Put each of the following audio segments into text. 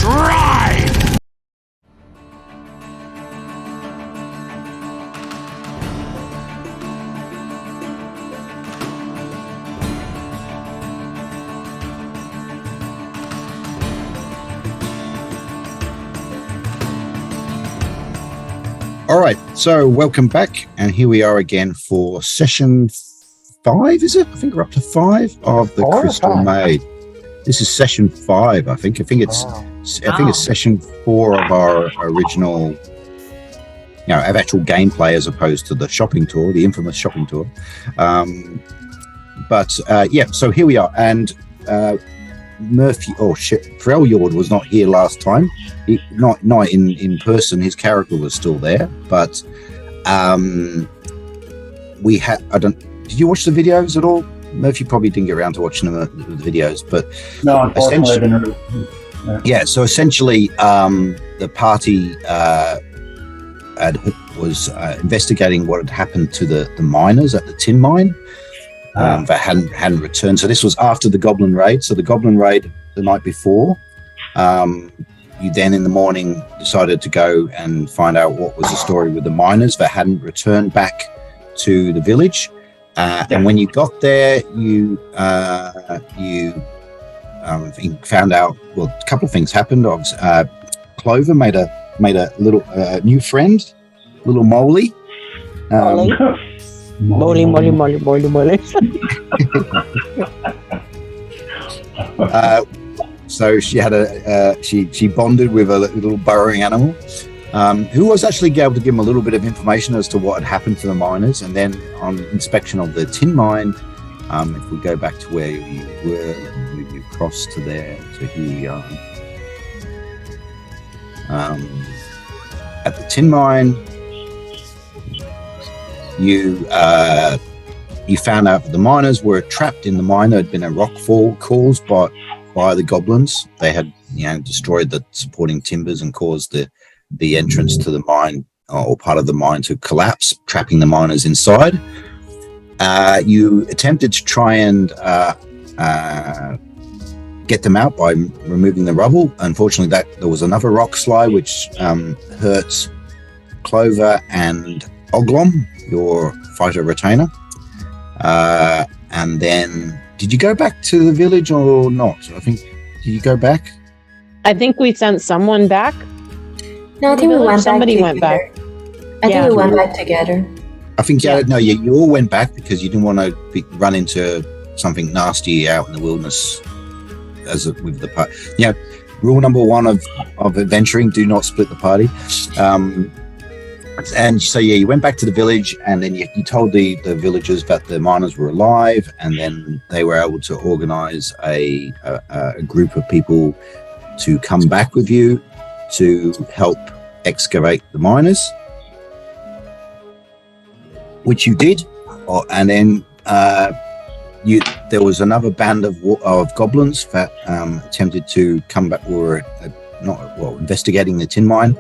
ride! All right, so welcome back, and here we are again for session 5, is it? I think we're up to 5 of the Crystal Mage. This is session 5, I think. I think it's session 4 of our original, of actual gameplay as opposed to the shopping tour, the infamous shopping tour. So here we are, and Freljord was not here last time. Not in person. His character was still there, but we had. Did you watch the videos at all? Murphy probably didn't get around to watching the videos, but no, unfortunately, I didn't. Yeah. So essentially, the party was investigating what had happened to the miners at the tin mine. That hadn't returned. So this was after the Goblin raid. So the Goblin raid the night before. You then in the morning decided to go and find out what was the story with the miners that hadn't returned back to the village. And when you got there, you found out. Well, a couple of things happened. Clover made a little new friend, little Molly. Molly. So she had she bonded with a little burrowing animal, who was actually able to give him a little bit of information as to what had happened to the miners. And then on inspection of the tin mine, if we go back to where you were and move you across to there, so here we are. At the tin mine, you found out that the miners were trapped in the mine. There had been a rockfall caused by the goblins. They had destroyed the supporting timbers and caused the entrance to the mine or part of the mine to collapse, trapping the miners inside. You attempted to try and get them out by removing the rubble. Unfortunately, there was another rock slide which hurt Clover and Oglom, your fighter retainer. And then, did you go back to the village or not? Did you go back? I think we sent someone back. No, I think we went Somebody back went back. I think we went back together. I think you all went back because you didn't want to run into something nasty out in the wilderness with the party. Rule number 1 of adventuring: do not split the party. And so you went back to the village, and then you told the villagers that the miners were alive, and then they were able to organize a group of people to come back with you to help excavate the miners, which you did. And then there was another band of goblins that attempted to come back, investigating the tin mine,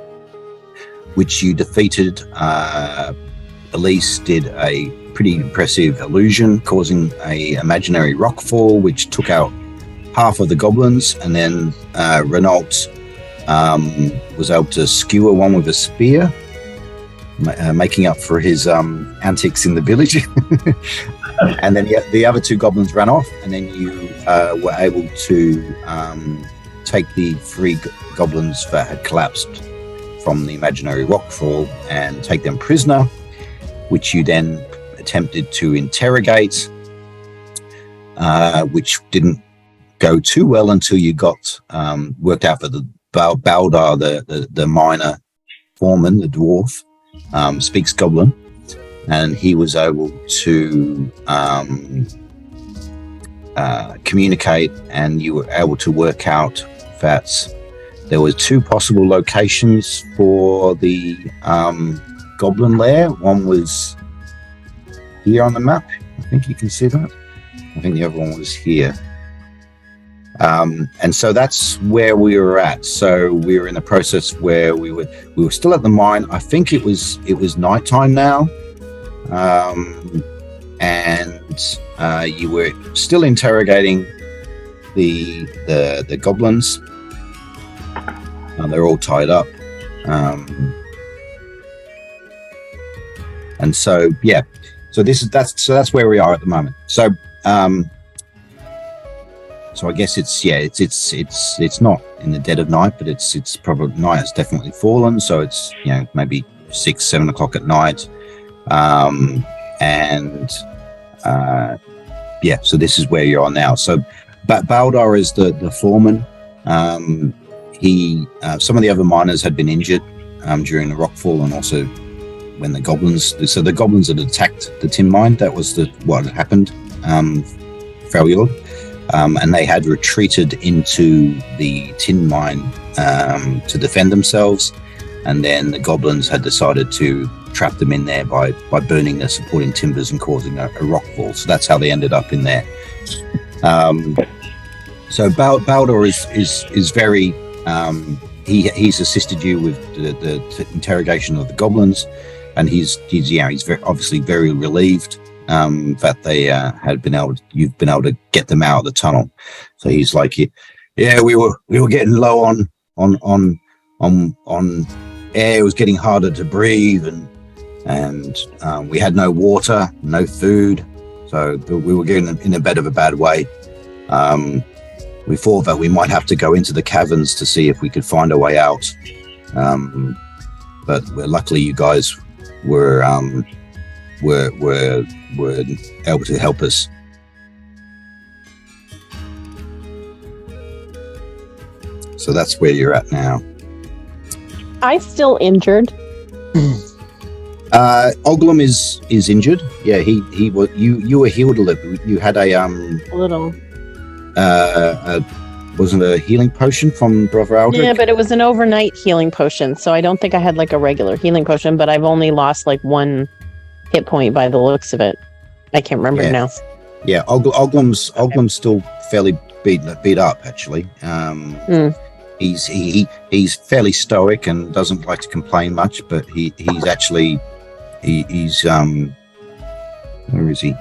which you defeated. Elise did a pretty impressive illusion, causing a imaginary rockfall, which took out half of the goblins, and then Renault was able to skewer one with a spear, making up for his antics in the village. And then the other 2 goblins ran off, and then you were able to take the 3 goblins that had collapsed from the imaginary rockfall and take them prisoner, which you then attempted to interrogate, which didn't go too well until you got worked out that the Baldar, the miner foreman, the dwarf, speaks Goblin, and he was able to communicate, and you were able to work out that there were 2 possible locations for the Goblin lair. One was here on the map. I think you can see that. I think the other one was here. And so that's where we were at. So we were in the process where we were still at the mine. I think it was nighttime now. And you were still interrogating the goblins. They're all tied up. And so, yeah. So that's where we are at the moment. So, so I guess it's not in the dead of night, but it's probably night has definitely fallen. So it's maybe 6-7 o'clock at night, so this is where you are now. So, but Baldar is the foreman. Some of the other miners had been injured during the rockfall, and also when the goblins had attacked the tin mine. That was what had happened. Failure. And they had retreated into the tin mine to defend themselves, and then the goblins had decided to trap them in there by burning their supporting timbers and causing a rockfall. So that's how they ended up in there. So Baldur is very he's assisted you with the interrogation of the goblins, and he's obviously very relieved that they you've been able to get them out of the tunnel. So he's like, yeah, we were getting low on air. It was getting harder to breathe, and we had no water, no food, so we were getting in a bit of a bad way. We thought that we might have to go into the caverns to see if we could find a way out, but luckily you guys were able to help us. So that's where you're at now. I'm still injured. Oglum is injured. Yeah, he was. You were healed a little. You had a little. Wasn't a healing potion from Brother Aldrich? Yeah, but it was an overnight healing potion, so I don't think I had like a regular healing potion. But I've only lost like 1 hit point by the looks of it. I can't remember now. Yeah, Oglum's still fairly beat up actually. He's fairly stoic and doesn't like to complain much, but he's where is he?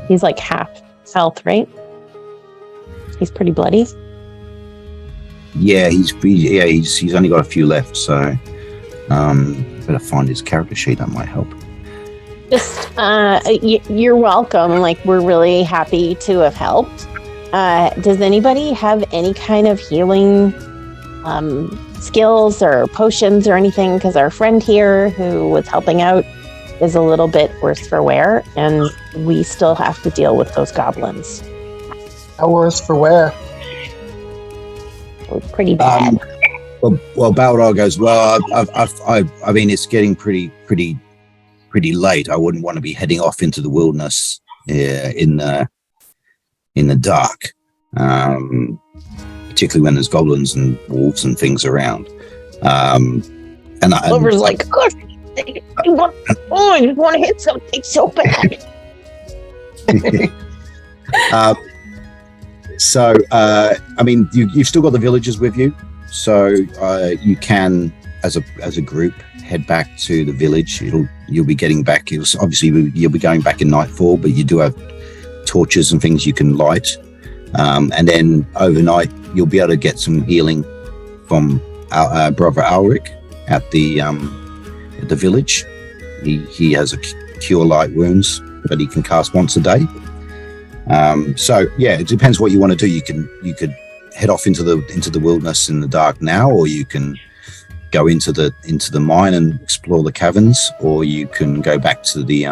He's like half health, right? He's pretty bloody. Yeah, he's only got a few left, so better find his character sheet. That might help. Just you're welcome. Like, we're really happy to have helped. Does anybody have any kind of healing skills or potions or anything? Because our friend here who was helping out is a little bit worse for wear, and we still have to deal with those goblins. How worse for wear? Pretty bad. Well, Balrog goes, well, I mean, it's getting pretty late. I wouldn't want to be heading off into the wilderness in the dark, particularly when there's goblins and wolves and things around. Clover's like, I just want to hit something so bad. So, I mean, you've still got the villagers with you, so you can, as a group, head back to the village. You'll be getting back. Obviously, you'll be going back in nightfall, but you do have torches and things you can light, and then overnight you'll be able to get some healing from our brother Ulrich at the village. He has a cure light wounds that he can cast once a day. So yeah, it depends what you want to do. You could head off into the wilderness in the dark now, or you can go into the mine and explore the caverns, or you can go back to the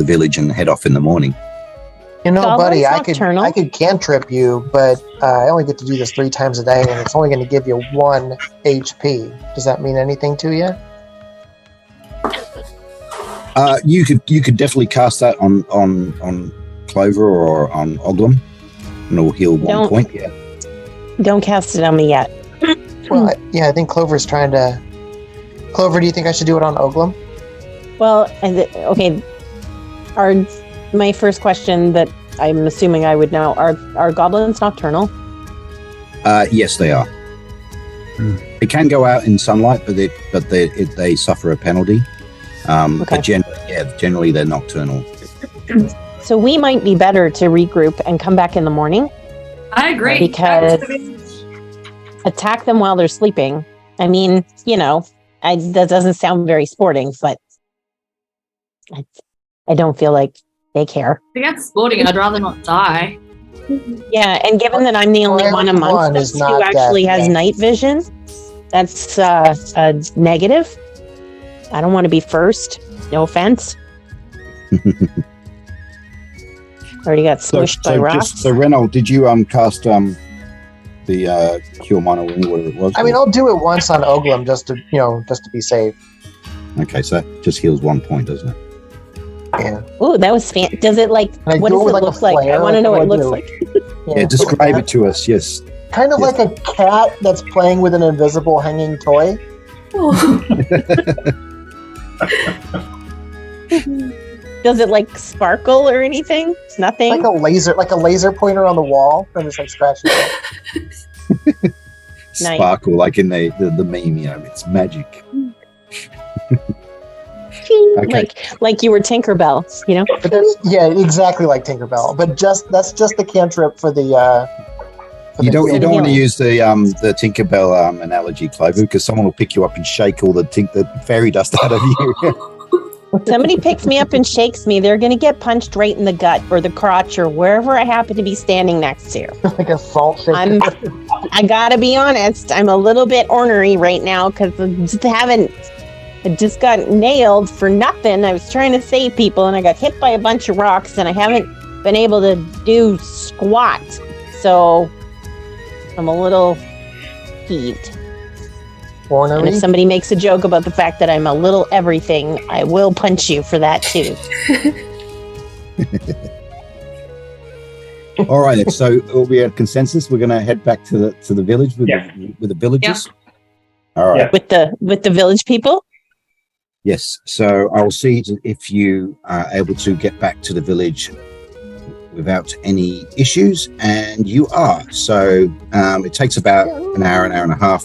village and head off in the morning. You know, buddy, I nocturnal. could cantrip you, but I only get to do this 3 times a day, and it's only going to give you 1 HP. Does that mean anything to you? You could definitely cast that on Clover or on Oglum, and it'll heal 1 point. Yeah. Don't cast it on me yet. Well, I think Clover's trying to. Clover, do you think I should do it on Oglum? Well, okay. My first question that I'm assuming I would know, are goblins nocturnal? Yes, they are. They can go out in sunlight, but they suffer a penalty. Okay. But generally they're nocturnal. So we might be better to regroup and come back in the morning. I agree. Because attack them while they're sleeping. I mean, that doesn't sound very sporting, but I don't feel like they care. Against sporting, I'd rather not die. Yeah, and given that I'm the only one amongst us who actually has night vision, that's a negative. I don't want to be first. No offense. Already got smushed by rocks. So Reynold, did you cast the Cure Minor Wound, whatever it was? I mean, I'll do it once on Oglim just to be safe. Okay, so that just heals 1 point, doesn't it? Yeah. Ooh, that was does it what does it look like? I want to know what it looks like. Yeah, describe it to us, yes. Kind of like a cat that's playing with an invisible hanging toy. Does it sparkle or anything? Nothing. Like a laser pointer on the wall, and just scratching it. Nice. Sparkle, like in the meme, it's magic. Okay. Like you were Tinkerbell, But that's exactly like Tinkerbell. But that's just the cantrip for the. You don't want to use the Tinkerbell analogy, Clover, because someone will pick you up and shake all the fairy dust out of you. Somebody picks me up and shakes me, they're going to get punched right in the gut or the crotch or wherever I happen to be standing next to. Like a salt shaker. I gotta be honest, I'm a little bit ornery right now because I just got nailed for nothing. I was trying to save people and I got hit by a bunch of rocks and I haven't been able to do squat. So I'm a little peeved. Ornery? And if somebody makes a joke about the fact that I'm a little everything, I will punch you for that too. All right, so we'll be at consensus. We're going to head back to the village with the villagers. Yeah. All right. With the village people. Yes. So I will see if you are able to get back to the village without any issues, and you are. So it takes about an hour and a half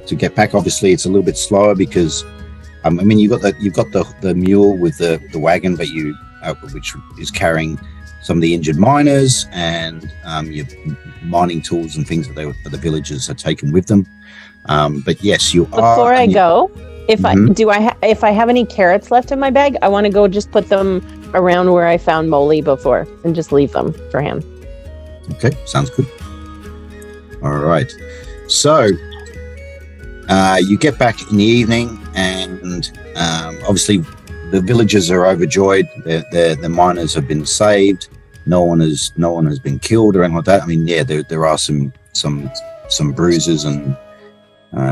to get back. Obviously, it's a little bit slower because you've got the mule with the wagon, but which is carrying some of the injured miners and your mining tools and things that the villagers are taking with them. But yes, you are. Before I go, if I have any carrots left in my bag, I want to go just put them around where I found Molly before and just leave them for him. Okay, sounds good. All right, so you get back in the evening, and obviously the villagers are overjoyed. Their miners have been saved. No one has been killed or anything like that. I mean, there are some bruises and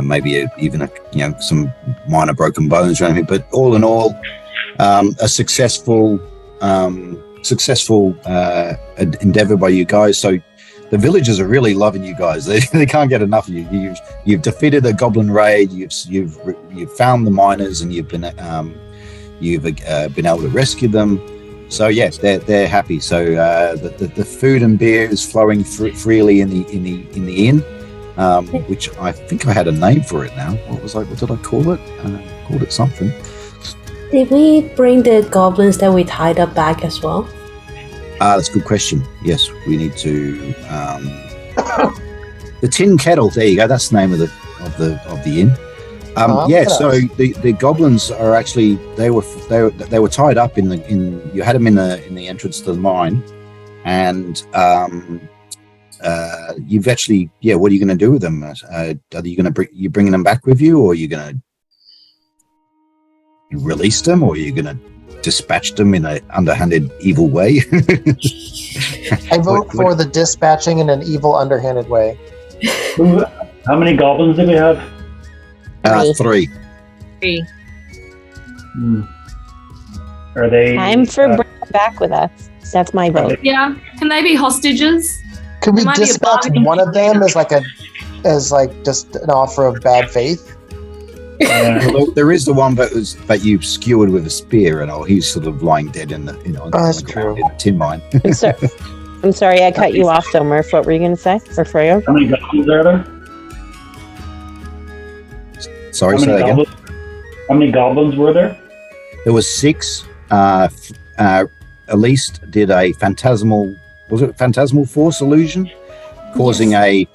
maybe even some minor broken bones or anything. But all in all, a successful endeavor by you guys. So the villagers are really loving you guys. They can't get enough of you. You've defeated a goblin raid. You've found the miners, and you've been able to rescue them. So yes, they're happy. So the food and beer is flowing freely in the inn, which I think I had a name for it now. What did I call it? Called it something. Did we bring the goblins that we tied up back as well? That's a good question. Yes, we need to. The Tin Kettle. There you go. That's the name of the inn. So the goblins are actually they were tied up you had them in the entrance to the mine, and you've actually what are you going to do with them? Are you going to you bringing them back with you, or are you going to release them, or are you going to dispatch them in an underhanded, evil way? I vote for the dispatching in an evil, underhanded way. How many goblins do we have? 3. 3. Are they? Time for bring them back with us. That's my vote. Yeah. Can they be hostages? Could we It might be a dispatch bargaining one of them chip. as just an offer of bad faith? Well, there is the one that you skewered with a spear, and he's sort of lying dead on that's the true. ground in the tin mine. I'm sorry, I cut you off though, Murph. What were you going to say? Or Freyo? How many goblins are there? Sorry, say that again. How many goblins were there? There was 6. Elise did a phantasmal. Was it Phantasmal Force illusion? causing a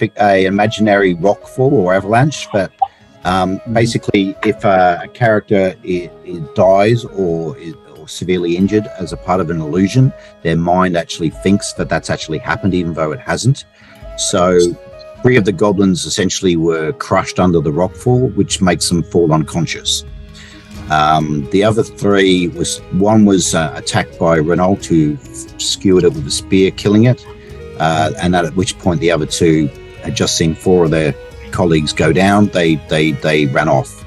imaginary rock fall or avalanche. But basically, if a character dies or is severely injured as a part of an illusion, their mind actually thinks that that's actually happened, even though it hasn't. So 3 of the goblins essentially were crushed under the rockfall, which makes them fall unconscious. The other 3 one was attacked by Renault, who skewered it with a spear, killing it. And at which point the other 2 had just seen 4 of their colleagues go down. They ran off.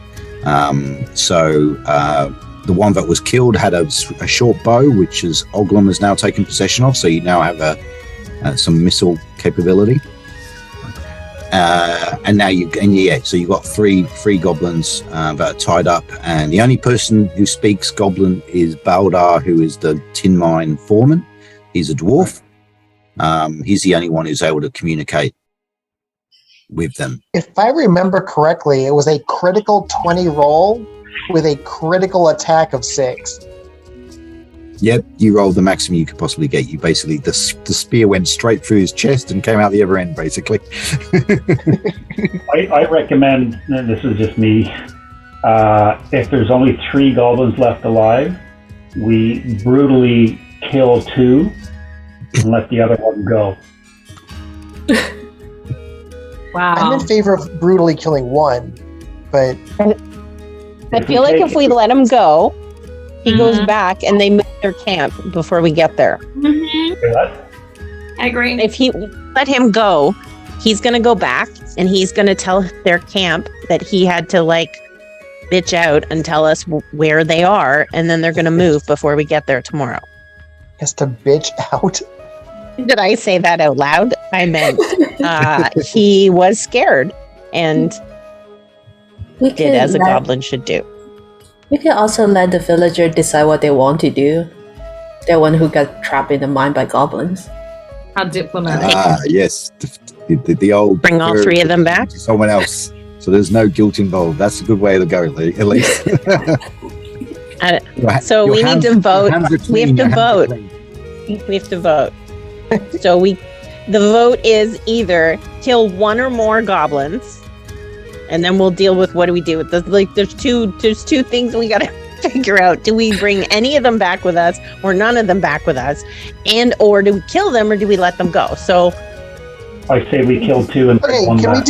The one that was killed had a short bow, which is Oglum has now taken possession of. So you now have some missile capability. And now so you got three goblins that are tied up, and the only person who speaks goblin is Baldar, who is the tin mine foreman. He's a dwarf. He's the only one who's able to communicate with them. If I remember correctly, it was a critical 20 roll with a critical attack of 6. Yep, you rolled the maximum you could possibly get. You basically, the spear went straight through his chest and came out the other end, basically. I recommend, and this is just me, if there's only 3 goblins left alive, we brutally kill 2 and let the other one go. Wow. I'm in favor of brutally killing 1, but I feel like if we let him go, he goes back and they move their camp before we get there. I agree. If he let him go, he's going to go back and he's going to tell their camp that he had to bitch out and tell us where they are, and then they're going to move before we get there tomorrow. has to bitch out. Did I say that out loud? I meant he was scared and did as a goblin should do. We can also let the villager decide what they want to do. The one who got trapped in the mine by goblins. How diplomatic. Yes. The old... Bring all 3 of them back? To someone else. So there's no guilt involved. That's a good way to go, at least. So we need to vote. We have to vote. We have to vote. So the vote is either kill 1 or more goblins, and then we'll deal with what do we do with this. There's two things we gotta figure out. Do we bring any of them back with us, or none of them back with us, or do we kill them, or do we let them go? So I say we kill 2 and bring 1 can back.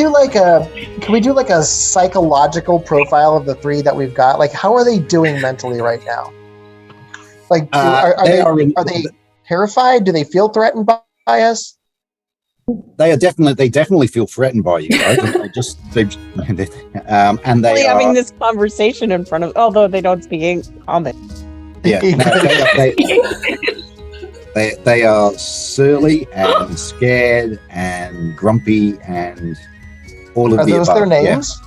we do a psychological profile of the 3 that we've got? Like, how are they doing mentally right now? Like, are they terrified? Do they feel threatened by us? They definitely feel threatened by you guys. And they are having this conversation in front of, although they don't speak common. Yeah, they are surly and scared and grumpy and all of are the those above. their names?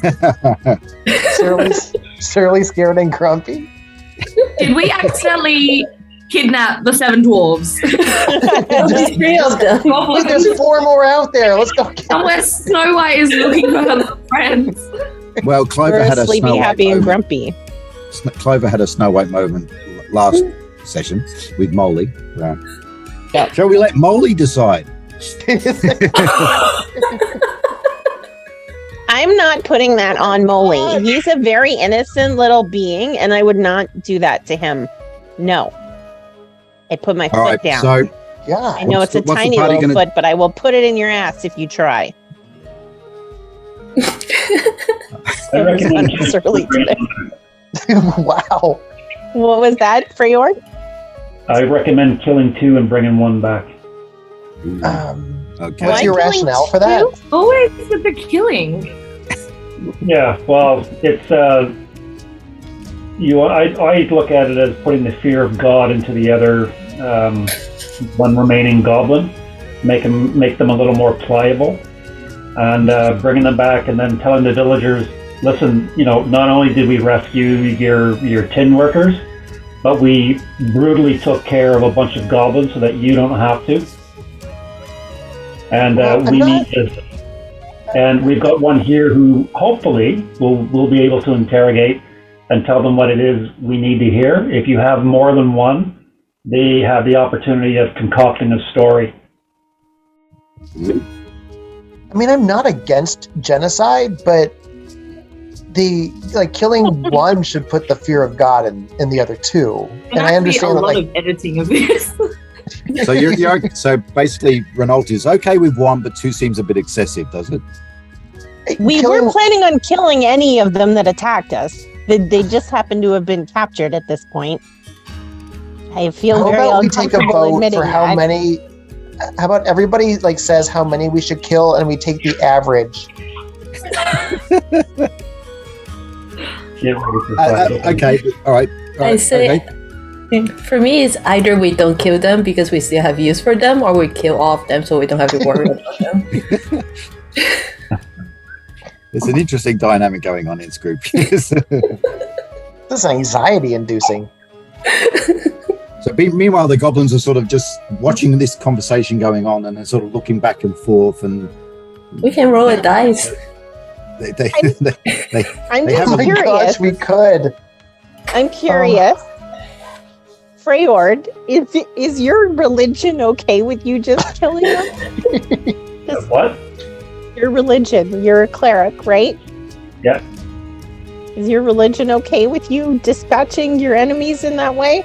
Yeah. surly, scared, and grumpy. Did we accidentally kidnap the 7 dwarves? There's 3 of them. Look, there's 4 more out there. Let's go get Somewhere Snow White is looking for her little friends. Well, Clover We're had a sleepy, Snow White happy, and moment. grumpy. Clover had a Snow White moment last session with Molly. Yeah. Shall we let Molly decide? I'm not putting that on Molly. He's a very innocent little being, and I would not do that to him. No. I put my foot down. So Yeah. I know it's a tiny little foot, but I will put it in your ass if you try. I recommend Surly today. Wow. What was that for yours? I recommend killing 2 and bringing 1 back. Okay. What's Why your killing rationale for that? 2? Always with the killing. Yeah, well, it's I look at it as putting the fear of God into the other 1 remaining goblin, make them a little more pliable, and bringing them back, and then telling the villagers, listen, not only did we rescue your tin workers, but we brutally took care of a bunch of goblins so that you don't have to. And and we've got 1 here who hopefully will be able to interrogate and tell them what it is we need to hear. If you have more than 1, they have the opportunity of concocting a story. I mean, I'm not against genocide, but killing one should put the fear of God in the other two. And I understand a lot of editing of this. So so basically, Renault is okay with one, but two seems a bit excessive, does it? We weren't planning on killing any of them that attacked us. They just happened to have been captured at this point. I feel very uncomfortable admitting that. How many? How about everybody says how many we should kill, and we take the average. Okay, all right. I say, for me, it's either we don't kill them because we still have use for them, or we kill all of them so we don't have to worry about them. There's an interesting dynamic going on in this group. This is anxiety-inducing. So meanwhile, the goblins are sort of just watching this conversation going on, and they're sort of looking back and forth. And we can roll a dice. I'm just curious. Gosh, we could. I'm curious. Freyord, is your religion okay with you just killing them? What? Your religion. You're a cleric, right? Yeah. Is your religion okay with you dispatching your enemies in that way?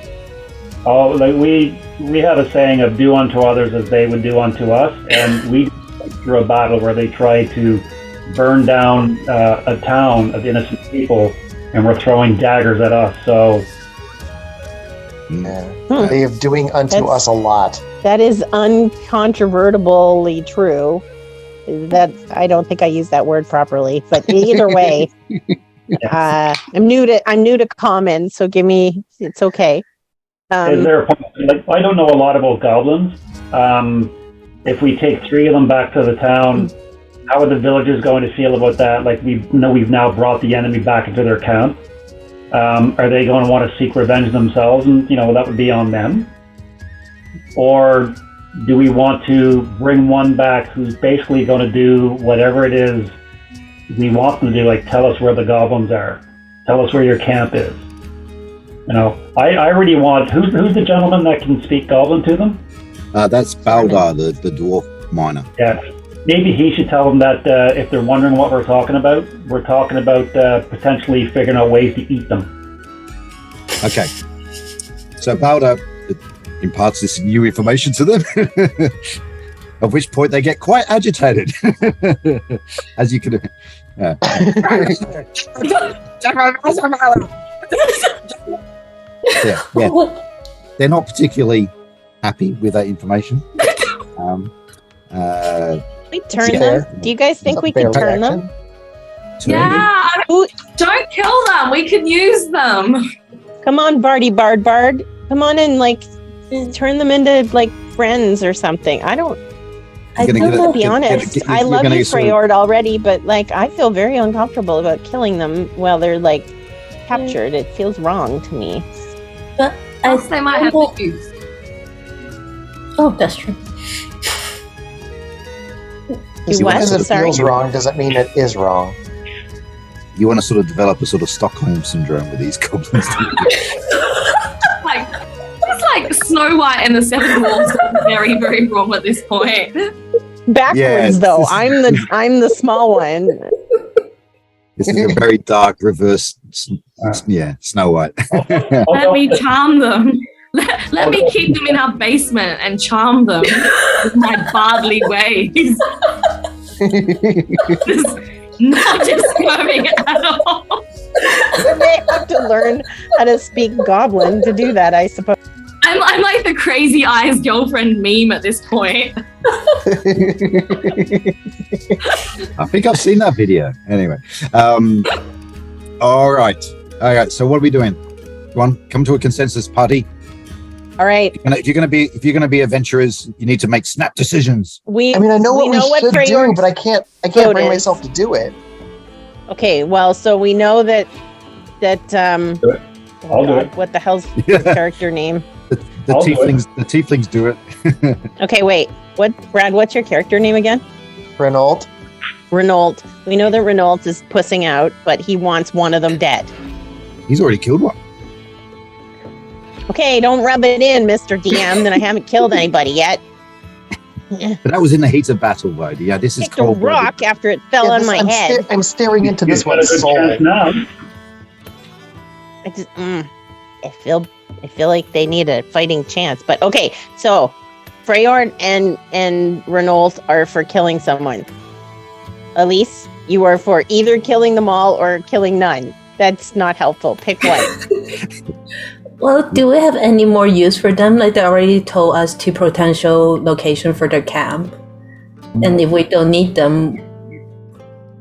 Oh, we have a saying of "do unto others as they would do unto us," and we went through a battle where they tried to burn down a town of innocent people, and were throwing daggers at us. So, they are doing unto us a lot. That is uncontrovertibly true. That I don't think I used that word properly, but either way, I'm new to common, so it's okay. Is there a point, I don't know a lot about goblins. If we take 3 of them back to the town, how are the villagers going to feel about that? We've now brought the enemy back into their camp. Are they going to want to seek revenge themselves? And that would be on them. Or do we want to bring one back who's basically going to do whatever it is we want them to do? Tell us where the goblins are. Tell us where your camp is. I really want... Who's the gentleman that can speak Goblin to them? That's Baldar, the dwarf miner. Yeah. Maybe he should tell them that if they're wondering what we're talking about potentially figuring out ways to eat them. Okay. So Baldar imparts this new information to them, at which point they get quite agitated. As you can... Yeah. They're not particularly happy with that information. We turn them? Do you guys think we could turn them? Yeah, don't kill them. We could use them. Come on, Bardy Bard. Come on and turn them into friends or something. To be honest, I love you, Freyord, already, but I feel very uncomfortable about killing them while they're captured. It feels wrong to me. But they might have the use. Oh, that's true. Because it feels wrong doesn't mean it is wrong. You want to sort of develop a sort of Stockholm syndrome with these goblins. It's like Snow White and the Seven Dwarfs are very, very wrong at this point. Backwards, though. I'm the small one. This is a very dark reverse, Snow White. Let me charm them. Let me keep them in our basement and charm them with my bardly ways. Not disturbing at all. You may have to learn how to speak Goblin to do that, I suppose. I'm like the crazy eyes girlfriend meme at this point. I think I've seen that video. Anyway, all right. So what are we doing? Come to a consensus, party. All right. If you're going to be adventurers, you need to make snap decisions. I know what we should do, but I can't bring myself to do it. Okay. Well, so we know that. I'll do it. What the hell's your character name? The tieflings do it. Okay, wait. Brad, what's your character name again? Renault. We know that Renault is pussing out, but he wants one of them dead. He's already killed one. Okay, don't rub it in, Mr. DM, that I haven't killed anybody yet. But that was in the heat of battle, though. Yeah, this is Kicked a cold. rock after it fell on my head. I'm staring into this You've got one's a good soul. chance now. I just, I feel like they need a fighting chance. But okay, so Freyord and Renault are for killing someone. Elise, you are for either killing them all or killing none. That's not helpful. Pick one. Well, do we have any more use for them? Like they already told us 2 potential location for their camp. And if we don't need them,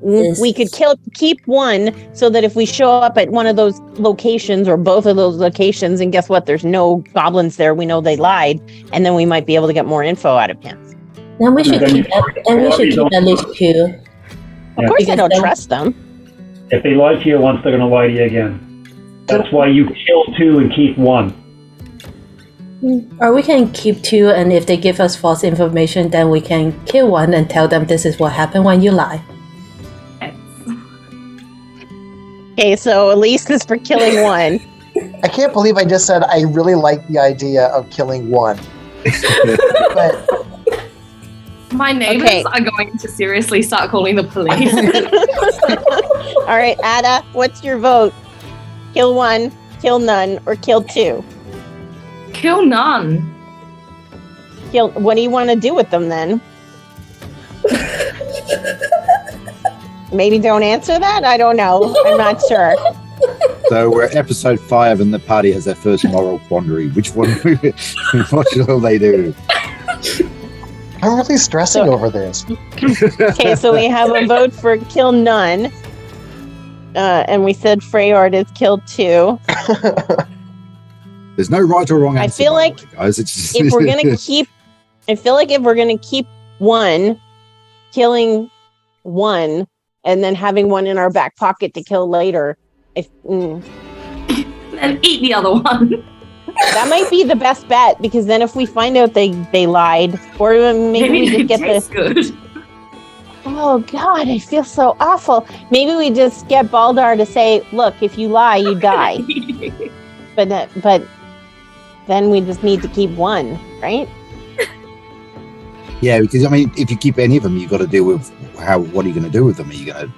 We could keep one so that if we show up at one of those locations or both of those locations, and guess what? There's no goblins there. We know they lied, and then we might be able to get more info out of him. then we should keep at least 2. Of course, I don't then- trust them. If they lie to you once, they're going to lie to you again. That's why you kill 2 and keep 1. Or we can keep 2, and if they give us false information, then we can kill 1 and tell them this is what happened when you lie. Okay, so Elise is for killing 1. I can't believe I just said I really like the idea of killing 1. But My neighbors are going to seriously start calling the police. All right, Ada, what's your vote? Kill 1, kill none, or kill 2? Kill none. What do you want to do with them then? Maybe don't answer that? I don't know. I'm not sure. So we're at episode 5 and the party has their first moral quandary. Which one? What shall they do? I'm really stressing over this. Okay, so we have a vote for kill none. And we said Freyord is kill 2. There's no right or wrong answer. I feel like guys. It's just, if we're gonna keep, I feel like if we're gonna keep 1, killing 1, and then having 1 in our back pocket to kill later, And eat the other one. that might be the best bet, because then if we find out they lied, or maybe we just get this. Good. Oh God, I feel so awful. Maybe we just get Baldar to say, "Look, if you lie, you die." but then we just need to keep 1, right? Yeah, because I mean, if you keep any of them, you've got to deal with what are you going to do with them? Are you going to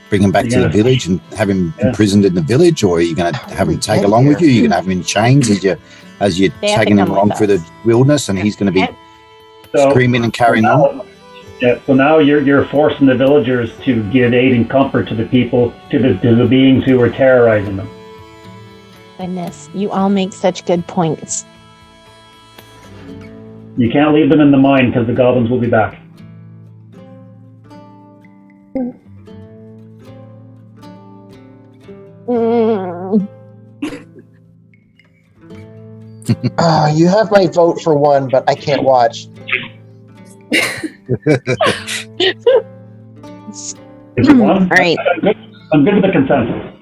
bring him back to the village and have him imprisoned in the village, or are you going to have him tag along with you? You're going to have him in chains as you're tagging him along through the wilderness, and he's going to be screaming and carrying on. Yeah, so now you're forcing the villagers to give aid and comfort to the people, to the beings who were terrorizing them. Goodness, you all make such good points. You can't leave them in the mine because the goblins will be back. You have my vote for 1, but I can't watch. Is it 1? All right. I'm good with the consensus.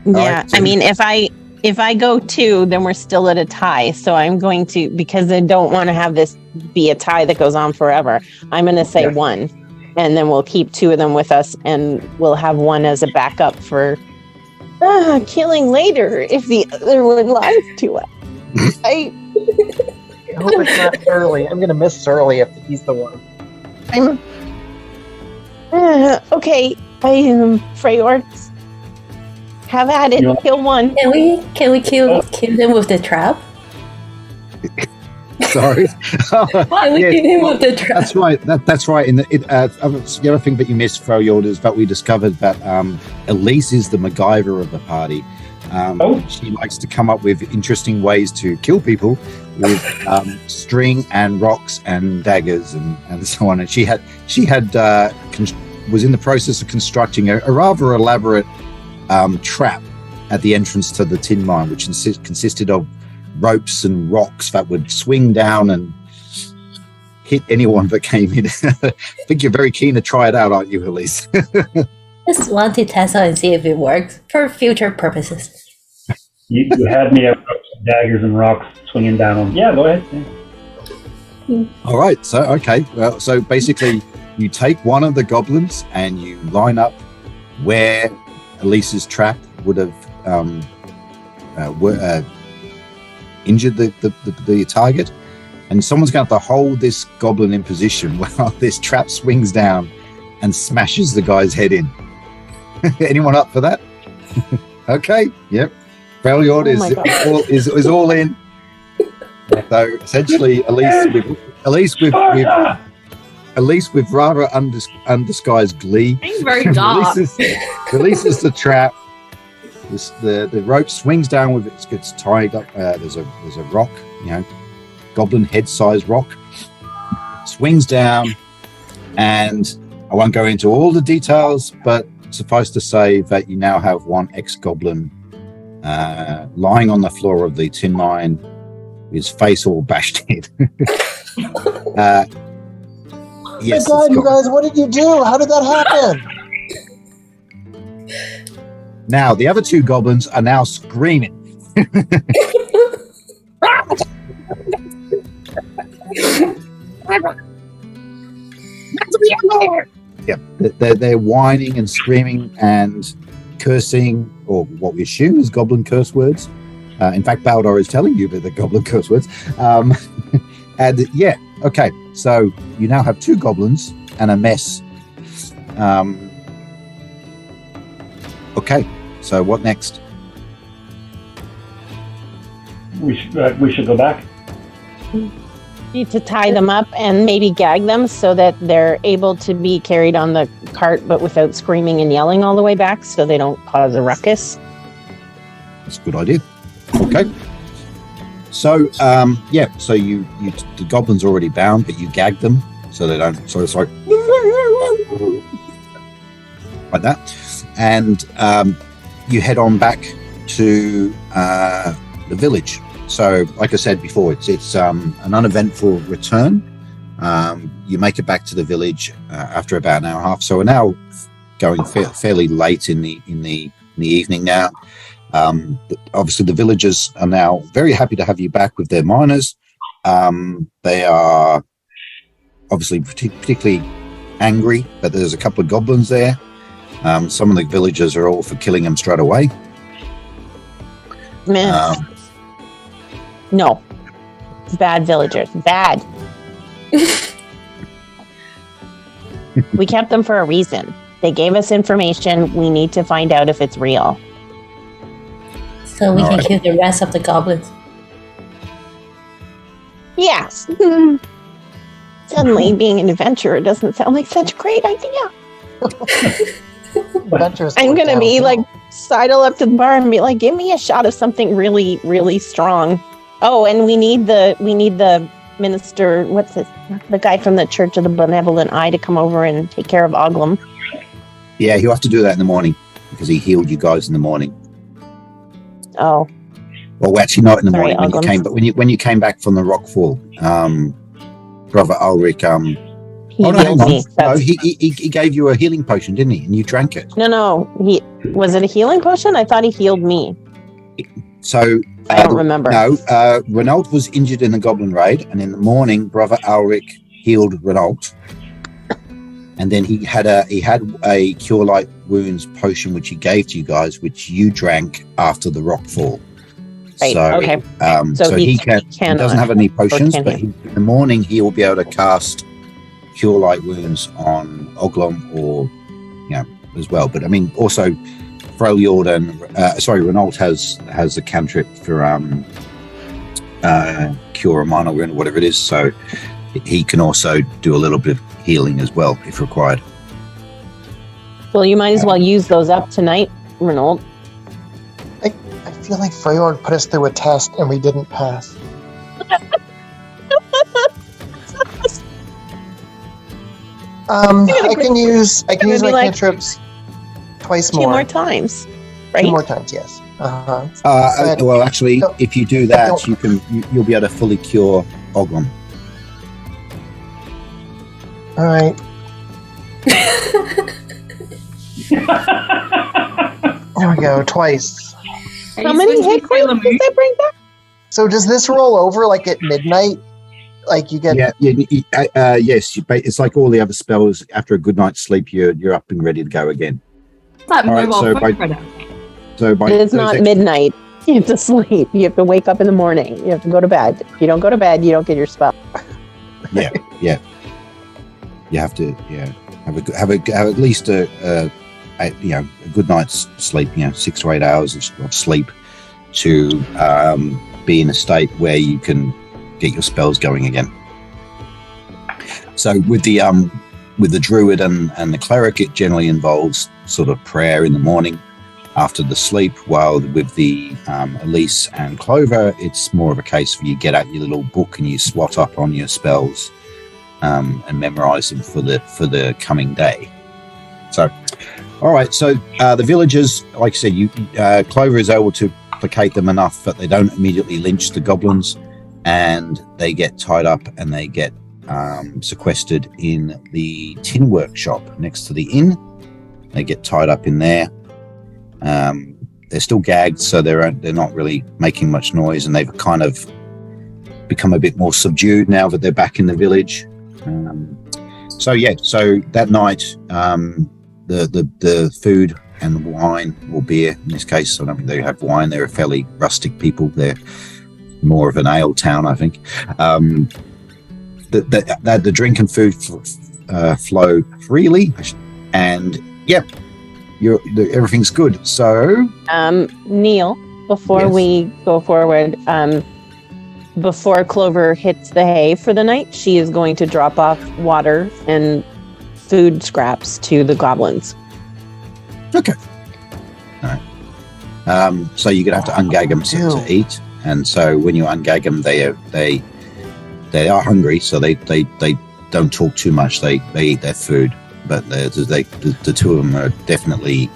Yeah, right, I mean, if I go 2, then we're still at a tie. So I'm going to, because I don't want to have this be a tie that goes on forever. I'm going to say 1, and then we'll keep 2 of them with us, and we'll have 1 as a backup for killing later if the other one lies to us. I hope it's not Surly. I'm going to miss Surly if he's the one. I'm okay. I am Freyord. Have at it. Kill 1. Can we kill them with the trap? Sorry. Can we kill him with the trap? That's right. That's right. In the other thing that you missed, Froyord, is that we discovered that Elise is the MacGyver of the party. She likes to come up with interesting ways to kill people with string and rocks and daggers and so on. And she was in the process of constructing a rather elaborate trap at the entrance to the tin mine, which consisted of ropes and rocks that would swing down and hit anyone that came in. I think you're very keen to try it out, aren't you, Elise? Just want to test out and see if it works for future purposes. You had me at daggers and rocks swinging down on. Yeah, go ahead. Yeah. All right. So, okay. Well, so basically, you take one of the goblins and you line up where Elise's trap would have injured the target, And someone's going to have to hold this goblin in position while this trap swings down and smashes the guy's head in. Anyone up for that? Okay. Yep. Freljord is all in. So essentially, at least with rather undisguised glee, It's very dark. releases the trap. The rope swings down with it, gets tied up. There's a rock, goblin head-sized rock, swings down, and I won't go into all the details, but suffice to say that you now have one ex-goblin lying on the floor of the tin mine, his face all bashed in. Yes, oh God, you guys, what did you do? How did that happen? Now the other two goblins are now screaming. Yeah, they're whining and screaming and cursing, or what we assume is goblin curse words. In fact, Baldor is telling you that they're goblin curse words. And yeah, okay, so you now have two goblins and a mess. Okay, so what next? We should go back. Need to tie them up and maybe gag them so that they're able to be carried on the cart, but without screaming and yelling all the way back, so they don't cause a ruckus. That's a good idea. Okay. So, so you the goblin's already bound, but you gag them so they don't. Sorry, like that, and you head on back to the village. So, like I said before, it's an uneventful return. You make it back to the village after about an hour and a half. So we're now going fairly late in the evening now. Obviously, the villagers are now very happy to have you back with their miners. They are obviously particularly angry that there's a couple of goblins there. Some of the villagers are all for killing them straight away. No. Bad villagers. Bad. We kept them for a reason. They gave us information. We need to find out if it's real. So we can kill the rest of the goblins. Yes. Suddenly, being an adventurer doesn't sound like such a great idea. I'm going to be like, sidle up to the bar and be like, give me a shot of something really, really strong. Oh, and we need the minister, the guy from the Church of the Benevolent Eye to come over and take care of Oglum. Yeah, he'll have to do that in the morning because he healed you guys in the morning. Oh. Well, actually not in the morning when you came, but when you came back from the rockfall, Brother Ulrich, he gave you a healing potion, didn't he? And you drank it. No. Was it a healing potion? I thought he healed me. So I don't remember. No, Renault was injured in the goblin raid, and in the morning, Brother Ulrich healed Renault, and then he had a cure light wounds potion which he gave to you guys, which you drank after the rockfall. Right. So, okay. So he doesn't have any potions, but in the morning he will be able to cast cure light wounds on Oglum or as well. But I mean, also Freljord and Renault has a cantrip for cure a minor wound, whatever it is. So he can also do a little bit of healing as well if required. Well, you might as well use those up tonight, Renault. I feel like Freljord put us through a test and we didn't pass. I can use my cantrips twice more. 2 more times, right? 2 more times, yes. Well, actually, if you do that, you'll be able to fully cure Oglum. All right. There we go, twice. How many hit points does that bring back? So does this roll over like at midnight? Like you get? Yes. It's like all the other spells. After a good night's sleep, you're up and ready to go again. It's like all right, it's it's not midnight. You have to sleep. You have to wake up in the morning. You have to go to bed. If you don't go to bed, you don't get your spell. Yeah. You have to have at least a good night's sleep. 6 to 8 hours of sleep to be in a state where you can get your spells going again. So with the druid and the cleric, it generally involves sort of prayer in the morning after the sleep, while with the Elise and Clover, it's more of a case of you get out your little book and you swat up on your spells and memorize them for the coming day. So, all right. So the villagers, like I said, Clover is able to placate them enough that they don't immediately lynch the goblins, and they get tied up and they get sequestered in the tin workshop next to the inn. They get tied up in there. They're still gagged, so they're not really making much noise, and they've kind of become a bit more subdued now that they're back in the village. So that night, the food and wine, or beer in this case, I don't think they have wine. They're fairly rustic people. They're more of an ale town, I think. The drink and food flow freely, and everything's good. So, Neil, before we go forward, before Clover hits the hay for the night, she is going to drop off water and food scraps to the goblins. Okay. All right. So you're gonna have to ungag them to eat, and so when you ungag them, they are hungry, so they don't talk too much. They eat their food, but the two of them are definitely.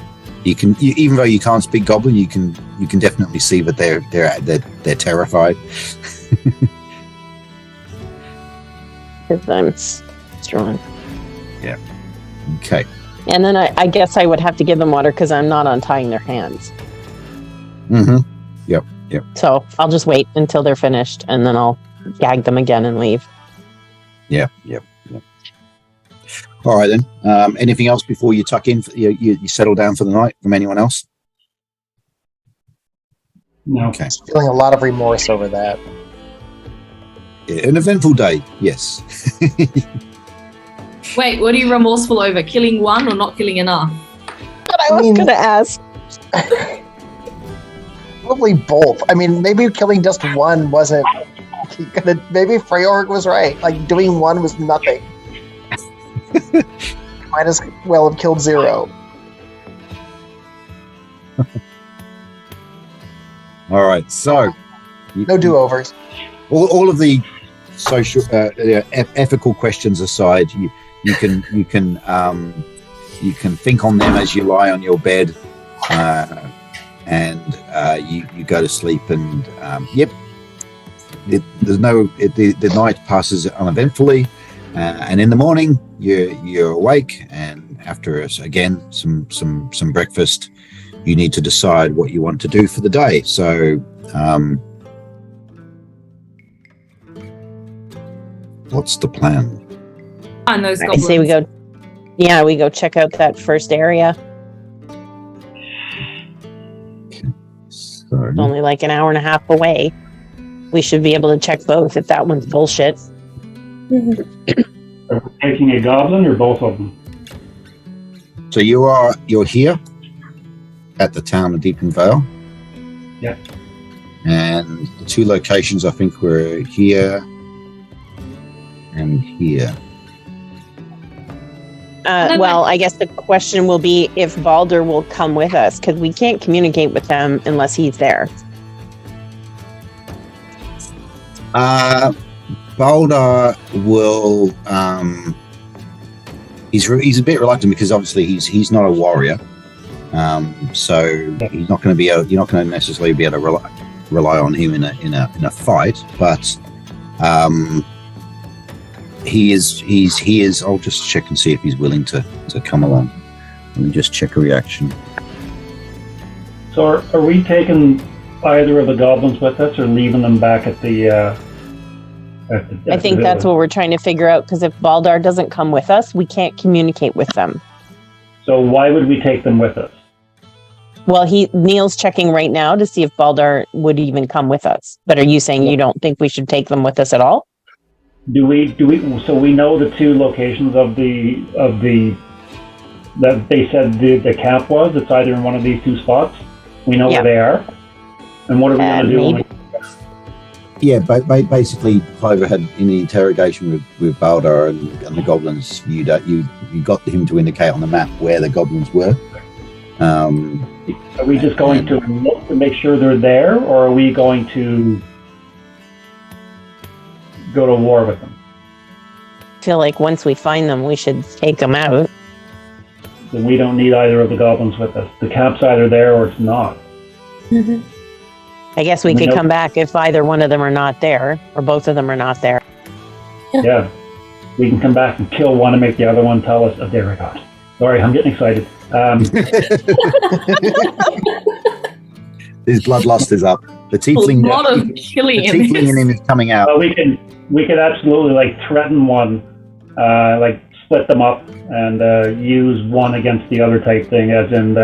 Even though you can't speak Goblin, you can definitely see that they're terrified. Because I'm strong. Yeah. Okay. And then I guess I would have to give them water because I'm not untying their hands. Mm-hmm. Yep. So I'll just wait until they're finished, and then I'll gag them again and leave. Yep. All right then. Anything else before you tuck in? You settle down for the night from anyone else? No. Okay. I'm feeling a lot of remorse over that. An eventful day, yes. Wait, what are you remorseful over? Killing one or not killing enough? But I was going to ask. Probably both. I mean, maybe killing just one wasn't gonna. Maybe Freyorg was right. Like, doing one was nothing. Might as well have killed 0. All right, so No do-overs. all of the social ethical questions aside, you can think on them as you lie on your bed, and you go to sleep, and the night passes uneventfully, and in the morning you're awake, and after again some breakfast, you need to decide what you want to do for the day. So what's the plan? And those I goblins. say we go check out that first area. So, It's only like an hour and a half away. We should be able to check both if that one's bullshit. Are we taking a goblin or both of them? so you're here at the town of Deepin Vale. Yeah. And the two locations I think were here and here. Well, I guess the question will be if Balder will come with us, because we can't communicate with them unless he's there. Balder will. He's a bit reluctant because obviously he's not a warrior, so he's not going to be able. You're not going to necessarily be able to rely on him in a fight, but he is. I'll just check and see if he's willing to come along. Let me just check a reaction. So are we taking either of the goblins with us or leaving them back at the I think that's what we're trying to figure out, because if Balder doesn't come with us, we can't communicate with them. So why would we take them with us? Well, Neil's checking right now to see if Baldar would even come with us. But are you saying you don't think we should take them with us at all? Do we? So we know the two locations of the that they said the camp was. It's either in one of these two spots. We know where they are. And what are we going to do? Maybe. Yeah, but basically, Clover had in the interrogation with Baldar and the goblins, you got him to indicate on the map where the goblins were. Are we just going to look to make sure they're there, or are we going to go to war with them? I feel like once we find them, we should take them out. Then we don't need either of the goblins with us. The camp's either there or it's not. Mm-hmm. I guess we could come back if either one of them are not there, or both of them are not there. Yeah. We can come back and kill one and make the other one tell us, oh, there we go. Sorry, I'm getting excited. His bloodlust is up. The tiefling, a lot of killing the tiefling in him is coming out. we could absolutely threaten one, split them up and use one against the other type thing, as in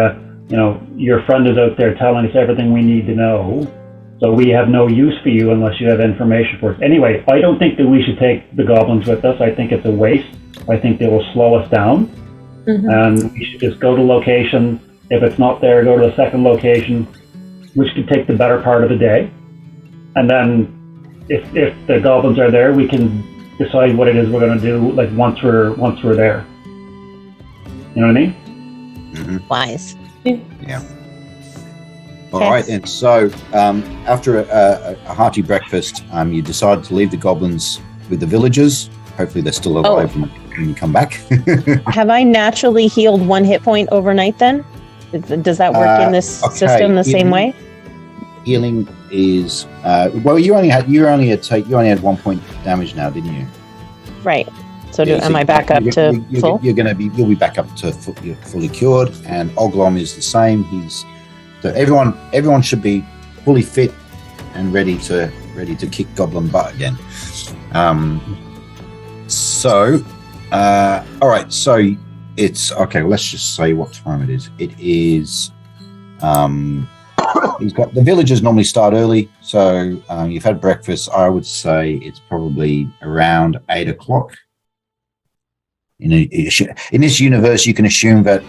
your friend is out there telling us everything we need to know, so we have no use for you unless you have information for us. Anyway, I don't think that we should take the goblins with us. I think it's a waste. I think they will slow us down. Mm-hmm. And we should just go to location. If it's not there, go to the second location, which could take the better part of the day. And then if the goblins are there, we can decide what it is we're going to do, like once we're there. You know what I mean? Mm-hmm. Wise. Yeah. All right, and so after a hearty breakfast, you decide to leave the goblins with the villagers. Hopefully they're still alive when you come back. Have I naturally healed 1 hit point overnight then? Does that work in this system the same way? Healing is you only had 1 point damage now, didn't you? Right. So am I back up to full? You'll be back up to fully cured, and Oglom is the same. So everyone should be fully fit and ready to kick goblin butt again. All right. So it's okay. Let's just say what time it is. It is. The villagers normally start early, so you've had breakfast. I would say it's probably around 8 o'clock. In this universe, you can assume that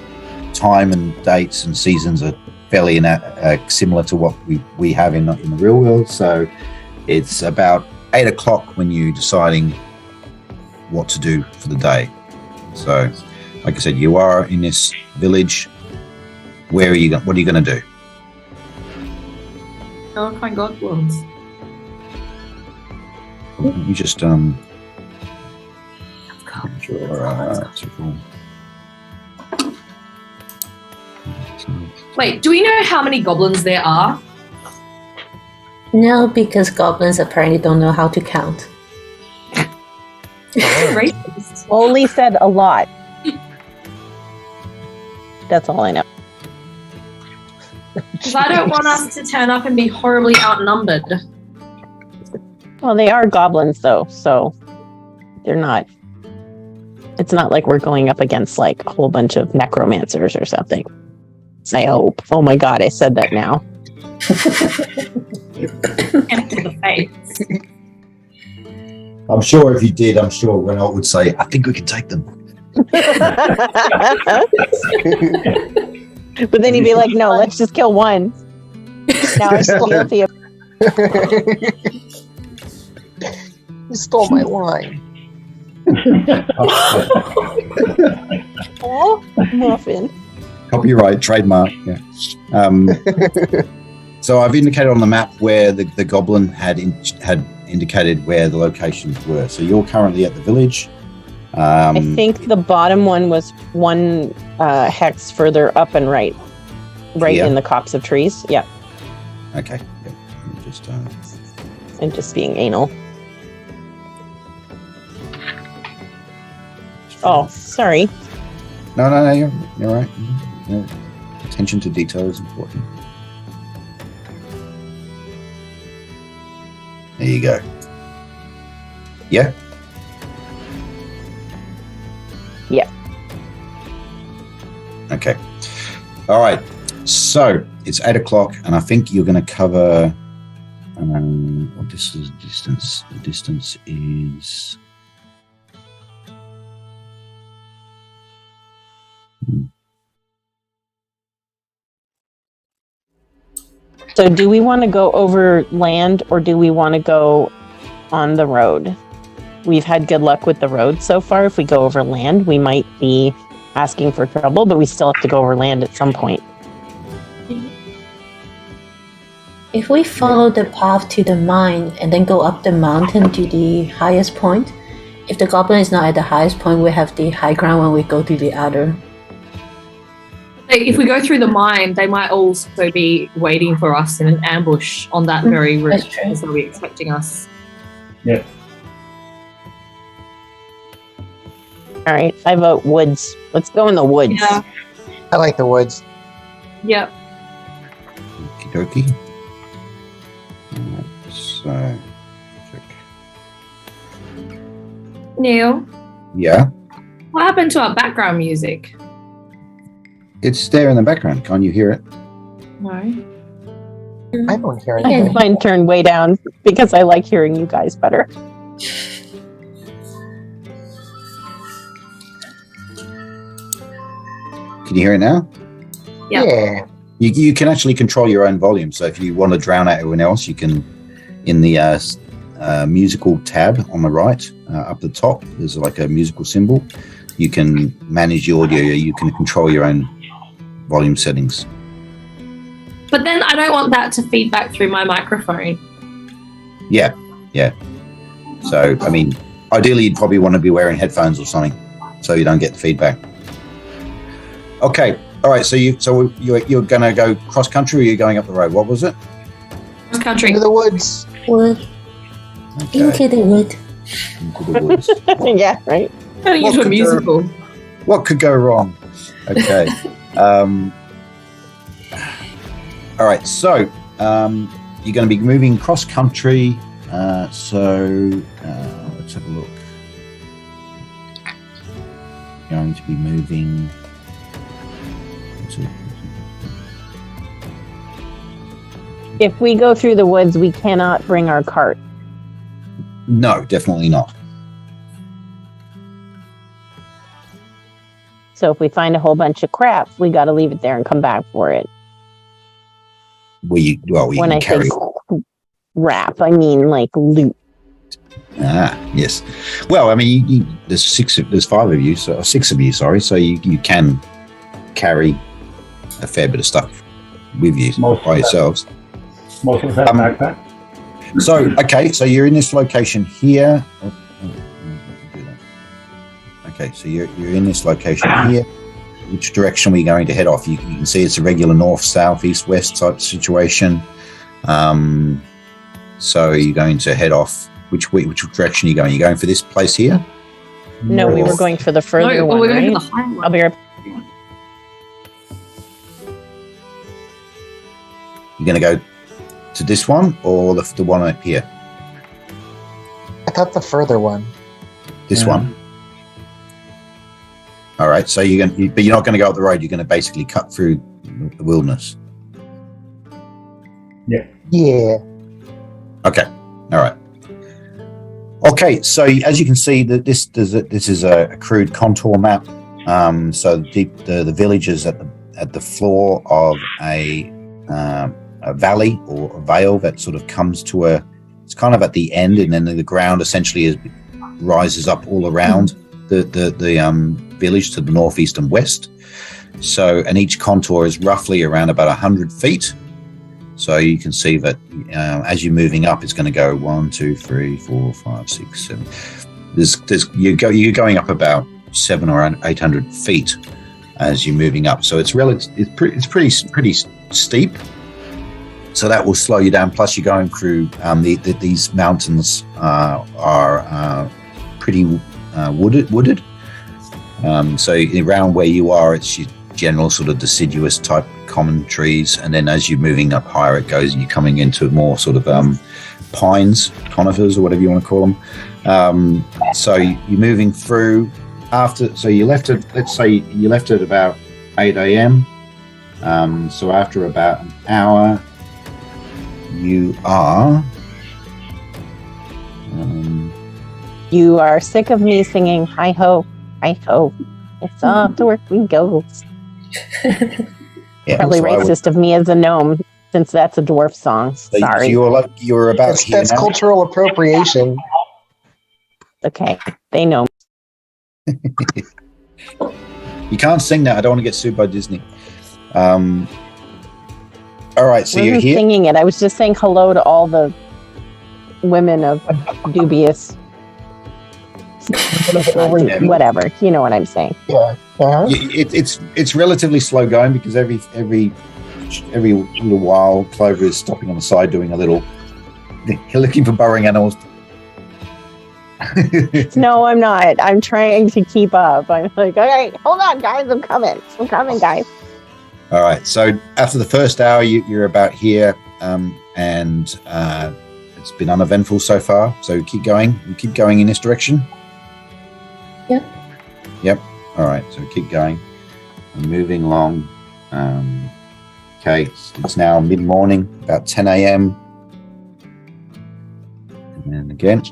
time and dates and seasons are fairly similar to what we have in the real world. So it's about 8 o'clock when you're deciding what to do for the day. So, like I said, you are in this village. Where are you? What are you going to do? Go and find goblins. You just Wait, do we know how many goblins there are? No, because goblins apparently don't know how to count. Racist. Only said a lot. That's all I know. Because I don't want us to turn up and be horribly outnumbered. Well, they are goblins though, so they're not. It's not like we're going up against like a whole bunch of necromancers or something. I hope. Oh my god, I said that now. And to the face. I'm sure if you did, I'm sure Renault would say, I think we can take them. But then he'd be like, no, let's just kill one. Now I feel guilty of You stole my line. Oh, muffin. Copyright, trademark, yeah. So I've indicated on the map where the goblin had indicated where the locations were. So you're currently at the village. I think the bottom one was 1 hex further up and right in the copse of trees. Yeah. Okay. Yep. I'm just being anal. Oh, sorry. No, you're right. Yeah. Attention to detail is important. There you go. Yeah? Yeah. Okay. All right. So it's 8 o'clock, and I think you're going to cover. What this is distance? The distance is. So do we want to go over land or do we want to go on the road? We've had good luck with the road so far. If we go over land, we might be asking for trouble, but we still have to go over land at some point. If we follow the path to the mine and then go up the mountain to the highest point, if the goblin is not at the highest point, we have the high ground when we go to the other. If we go through the mine, they might also be waiting for us in an ambush on that very route. That's true. So they'll be expecting us. Yeah. All right, I vote woods. Let's go in the woods. Yeah. I like the woods. Yep. Okie dokie. So, check. Neil, Yeah, what happened to our background music? it's there in the background. Can't you hear it? No. I don't hear I anything. have mine turned way down because I like hearing you guys better. Can you hear it now? Yeah. Yeah. You can actually control your own volume. So if you want to drown out everyone else, you can, in the musical tab on the right, up the top, there's like a musical symbol. You can manage the audio. You can control your own volume settings. But then I don't want that to feed back through my microphone. Yeah. So, I mean, ideally, you'd probably want to be wearing headphones or something so you don't get the feedback. Okay. All right. So you're going to go cross country or you're going up the road? What was it? Cross country. Into the woods. Wood. Okay. Into the wood. Into the woods. Yeah, right. Turning What into a could musical. What could go wrong? Okay. All right. So you're going to be moving cross country. Let's have a look. Going to be moving. If we go through the woods, we cannot bring our cart. No, definitely not. So if we find a whole bunch of crap, we got to leave it there and come back for it. We When can I carry. say crap, I mean like loot. Yes. Well, I mean, there's 5 of you, so 6 of you. Sorry, so you can carry a fair bit of stuff with you by yourselves. Most of us have backpack. So, okay, so you're in this location here. Okay, so you're in this location here. Which direction are we going to head off? You can see it's a regular north, south, east, west type situation. So you're going to head off. Which direction are you going? You're going for this place here? No, we were going for the further one, we're going right? to the high one. I'll be right. You're going to go to this one or the one up here? I thought the further one. This Yeah. one. All right. So but you're not going to go up the road. You're going to basically cut through the wilderness. Yeah. Okay. All right. Okay. So as you can see, that this is a crude contour map. So the village is at the floor of a valley or a vale that sort of comes to it's kind of at the end, and then the ground essentially rises up all around the village to the northeast and west. So, and each contour is roughly around about 100 feet. So you can see that as you're moving up, it's going to go 1, 2, 3, 4, 5, 6, 7. You're going up about 700 or 800 feet as you're moving up. So it's pretty steep. So that will slow you down. Plus, you're going through these mountains are pretty wooded. So around where you are, it's your general sort of deciduous type common trees, and then as you're moving up higher, it goes and you're coming into more sort of pines, conifers, or whatever you want to call them. So you're moving through let's say you left at about 8 a.m. So after about an hour, you are. You are sick of me singing "Hi ho, hi ho." It's off to work we go. Yeah, Probably so racist of me as a gnome, since that's a dwarf song. So Sorry. you're about here That's now. cultural appropriation. Okay, they know. You can't sing that. I don't want to get sued by Disney. All right, so you're here. Singing it. I was just saying hello to all the women of dubious. Whatever, you know what I'm saying. Yeah. Uh-huh. It's relatively slow going because every little while Clover is stopping on the side doing a little. You're looking for burrowing animals. No, I'm not. I'm trying to keep up. I'm like, all right, hold on, guys. I'm coming, guys. All right. So after the first hour, you're about here, and it's been uneventful so far. So keep going. You keep going in this direction. Yep. All right. So keep going. I'm moving along. Okay. It's now mid-morning, about 10 a.m. And then again.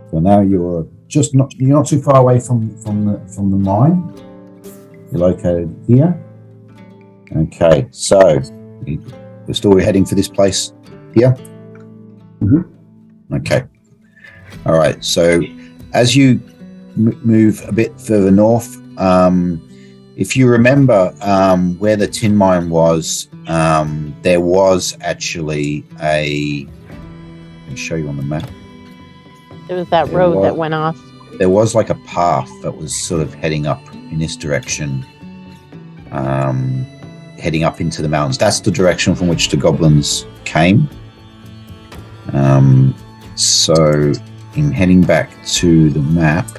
So now you're not too far away from the mine. You're located here. Okay, so we're still heading for this place here. Okay. All right. So as you move a bit further north, if you remember where the tin mine was, there was actually I'll show you on the map. There was that road that went off. There was like a path that was sort of heading up in this direction, heading up into the mountains. That's the direction from which the goblins came. So in heading back to the map,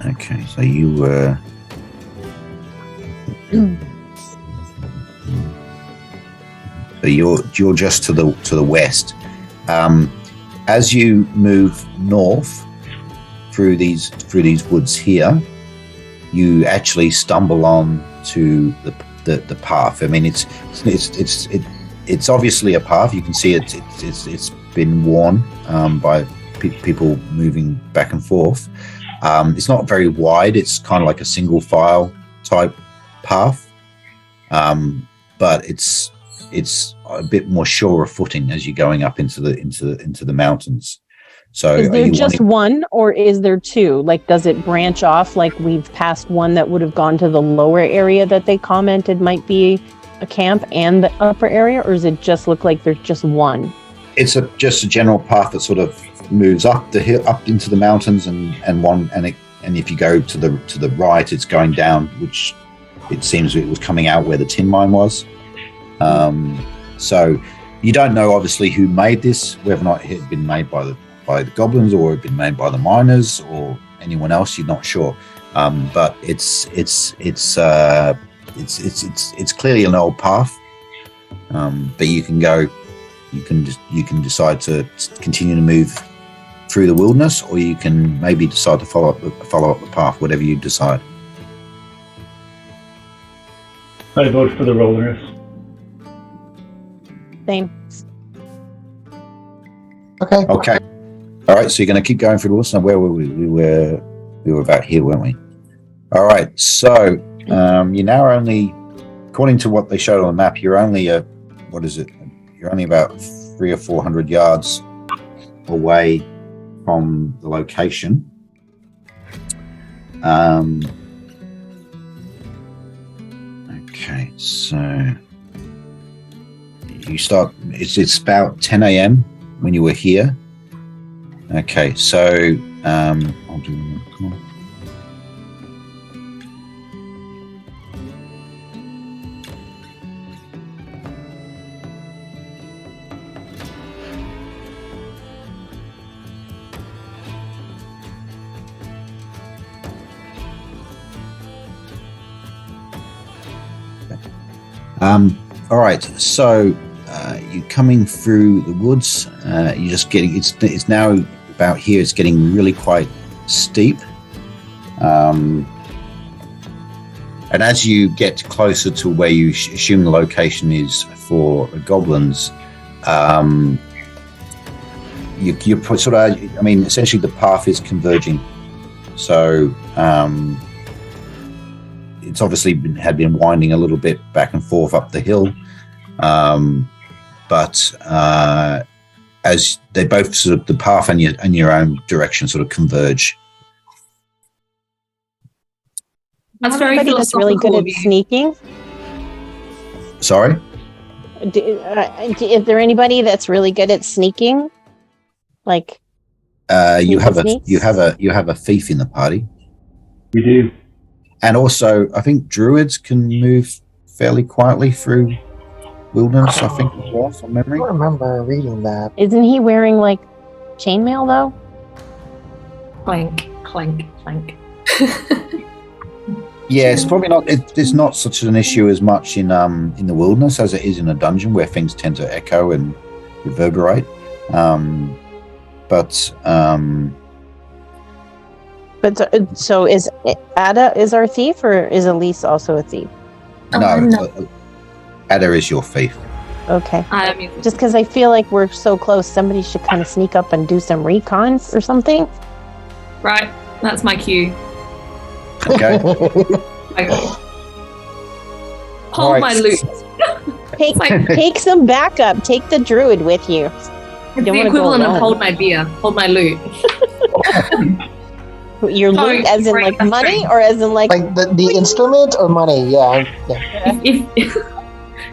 okay, so you were so you're just to the west. As you move north through these woods here, you actually stumble on to the path. I mean, it's obviously a path. You can see it's been worn by people moving back and forth. It's not very wide. It's kind of like a single file type path, but it's a bit more surer footing as you're going up into the mountains. So is there just one, or is there two? Like, does it branch off? Like, we've passed one that would have gone to the lower area that they commented might be a camp, and the upper area, or does it just look like there's just one? It's just a general path that sort of moves up the hill, up into the mountains, and if you go to the right, it's going down, which it seems it was coming out where the tin mine was. So you don't know obviously who made this, whether or not it had been made by the goblins or it had been made by the miners or anyone else. You're not sure, but it's clearly an old path. But you can go. You can decide to continue to move through the wilderness, or you can maybe decide to follow up the path, whatever you decide. I vote for the wilderness. Same. Okay. All right. So you're going to keep going through the woods. Now, where were we? We were about here, weren't we? All right. So you're now only, according to what they showed on the map, you're only what is it? You're only about 300 or 400 yards away from the location. Okay, so you start. It's about 10 a.m. when you were here. Okay, so I'll do. Come on. All right, so you're coming through the woods. You're just getting. It's now about here. It's getting really quite steep. And as you get closer to where you assume the location is for goblins, you put sort of, I mean, essentially the path is converging. So it's obviously had been winding a little bit back and forth up the hill. But as they both sort of, the path and your own direction sort of converge. That's very Anybody that's really good at sneaking? Sorry? Is there anybody that's really good at sneaking? Like you have a thief in the party. We do. And also, I think druids can move fairly quietly through wilderness, I think, as well, from memory. I don't remember reading that. Isn't he wearing like chainmail though? Clank, clank, clank. Yeah, it's probably not. It's not such an issue as much in the wilderness as it is in a dungeon where things tend to echo and reverberate. But so is Ada is our thief, or is Elise also a thief? no. Ada is your thief. Okay. Just because I feel like we're so close, somebody should kind of sneak up and do some recons or something. Right, that's my cue. Okay. Hold my loot. Take some backup. Take the druid with you. It's the equivalent of hold my beer, hold my loot. Your loot, as in like money, or as in like the instrument or money? Yeah.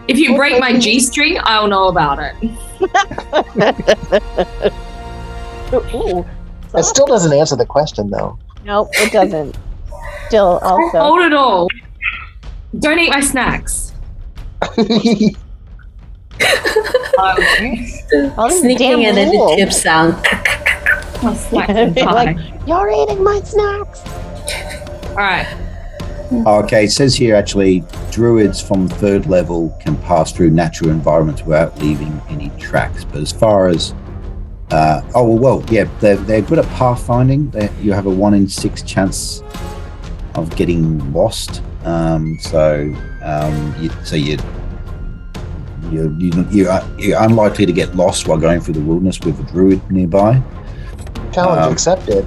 If you break my G-string, I'll know about it. Ooh. It still doesn't answer the question, though. Nope, it doesn't. Still, also. Hold it all. Don't eat my snacks. Sneaking and then the chip sound. Like, you're eating my snacks. All right. Okay, it says here actually, druids from 3rd level can pass through natural environments without leaving any tracks. But as far as they're good at pathfinding. You have a 1 in 6 chance of getting lost. You're unlikely to get lost while going through the wilderness with a druid nearby. Challenge accepted.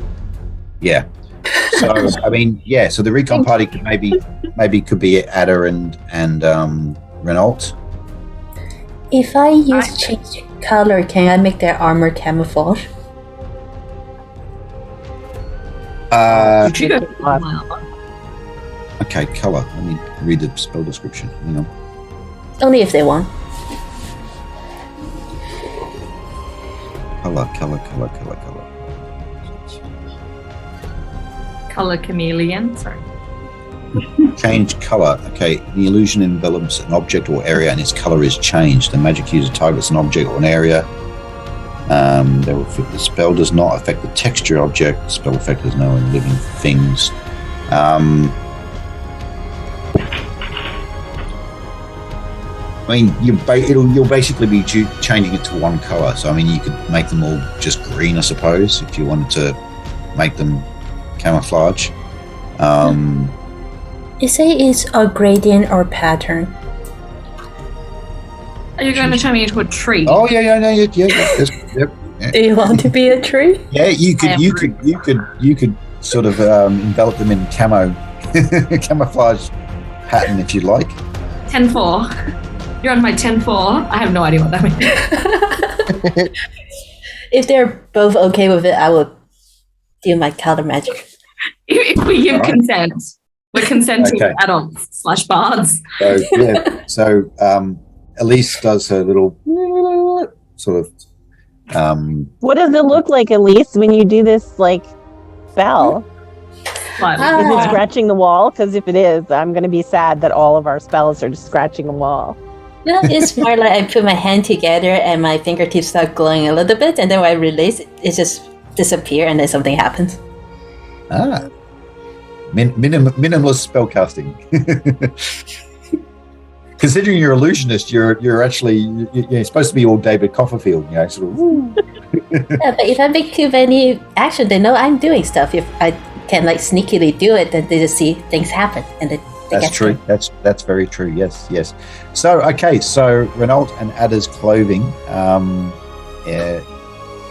Yeah. So I mean, yeah. So the recon party could maybe could be Ada and Renault. If I use change color, can I make their armor camouflage? Okay, color. Let me read the spell description. Hang on. Only if they want. Color. Color chameleon. Sorry. Change color. Okay, the illusion envelops an object or area and its color is changed. The magic user targets an object or an area. The spell does not affect the texture object. The spell effect has no living things. I mean, you'll basically be changing it to one color. So I mean, you could make them all just green, I suppose, if you wanted to make them camouflage. You say it's a gradient or pattern. Are you going to turn me into a tree? Oh yeah. Yep. Do you want to be a tree? Yeah, you could sort of envelop them in camouflage pattern if you'd like. 10-4. You're on my 10-4. I have no idea what that means. If they're both okay with it, I will do my color magic. If we give consent, we're consenting adults / bards. So Elise does her little sort of. What does it look like, Elise, when you do this like spell? Is it scratching the wall? Because if it is, I'm going to be sad that all of our spells are just scratching the wall. No, it's more like I put my hand together and my fingertips start glowing a little bit, and then when I release it, it just disappears and then something happens. Minimalist spellcasting. Considering you're illusionist, you're actually you're supposed to be all David Copperfield, sort of. Woo. Yeah, but if I make too many action, they know I'm doing stuff. If I can sneakily do it, then they just see things happen, and that's true. That's very true. Yes. So Renault and Ada's clothing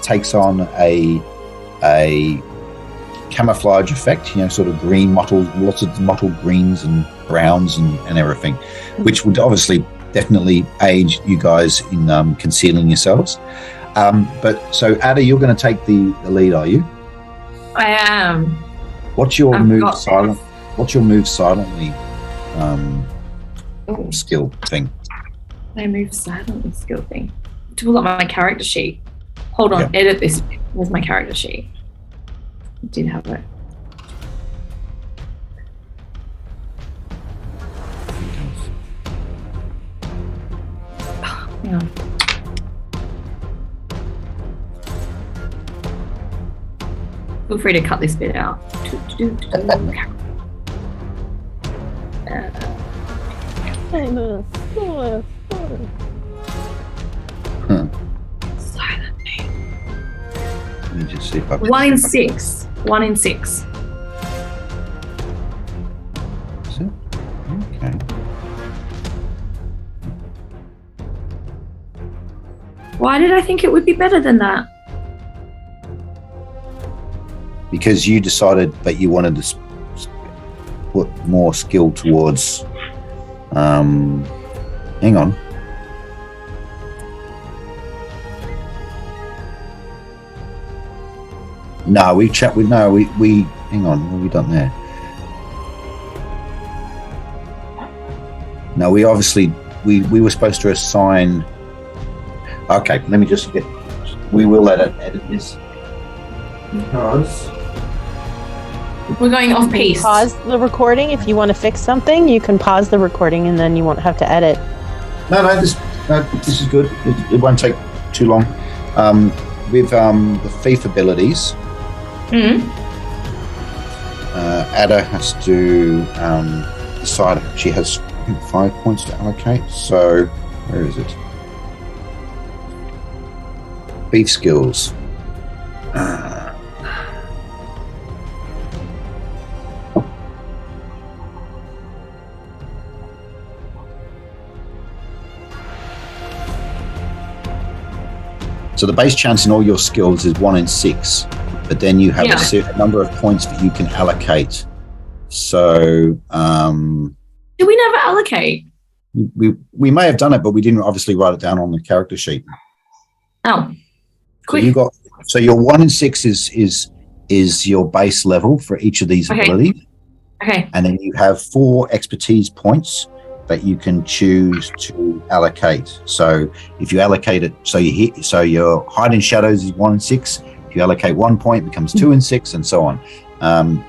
takes on a camouflage effect, sort of green mottled, lots of mottled greens and browns and everything, which would obviously definitely aid you guys in concealing yourselves. But so Ada, you're going to take the lead, are you? I am. What's your move silent? What's your move silently skill thing? My move silently skill thing. To pull up my character sheet. Hold on, edit this. Where's my character sheet? I did have it. Hang on. Feel free to cut this bit out. Silently. Let me just see if I can... 1 in 6. 1 in 6. Is it? Okay. Why did I think it would be better than that? Because you decided that you wanted to put more skill towards. Hang on. No, we hang on. What have we done there? No, we obviously we were supposed to assign. Okay, let me just get. We will edit this because we're going off piece. Pause the recording if you want to fix something. You can pause the recording and then you won't have to edit. No, this is good. It won't take too long. With the thief abilities, Ada has to decide. She has 5 points to allocate. So where is it? Thief skills. So the base chance in all your skills is 1 in 6, but then you have a certain number of points that you can allocate. So, do we never allocate? We may have done it, but we didn't obviously write it down on the character sheet. Oh, quick. So your 1 in 6 is your base level for each of these abilities. Okay. And then you have 4 expertise points that you can choose to allocate. So if you allocate it, so your hide in shadows is 1 in 6. If you allocate 1 point, it becomes 2 in 6, and so on.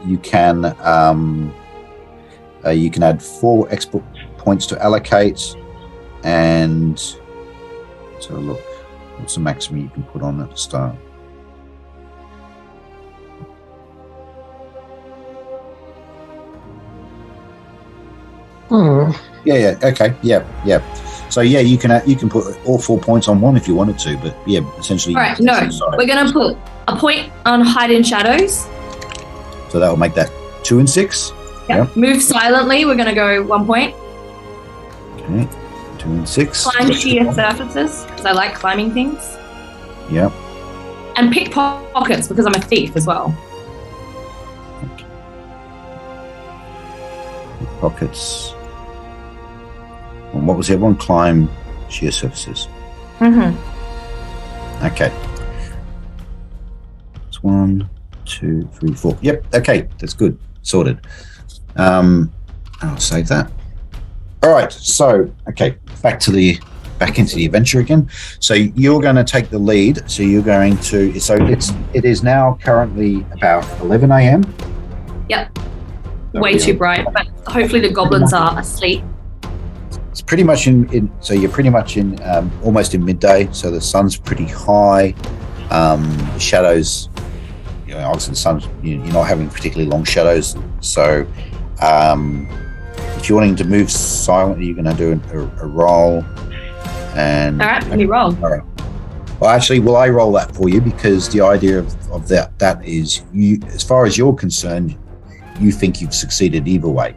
You can add 4 expert points to allocate, and so look, what's the maximum you can put on at the start? Yeah. Okay. Yeah. So you can put all 4 points on one if you wanted to, but essentially. All right. No, we're gonna put a point on hide in shadows. So that will make that 2 in 6. Yep. Move silently. We're gonna go 1 point. Okay. 2 in 6. Climb sheer surfaces because I like climbing things. Yep. And pick pockets because I'm a thief as well. Okay. Pockets. And what was the other one? Climb sheer surfaces. Okay. It's 1, 2, 3, 4. Yep. Okay, that's good. Sorted. I'll save that. All right. So, back into the adventure again. So you're going to take the lead. So you're going to. So it is now currently about 11 a.m. Yep. Way too bright, but hopefully the goblins are asleep. It's pretty much so you're pretty much in almost in midday, so the sun's pretty high. The shadows, obviously the sun's, you're not having particularly long shadows, so if you're wanting to move silently, you're going to do a roll. And all right, let me roll. All right. Well, actually, will I roll that for you? Because the idea of that is, you, as far as you're concerned, you think you've succeeded either way.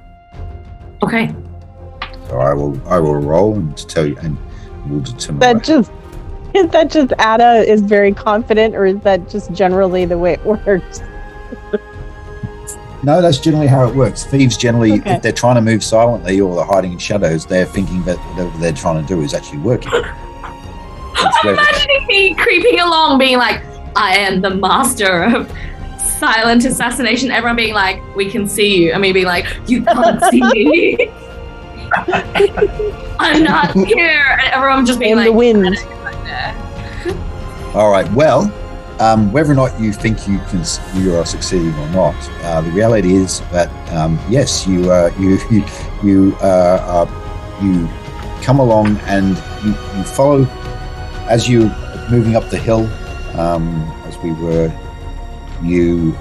Okay. So I will roll and to tell you, and we'll determine. Is that just Ada is very confident, or is that just generally the way it works? No, that's generally how it works. Thieves generally, if they're trying to move silently or they're hiding in shadows, they're thinking that whatever they're trying to do is actually working. I'm imagining me creeping along, being like, I am the master of silent assassination. Everyone being like, we can see you. And me being like, you can't see me. I'm not here. And everyone just being in like, the wind. All right. Well, whether or not you think you are succeeding or not, the reality is that yes, you come along and you follow as you're moving up the hill, as we were. You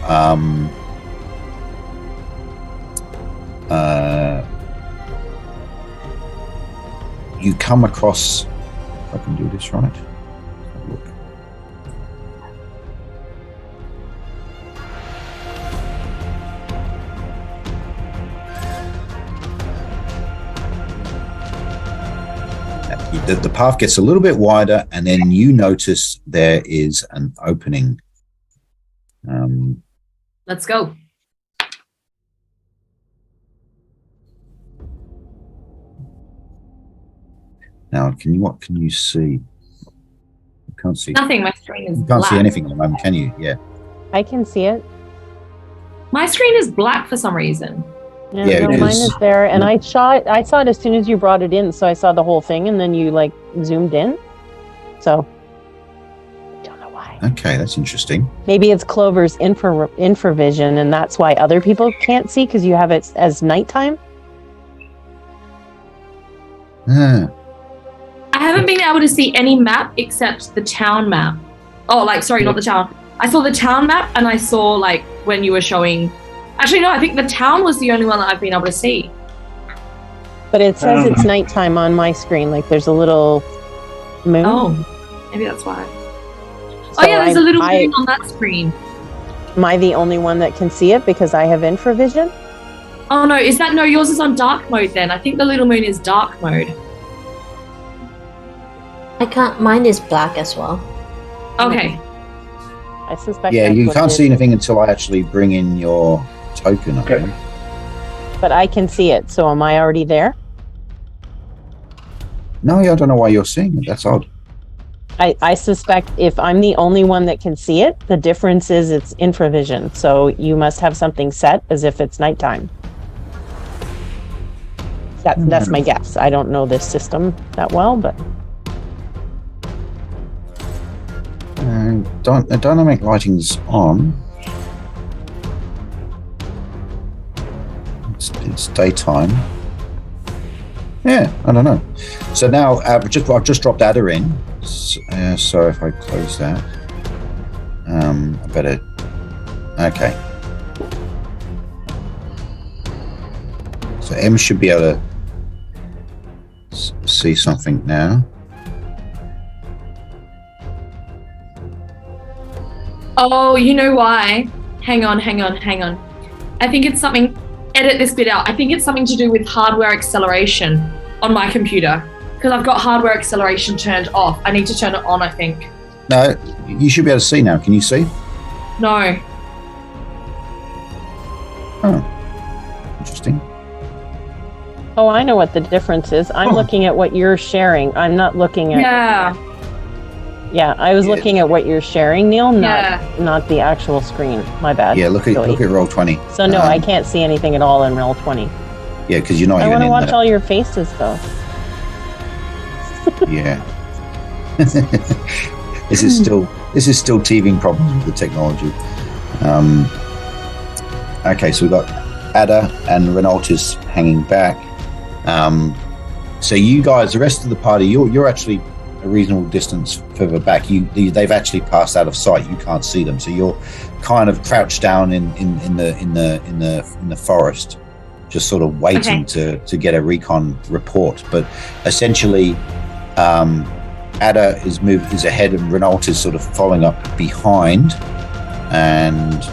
come across. If I can do this right. Look. The path gets a little bit wider, and then you notice there is an opening. Let's go. Now, what can you see? You can't see nothing. My screen is. You can't black. see anything at the moment, can you? Yeah. I can see it. My screen is black for some reason. Yeah, no, mine is there, and I saw it as soon as you brought it in, so I saw the whole thing, and then you like zoomed in. So I don't know why. Okay, that's interesting. Maybe it's Clover's infravision, and that's why other people can't see because you have it as nighttime. Ah. I haven't been able to see any map except the town map. Oh, sorry, not the town. I saw the town map, and I saw when you were showing. Actually, no, I think the town was the only one that I've been able to see. But it says it's nighttime on my screen. There's a little moon. Oh, maybe that's why. So there's a little moon on that screen. Am I the only one that can see it because I have infravision? Oh, no, yours is on dark mode then. I think the little moon is dark mode. I can't. Mine is black as well. Okay. I suspect. Yeah, you can't see anything until I actually bring in your token. Okay. But I can see it. So am I already there? No, I don't know why you're seeing it. That's odd. I suspect if I'm the only one that can see it, the difference is it's infravision. So you must have something set as if it's nighttime. That's my guess. I don't know this system that well, but. Dynamic lighting's on. It's daytime. Yeah, I don't know. So now I've just dropped Ada in. So if I close that, I better. Okay. So M should be able to see something now. Oh, you know why? Hang on. I think it's something. Edit this bit out. I think it's something to do with hardware acceleration on my computer because I've got hardware acceleration turned off. I need to turn it on, I think. No, you should be able to see now. Can you see? No. Oh, interesting. Oh, I know what the difference is. I'm looking at what you're sharing. I'm not looking at. Yeah, I was looking at what you're sharing, Neil, not the actual screen. My bad. Yeah, look at Roll20. So no, I can't see anything at all in Roll20. Yeah, because you're not. I want to watch all your faces, though. Yeah. This is still teething problems with the technology. Okay, so we've got Ada and Renaultis hanging back. So you guys, the rest of the party, you're actually a reasonable distance further back. They've actually passed out of sight. You can't see them, so you're kind of crouched down in the forest. just sort of waiting to get a recon report. But essentially, Ada is ahead, and Renault is sort of following up behind, and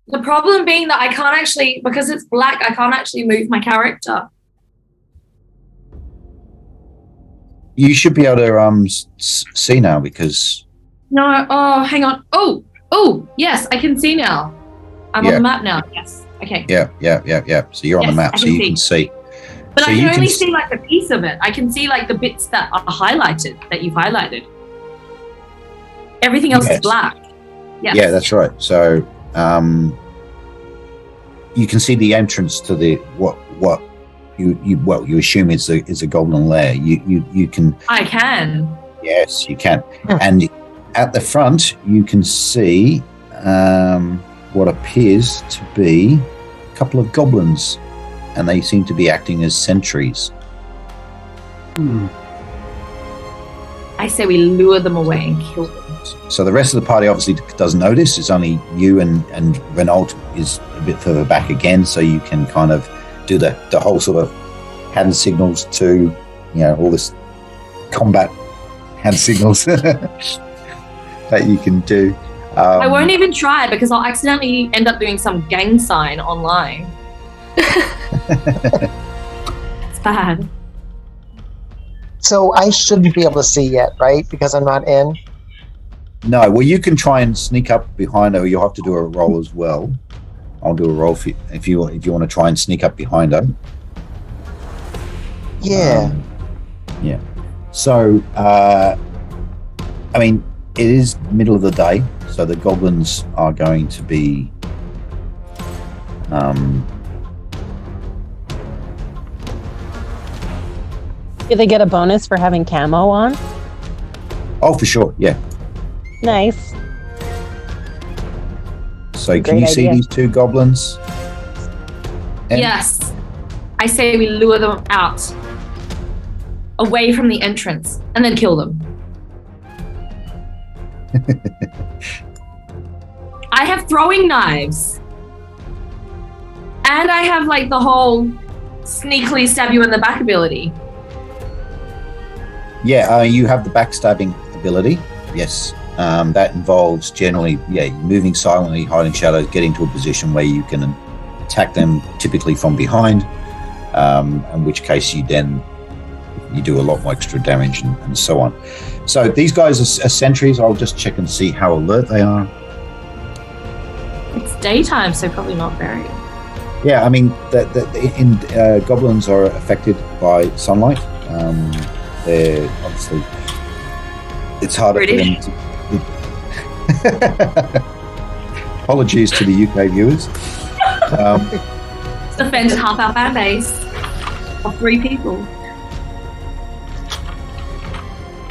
the problem being that I can't actually, because it's black, I can't actually move my character. You should be able to see now because. No. Oh, hang on. Oh, yes, I can see now. I'm on the map now. Yes. Okay. Yeah. So you're on the map, so you can see. But I can only see like a piece of it. I can see like the bits that are highlighted, that you've highlighted. Everything else is black. Yes. Yeah, that's right. So you can see the entrance to the what you assume is a goblin lair. You can. I can. Yes, you can. And at the front, you can see what appears to be a couple of goblins, and they seem to be acting as sentries. I say we lure them away and kill them. So the rest of the party obviously doesn't notice. It's only you and Renault is a bit further back again, so you can kind of do the whole sort of hand signals to, all this combat hand signals that you can do. I won't even try because I'll accidentally end up doing some gang sign online. It's bad. So I shouldn't be able to see yet, right? Because I'm not in. No, well, you can try and sneak up behind her. You'll have to do a roll as well. I'll do a roll for you if you want to try and sneak up behind her. Yeah. Yeah. So, I mean, it is middle of the day, so the goblins are going to be. Do they get a bonus for having camo on? Oh, for sure. Yeah. Nice. So can you see these two goblins? Yes. I say we lure them out, away from the entrance, and then kill them. I have throwing knives. And I have like the whole sneakily stab you in the back ability. Yeah, you have the backstabbing ability. Yes. That involves generally, moving silently, hiding shadows, getting to a position where you can attack them, typically from behind, in which case you do a lot more extra damage and so on. So these guys are sentries. I'll just check and see how alert they are. It's daytime, so probably not very. Yeah, I mean, goblins are affected by sunlight. They're obviously, it's harder British. for them to. Apologies to the UK viewers. It's offended half our fan base of 3 people.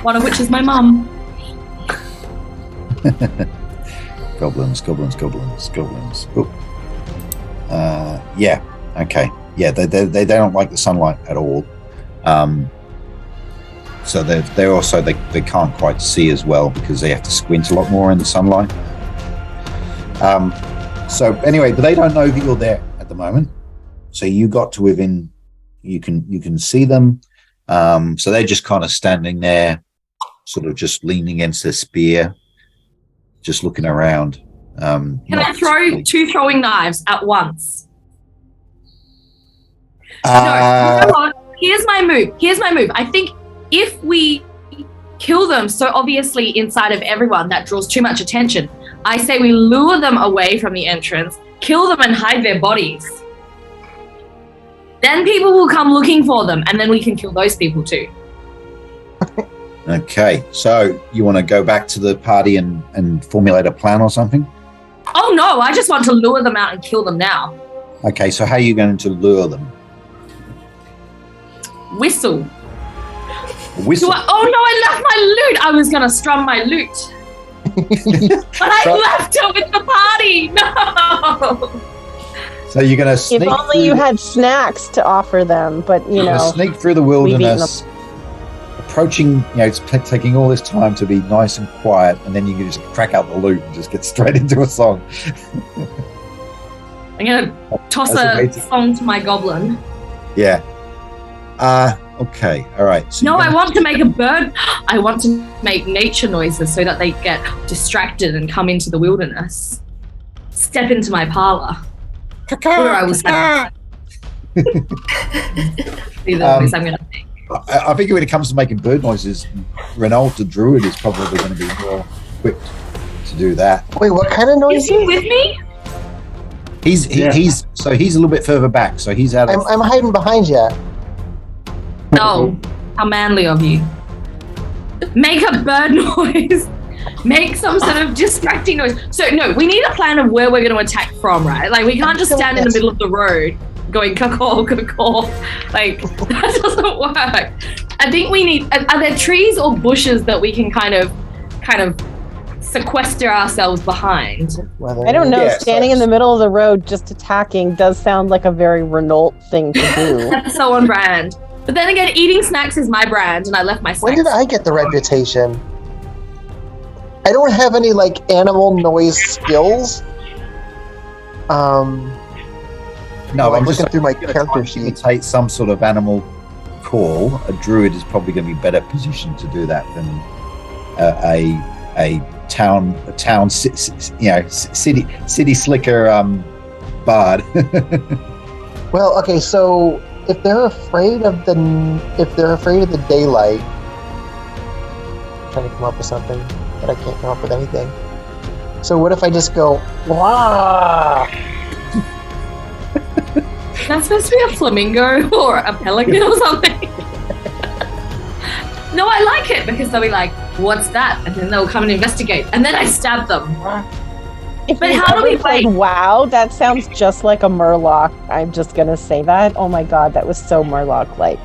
One of which is my mum. Goblins. Oh. Yeah. Okay. Yeah. They don't like the sunlight at all. So they're also they can't quite see as well because they have to squint a lot more in the sunlight. So anyway, but they don't know that you're there at the moment. So you got to within, you can see them. So they're just kind of standing there, sort of just leaning against their spear, just looking around. Can I throw 2 throwing knives at once? No, you know what? Here's my move. I think if we kill them so obviously inside of everyone, that draws too much attention. I say we lure them away from the entrance, kill them and hide their bodies. Then people will come looking for them, and then we can kill those people too. Okay, so you want to go back to the party and formulate a plan or something? Oh no, I just want to lure them out and kill them now. Okay, so how are you going to lure them? Whistle. Whistle? Oh no, I left my loot. I was going to strum my loot. But I left it with the party. No. So you're going to sneak. If only you had snacks to offer them, but you know. Sneak through the wilderness, approaching, it's taking all this time to be nice and quiet, and then you can just crack out the lute and just get straight into a song. I'm gonna toss a song to my goblin. Yeah. Okay. All right. So I want to make a bird. I want to make nature noises so that they get distracted and come into the wilderness. Step into my parlor. Where I will step. See the noise I'm going to make. I think when it comes to making bird noises, Renault the druid is probably going to be more equipped to do that. Wait, what kind of noise? Is he with me? He's a little bit further back, so he's out of... I'm hiding behind you. No, how manly of you. Make a bird noise. Make some sort of distracting noise. So, no, we need a plan of where we're going to attack from, right? Like, we can't just stand in the middle of the road going caw-caw, caw-caw. Like, that doesn't work. I think we need... Are there trees or bushes that we can kind of sequester ourselves behind? I don't know. Standing in the middle of the road just attacking does sound like a very Renault thing to do. That's so on brand. But then again, eating snacks is my brand, and I left my snacks. When did I get the reputation? I don't have any, animal noise skills. No, I'm looking through my character sheet. Imitate some sort of animal call. A druid is probably going to be better positioned to do that than a town, city slicker bard. Well, okay, so if they're afraid of the daylight, I'm trying to come up with something, but I can't come up with anything. So what if I just go, wah? That's supposed to be a flamingo or a pelican or something. No, I like it because they'll be like, what's that? And then they'll come and investigate. And then I stab them. But how do we play? Wow, that sounds just like a Murloc. I'm just going to say that. Oh my God, that was so Murloc-like.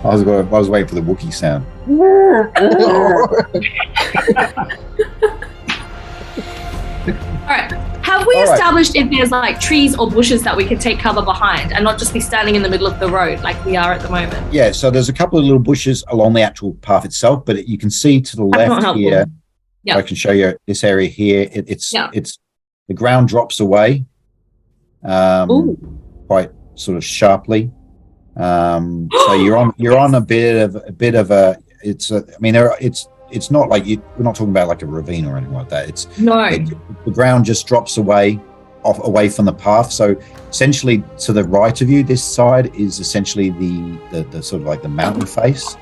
I was waiting for the Wookiee sound. All right. Have we established if there's trees or bushes that we can take cover behind and not just be standing in the middle of the road like we are at the moment? Yeah, so there's a couple of little bushes along the actual path itself, but you can see to the left here. Yeah. I can show you this area here. It's the ground drops away quite sort of sharply. So you're on a bit of a. It's not like we're not talking about like a ravine or anything like that. The ground just drops away from the path. So essentially, to the right of you, this side is essentially the sort of like the mountain face.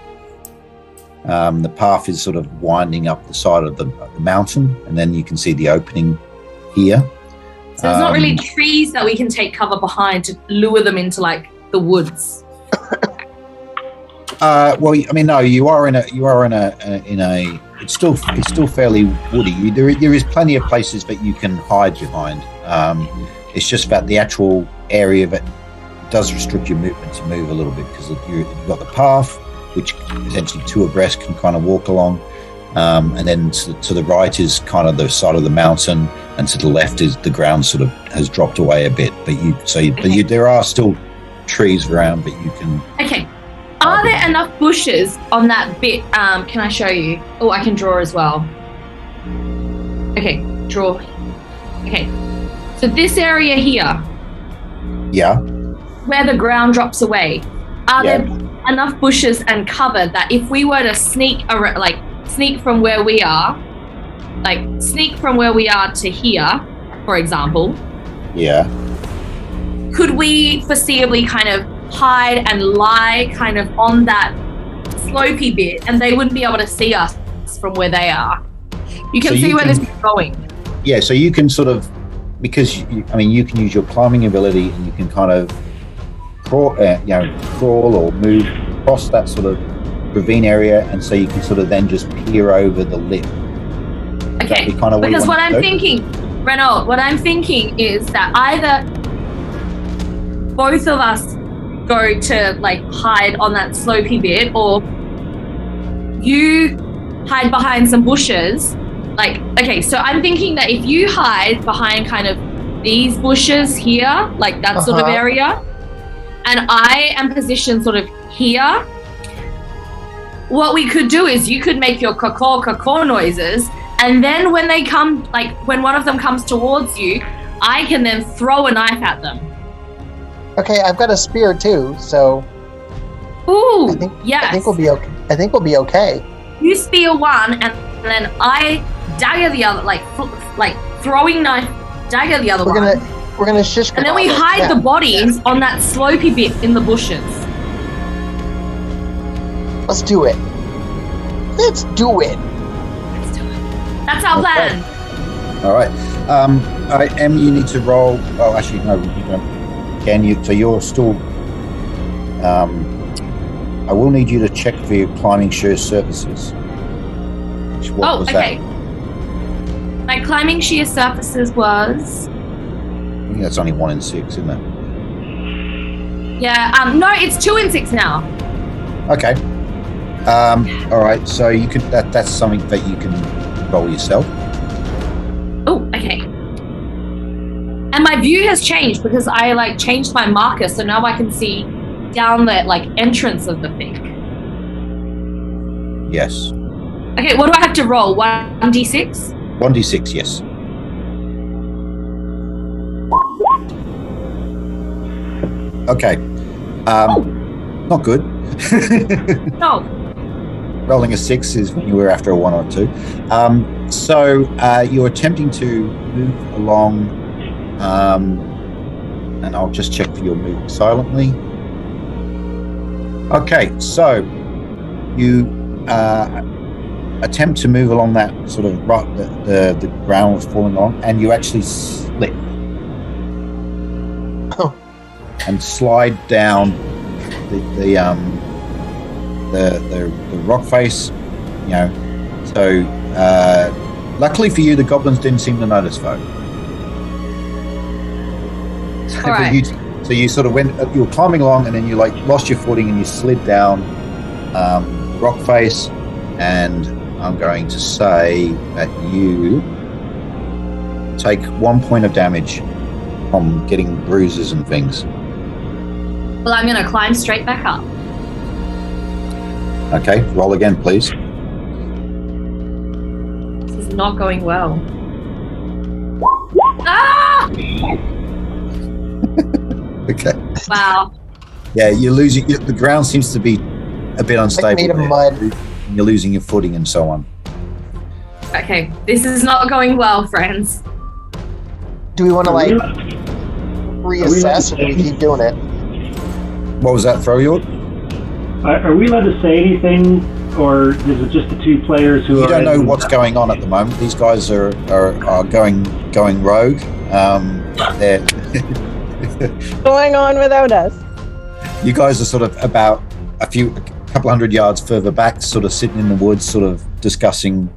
The path is sort of winding up the side of the mountain, and then you can see the opening here. So there's not really trees that we can take cover behind to lure them into the woods. Well, no. You are in a. It's still fairly woody. There is plenty of places that you can hide behind. It's just that the actual area that does restrict your movement to move a little bit because you've got the path, which essentially two abreast can kind of walk along, and then to the right is kind of the side of the mountain, and to the left is the ground sort of has dropped away a bit. But there are still trees around that you can. Okay. Are there enough bushes on that bit? Can I show you? Oh, I can draw as well. Okay, draw. Okay. So this area here. Yeah. Where the ground drops away. Are there enough bushes and cover that if we were to sneak from where we are, to here, for example. Yeah. Could we foreseeably kind of hide and lie kind of on that slopey bit, and they wouldn't be able to see us from where they are? You can see where this is going. Yeah, so you can sort of, because you can use your climbing ability, and you can kind of crawl or move across that sort of ravine area, and so you can sort of then just peer over the lip. Okay, because what I'm thinking, Renault, is that either both of us go to hide on that slopey bit, or you hide behind some bushes. So I'm thinking that if you hide behind kind of these bushes here, that sort of area, and I am positioned sort of here, what we could do is you could make your caw noises, and then when they come, like when one of them comes towards you, I can then throw a knife at them. Okay, I've got a spear too, so. Ooh, I think we'll be okay. I think we'll be okay. You spear one, and then I dagger the other, like throwing knife, dagger the other one. We're gonna shish. And then we hide the bodies on that slopey bit in the bushes. Let's do it. Let's do it. That's our plan. All right. Em, you need to roll. Oh, actually, no, you don't. Again, so you're still. I will need you to check for your climbing sheer surfaces. What was okay. That? My climbing sheer surfaces was. I think that's only 1 in 6, isn't it? Yeah. No, it's 2 in 6 now. Okay. All right. So you can. That's something that you can roll yourself. Oh, okay. And my view has changed because I changed my marker, so now I can see down the entrance of the thing. Yes. Okay, what do I have to roll? 1d6? 1d6, yes. Okay. Not good. No. Rolling a 6 is when you were after a 1 or 2. So you're attempting to move along, and I'll just check for your move silently. Okay, so you attempt to move along that sort of the ground was falling on, and you actually slip and slide down the rock face, So luckily for you, the goblins didn't seem to notice, though. All right. So you sort of you were climbing along, and then you lost your footing, and you slid down rock face, and I'm going to say that you take 1 point of damage from getting bruises and things. Well, I'm going to climb straight back up. Okay, roll again, please. This is not going well. Ah! Okay. Wow. Yeah, you're losing. The ground seems to be a bit unstable. Made of mud. You're losing your footing and so on. Okay, this is not going well, friends. Do we want to reassess, or do we keep doing it? What was that, Froyord? Are we allowed to say anything, or is it just the 2 players who You are? don't know what's going on at the moment. These guys are going rogue. They're Going on without us. You guys are sort of about a couple hundred yards further back, sort of sitting in the woods, sort of discussing,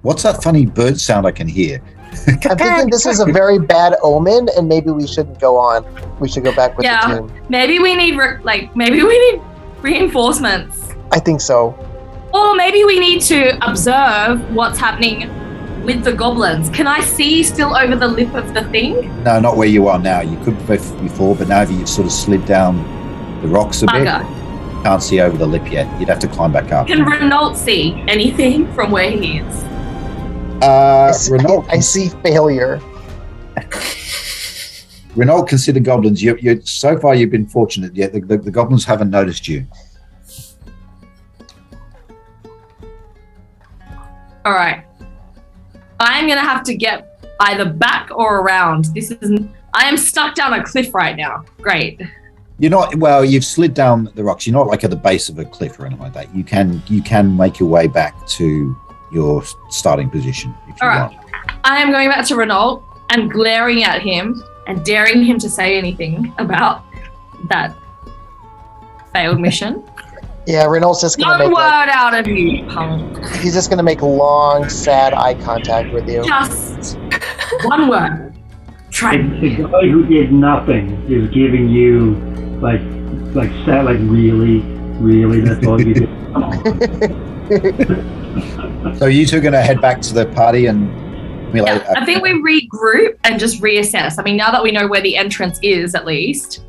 what's that funny bird sound I can hear? I'm thinking this is a very bad omen, and maybe we shouldn't go on. We should go back with the team. Maybe we need reinforcements. I think so. Or maybe we need to observe what's happening with the goblins. Can I see still over the lip of the thing? No, not where you are now. You could before, but now you've sort of slid down the rocks a bit. Can't see over the lip yet. You'd have to climb back up. Can Renault see anything from where he is? Renault, I see failure. Renault can see the goblins. You so far you've been fortunate. Yet the goblins haven't noticed you. All right. I'm gonna have to get either back or around. I am stuck down a cliff right now. Great. You're not. Well, you've slid down the rocks. You're not at the base of a cliff or anything like that. You can make your way back to your starting position if you want. I am going back to Renault and glaring at him and daring him to say anything about that failed mission. Yeah, Renault's just going to make one word out of you, punk. He's just going to make long, sad eye contact with you. Just one word. Try. The guy who did nothing is giving you really. That's all you do. So you two are going to head back to the party and. I think we regroup and just reassess. I mean, now that we know where the entrance is, at least.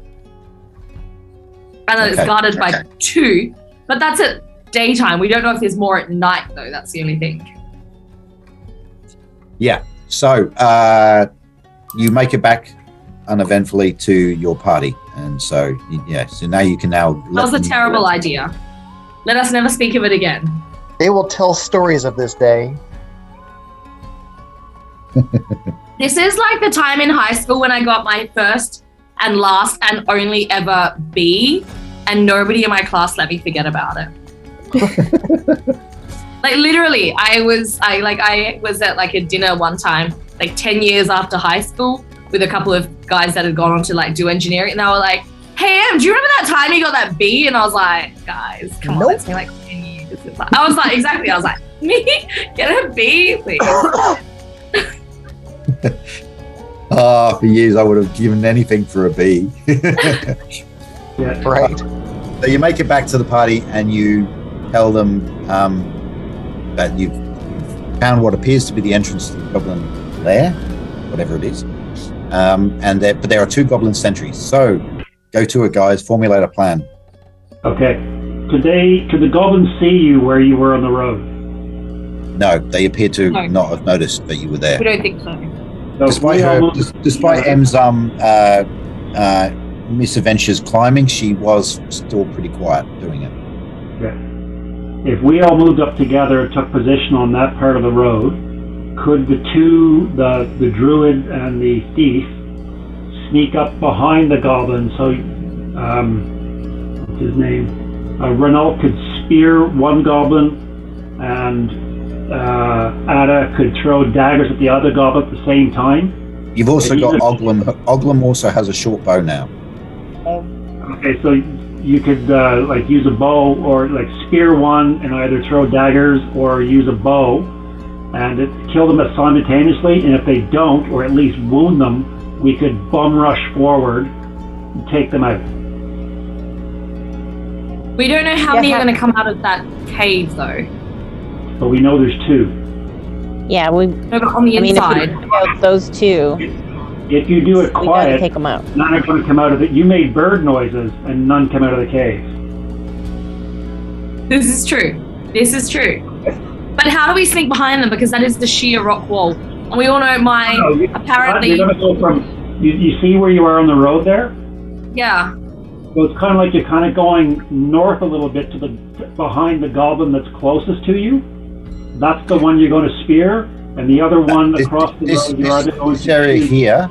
And then it's guarded by 2. But that's at daytime. We don't know if there's more at night, though. That's the only thing. Yeah. So you make it back uneventfully to your party. And so, so now you can now... That was a terrible idea. Let us never speak of it again. They will tell stories of this day. This is like the time in high school when I got my first and last and only ever B, and nobody in my class let me forget about it. Like literally, I was at like a dinner one time, like 10 years after high school, with a couple of guys that had gone on to like do engineering, and they were like, "Hey, Em, do you remember that time you got that B?" And I was like, "Guys, come on, it's been like 10 years." I was like, exactly. I was like, "Me get a B, please." For years I would have given anything for a B. Yeah, right. So you make it back to the party and you tell them that you've found what appears to be the entrance to the goblin lair, whatever it is. But there are 2 goblin sentries. So go to it, guys. Formulate a plan. Okay. Could the goblins see you where you were on the road? No, they appear to not have noticed that you were there. We don't think so. Despite M's misadventures climbing, she was still pretty quiet doing it. Okay. If we all moved up together and took position on that part of the road, could the druid and the thief, sneak up behind the goblin? So, what's his name? Renault could spear one goblin, and Ada could throw daggers at the other goblin at the same time. You've also got Oglim. Oglim also has a short bow now. Okay, so you could use a bow or like spear one and either throw daggers or use a bow and kill them simultaneously. And if they don't, or at least wound them, we could bum rush forward and take them out. We don't know how many are going to come out of that cave, though. But we know there's 2. Yeah, on the inside. If we out those 2, if you do it quiet, take them out. None are going to come out of it. You made bird noises, and none come out of the cave. This is true. But how do we sneak behind them? Because that is the sheer rock wall, and we all know apparently. You're going to go from. You see where you are on the road there? Yeah. So it's kind of like you're kind of going north a little bit behind the goblin that's closest to you. That's the one you're going to spear, and the other one across the road you're either going to this area here.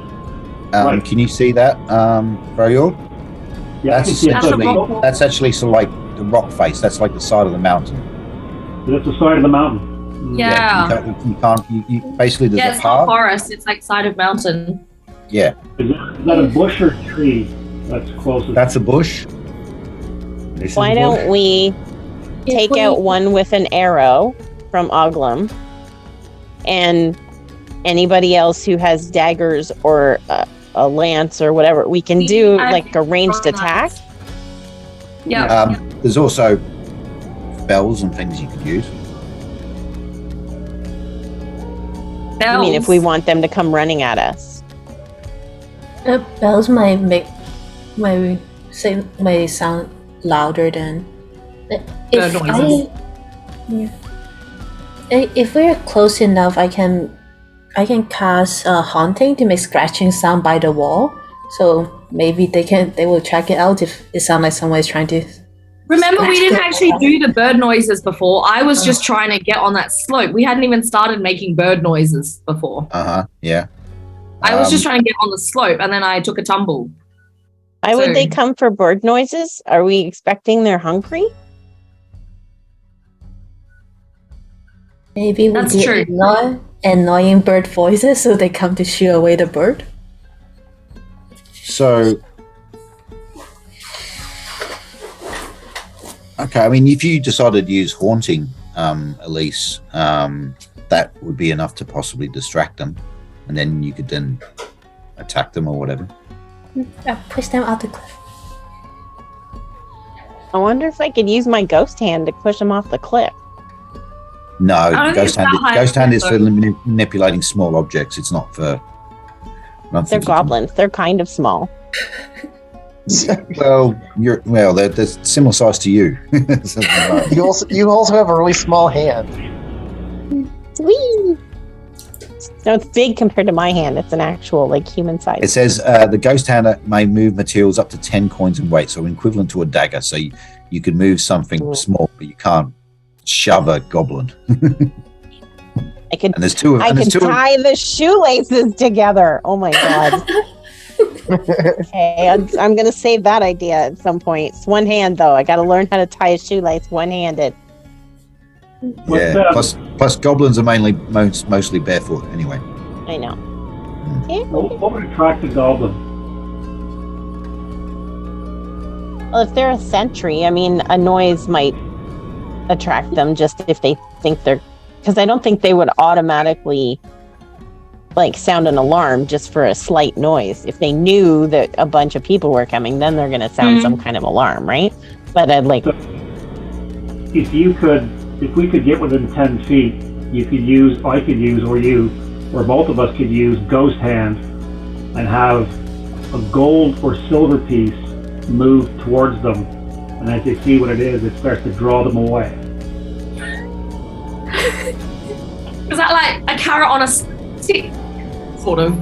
Right. Can you see that, Varior? Yeah, that's actually sort of like the rock face. That's like the side of the mountain. That's the side of the mountain. Yeah. You can't. You basically there's a it's path. not forest. It's like side of mountain. Yeah. Is that a bush or tree that's closest? That's a bush. Why don't we take out one with an arrow from Oglim, and anybody else who has daggers or a lance or whatever, we can do like a ranged attack. Yeah. There's also spells and things you could use. I mean, if we want them to come running at us. Bells might sound louder than if we're close enough, I can cast haunting to make scratching sound by the wall. So maybe they will check it out if it sounds like someone is trying to. Remember, we didn't actually do the bird noises before. I was just trying to get on that slope. We hadn't even started making bird noises before. Yeah. I was just trying to get on the slope, and then I took a tumble. Why would they come for bird noises? Are we expecting they're hungry? Maybe we do annoying bird voices, so they come to shoo away the bird. So, okay. I mean, if you decided to use haunting, Elise, that would be enough to possibly distract them, and then you could then attack them or whatever. Push them out the cliff. I wonder if I could use my ghost hand to push them off the cliff. No, ghost hand is for manipulating small objects. It's not for. They're goblins. They're kind of small. Well, they're similar size to you. You also have a really small hand. Whee! No, it's big compared to my hand. It's an actual human size. It says the ghost hand may move materials up to 10 coins in weight, so equivalent to a dagger. So you could move something small, but you can't shove a goblin. I could. And there's two. I could tie the shoelaces together. Oh my god. Okay, I'm gonna save that idea at some point. It's one hand though. I got to learn how to tie a shoelace one-handed. Yeah. Plus, goblins are mostly barefoot anyway. I know. What would attract a goblin? Well, if they're a sentry, I mean, a noise might attract them just if they think they're... Because I don't think they would automatically, sound an alarm just for a slight noise. If they knew that a bunch of people were coming, then they're going to sound some kind of alarm, right? But I'd like... So, if we could get within 10 feet, I could use, or you, or both of us could use Ghost Hand and have a gold or silver piece move towards them. And as they see what it is, it starts to draw them away. Is that like a carrot on a stick? Sort of.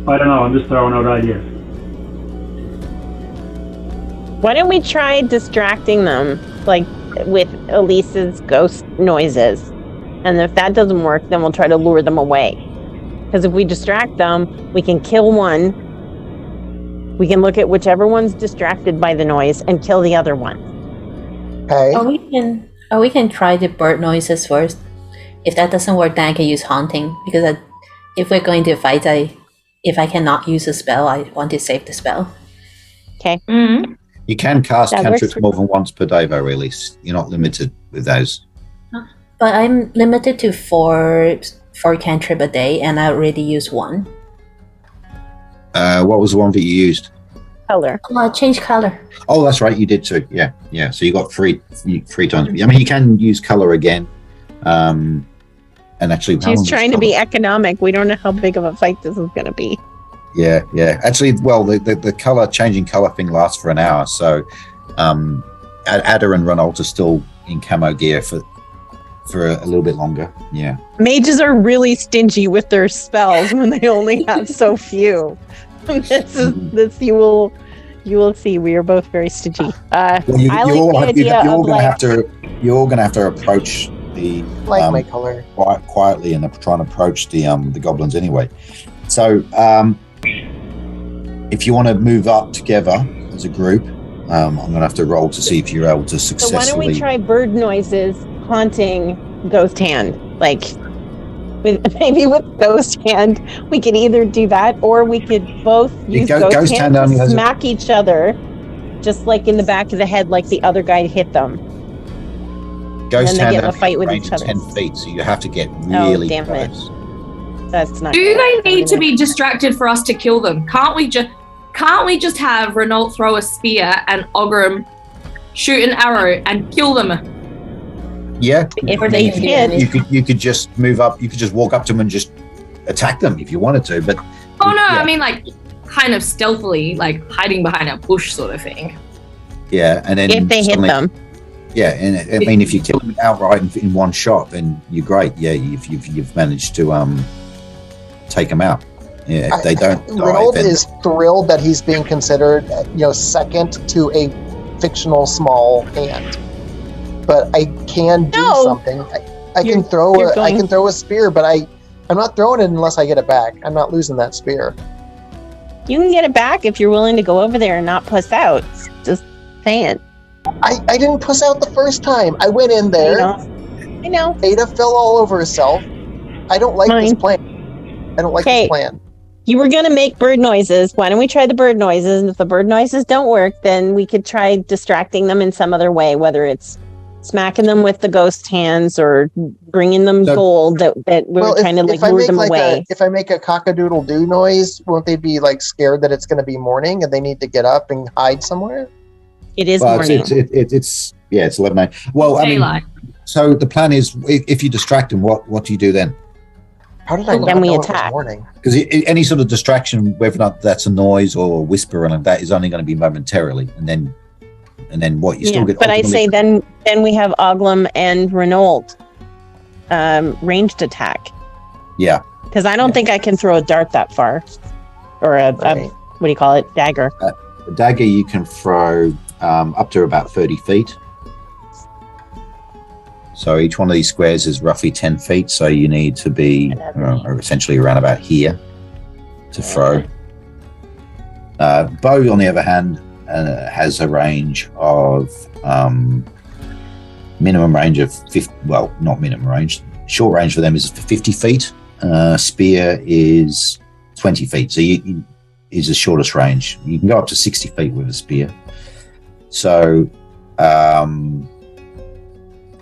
I don't know, I'm just throwing out ideas. Why don't we try distracting them, with Elise's ghost noises? And if that doesn't work, then we'll try to lure them away. Because if we distract them, we can kill one. We can look at whichever one's distracted by the noise and kill the other one. Okay. Or we can try the bird noises first. If that doesn't work, then I can use haunting. Because if we're going to fight, if I cannot use a spell, I want to save the spell. Okay. Mm-hmm. You can cast cantrips more than once per day, though, really. You're not limited with those. But I'm limited to four cantrip a day, and I already used one. What was the one that you used? Color. Change color. Oh, that's right, you did too. Yeah. So you got three times. I mean, you can use color again. And actually, she's trying to be economic. We don't know how big of a fight this is going to be. Yeah. Actually, well, the changing color thing lasts for an hour. So, Ada and Renault are still in camo gear for a little bit longer. Yeah. Mages are really stingy with their spells when they only have so few. This you will see. We are both very stingy. You're all gonna have to approach the my color quietly and try and approach the goblins anyway. So if you want to move up together as a group, I'm gonna have to roll to see if you're able to successfully. So why don't we try bird noises haunting Ghost Hand? With Ghost Hand, we could either do that, or we could both use Ghost Hand to smack each other, just in the back of the head, like the other guy hit them. Ghost Hand get in a fight with each other. 10 feet, so you have to get really close. That's not. Do they need to be distracted for us to kill them? Can't we just have Renault throw a spear and Ogrim shoot an arrow and kill them? Yeah. If they hit, you could just move up. You could just walk up to them and just attack them if you wanted to. But I mean kind of stealthily, hiding behind a bush sort of thing. Yeah, and then if they hit them. Yeah, and I mean, if you kill them outright in one shot, then you're great. Yeah, you've managed to take them out. Yeah, if they don't. Renault is thrilled that he's being considered, second to a fictional small hand. But I can do something. I can throw a spear, but I'm not throwing it unless I get it back. I'm not losing that spear. You can get it back if you're willing to go over there and not puss out. Just saying. I didn't puss out the first time. I went in there. I know. Ada fell all over herself. I don't like this plan. I don't like this plan. You were going to make bird noises. Why don't we try the bird noises? And if the bird noises don't work, then we could try distracting them in some other way, whether it's smacking them with the ghost hands or bringing them gold that we're trying to lure them away. If I make a cock-a-doodle-doo noise, won't they be scared that it's going to be morning and they need to get up and hide somewhere? It is morning. It's 11:09. Well, I mean, so the plan is if you distract them, what do you do then? How did I not Then we know it was attack. morning? Because any sort of distraction, whether or not that's a noise or a whisper, and like that, is only going to be momentarily, and then what you still get. But I say then we have Oglum and Renault ranged attack. Yeah. Because I don't think I can throw a dart that far, or a what do you call it, dagger. A dagger you can throw up to about 30 feet. So each one of these squares is roughly 10 feet. So you need to be essentially around about here to throw. Bow, on the other hand, has a range of minimum range of 50. Well, not minimum range. Short range for them is 50 feet. Spear is 20 feet. So is the shortest range. You can go up to 60 feet with a spear. So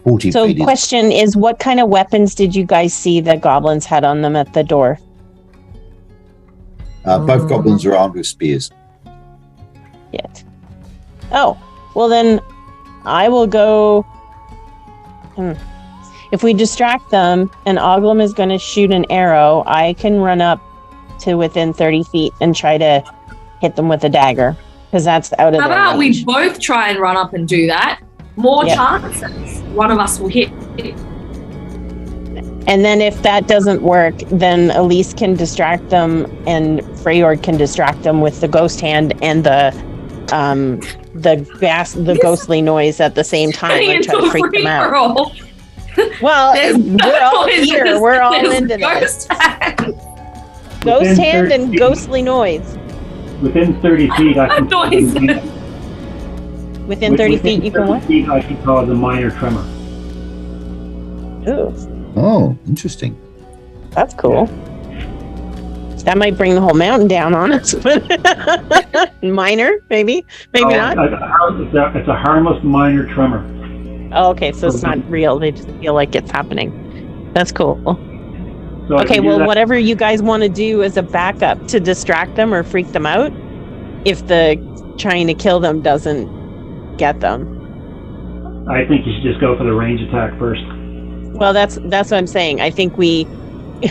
40 So feet. question is, what kind of weapons did you guys see the goblins had on them at the door? Both goblins are armed with spears. Yet. Oh, well then I will go. If we distract them and Oglum is going to shoot an arrow, I can run up to within 30 feet and try to hit them with a dagger, because that's out of How their about range. we both try and run up and do that? More chances. One of us will hit. And then if that doesn't work, then Elise can distract them and Freyord can distract them with the ghost hand and the ghostly noise at the same time and try to freak them out. Well, we're all here. We're all into this. Ghost hand and ghostly noise. Within 30 feet, I can. Within 30 feet, you can what? Feet, I can cause a minor tremor. Ooh, Oh, interesting. that's cool. That might bring the whole mountain down on us, but minor, maybe not. It's a harmless minor tremor. Oh, okay, so it's not real. They just feel like it's happening. That's cool. So Okay, well, whatever you guys want to do as a backup to distract them or freak them out, if the trying to kill them doesn't get them. I think you should just go for the range attack first. Well, that's what I'm saying. I think we,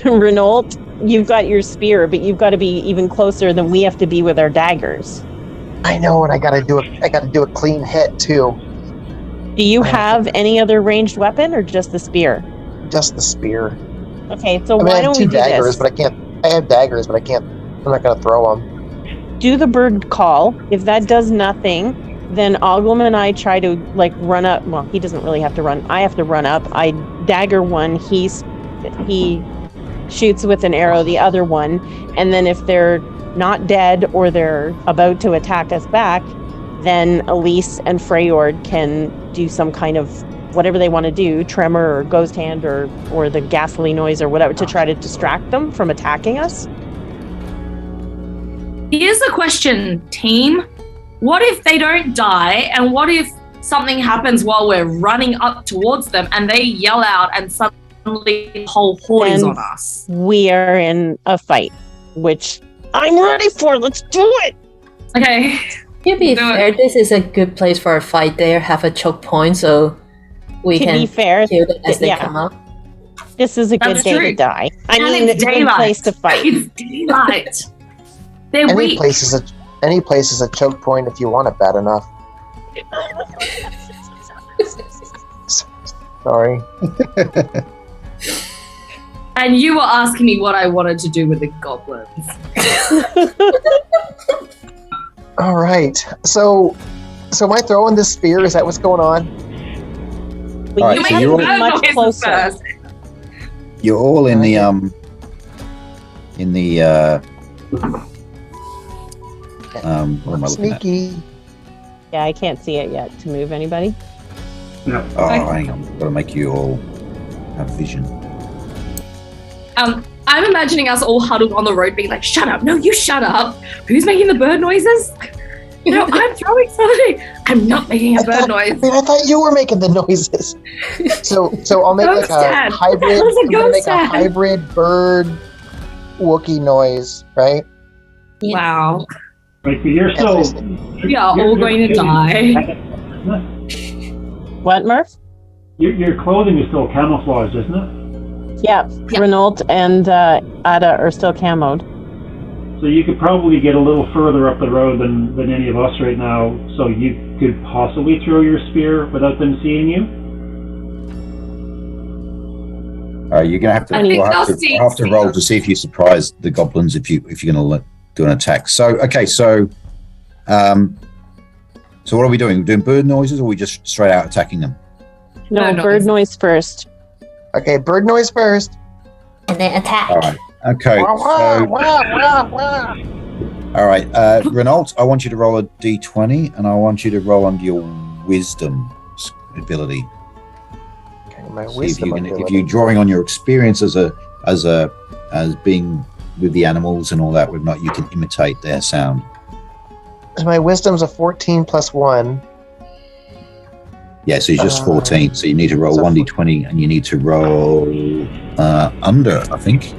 Renault, you've got your spear, but you've got to be even closer than we have to be with our daggers. I know, and I gotta do a clean hit too. Do you have any other ranged weapon or just the spear? Just the spear. Okay, so I why have don't we two do daggers, this? but I can't. I have daggers, but I can't. I'm not gonna throw them. Do the bird call. If that does nothing, then Oglum and I try to run up. Well, he doesn't really have to run. I have to run up. I dagger one. He shoots with an arrow the other one, and then if they're not dead or they're about to attack us back, then Elise and Freyord can do some kind of whatever they want to do, tremor or ghost hand or the ghastly noise or whatever, to try to distract them from attacking us. Here's the question, team. What if they don't die, and what if something happens while we're running up towards them and they yell out and suddenly the whole horde is on us? We are in a fight, which I'm ready for. Let's do it. Okay. To be fair, this is a good place for a fight. They have a choke point, so we can kill them as they come up. This is a good day to die. I mean, it's a good place to fight. It's daylight. They're Any place is a choke point if you want it bad enough. Sorry. And you were asking me what I wanted to do with the goblins. All right. So am I throwing this spear? Is that what's going on? But All you right, might so be much closer. You're all in the what am I looking at? Sneaky. Yeah, I can't see it yet to move anybody. No. Oh, hang on. I've got to make you all have vision. I'm imagining us all huddled on the road being like, shut up. No, you shut up. Who's making the bird noises? No, I'm throwing something. I'm not making a bird noise. I thought you were making the noises. So I'll make Ghost dad. hybrid. That was a I'm gonna ghost make a dad. hybrid bird Wookiee noise, right? Wow. Right, but you're still. We are all going to die. What, Murph? Your clothing is still camouflaged, isn't it? Yeah, Renault and Ada are still camoed. So you could probably get a little further up the road than any of us right now, so you could possibly throw your spear without them seeing you. You're gonna have to. I'll have to roll to see if you surprise the goblins if you're gonna do an attack. So so what are we doing? We're doing bird noises, or are we just straight out attacking them? No, bird noise first. Okay, bird noise first. And then attack. All right. Okay. All right. Renault, I want you to roll a d20, and I want you to roll under your wisdom ability. Okay, my wisdom ability. If you're drawing on your experience as being with the animals and all that, whatnot, you can imitate their sound. My wisdom's a 14 plus 1. Yeah, so you're just 14. So you need to roll 1d20, and you need to roll under, I think.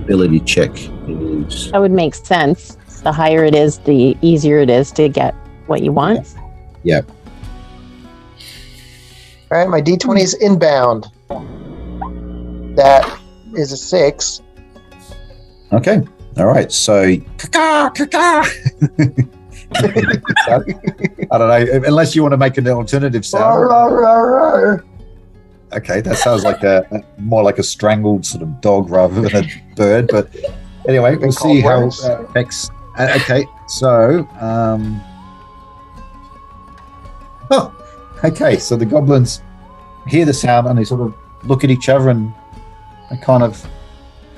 Ability check is... That would make sense. The higher it is, the easier it is to get what you want. Yeah. All right, my d20 is inbound. That is a 6. Okay. All right. So, caca. I don't know, unless you want to make an alternative sound. Okay, that sounds like more like a strangled sort of dog rather than a bird. But anyway, we'll see how it affects. Okay, so okay, so the goblins hear the sound and they sort of look at each other and they kind of.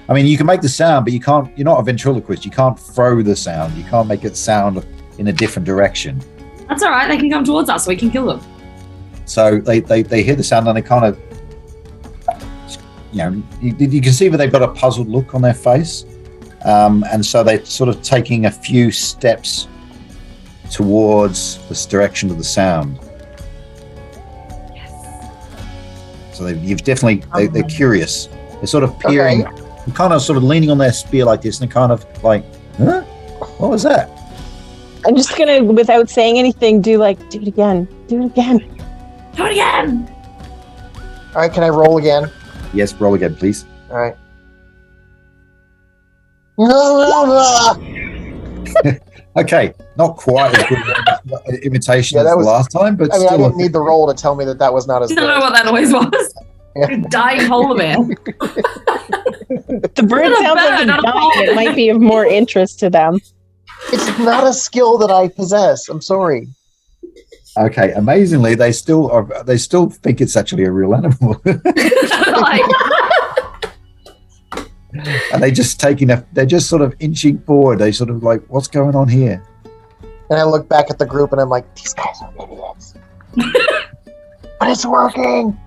I mean, you can make the sound, but you can't. You're not a ventriloquist. You can't throw the sound. You can't make it sound in a different direction. That's all right. They can come towards us. So we can kill them. So they hear the sound and they kind of, you can see that they've got a puzzled look on their face, and so they're sort of taking a few steps towards this direction of the sound. Yes. So they're curious. They're sort of peering, kind of sort of leaning on their spear like this, and they're kind of like, huh? What was that? I'm just gonna, without saying anything, do it again. Do it again. Do it again. All right, can I roll again? Yes, roll again, please. All right. Okay, not quite as good imitation as the last time, but still. I didn't need the roll to tell me that was not as good. I don't know what that noise was. Dying polar bear. The bird sounds like it's dying. It might be of more interest to them. It's not a skill that I possess. I'm sorry. Okay, amazingly, they still think it's actually a real animal. And they're just sort of inching forward. They sort of like, what's going on here? And I look back at the group and I'm like, these guys are idiots. But it's working.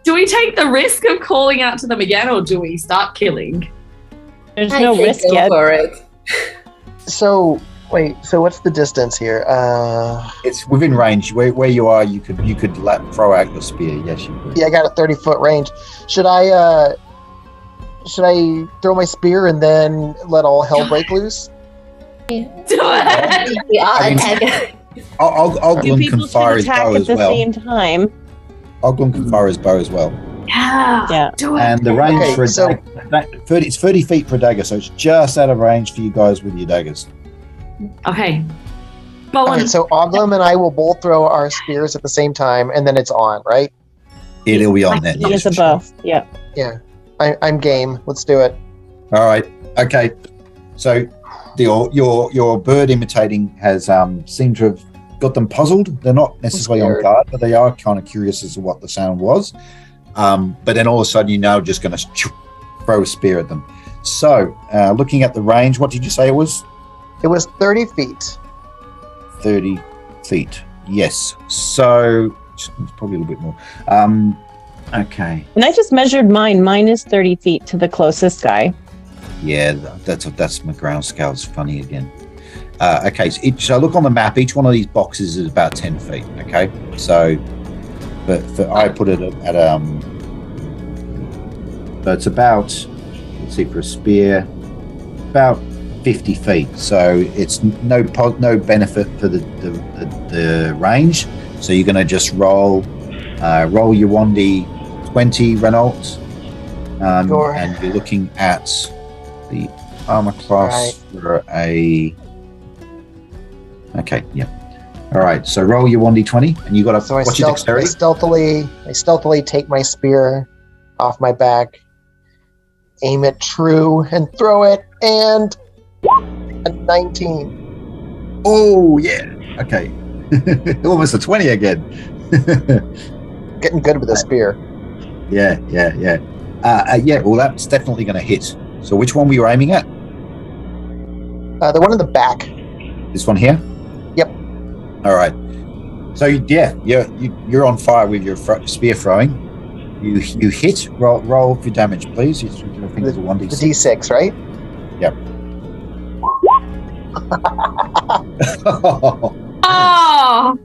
Do we take the risk of calling out to them again, or do we start killing? There's no risk yet. For it. So what's the distance here? It's within range. Where you are, you could throw out your spear. Yes, you could. Yeah, I got a 30-foot range. Should I throw my spear and then let all hell break loose? Do it. We are attacking. Oglin can fire his bow as well. At the same time. Oglin can fire his bow as well. Yeah. Do it. And the range for a dagger, it's 30 feet for a dagger, so it's just out of range for you guys with your daggers. Okay. Okay, so Oglin and I will both throw our spears at the same time, and then it's on, right? It'll be on then. He is above. Yeah. Yeah. I'm game. Let's do it. All right. Okay. So your bird imitating has seemed to have got them puzzled. They're not necessarily on guard, but they are kind of curious as to what the sound was. But then all of a sudden, just going to throw a spear at them. So looking at the range, what did you say it was? It was 30 feet. 30 feet. Yes. So it's probably a little bit more. Okay. And I just measured mine. Mine is 30 feet to the closest guy. Yeah, that's my ground scale's funny again. Okay, so look on the map. Each one of these boxes is about 10 feet. Okay, so, but I put it at so it's about, let's see, for a spear, about 50 feet. So it's no benefit for the range. So you're going to just roll your 1d20 Renault, Sure. and you're looking at the armor class for a. Okay, yeah. All right, so roll your 1d20, and you got to. So what's your dexterity? I stealthily take my spear off my back, aim it true, and throw it, and a 19. Oh yeah. Okay. Almost a 20 again. Getting good with the spear. Yeah. Well, that's definitely going to hit. So, which one were you aiming at? The one in the back. This one here. Yep. All right. So yeah, you're on fire with your spear throwing. You hit. Roll for damage, please. I think it's a 1d6. The d6, right? Yep. Oh!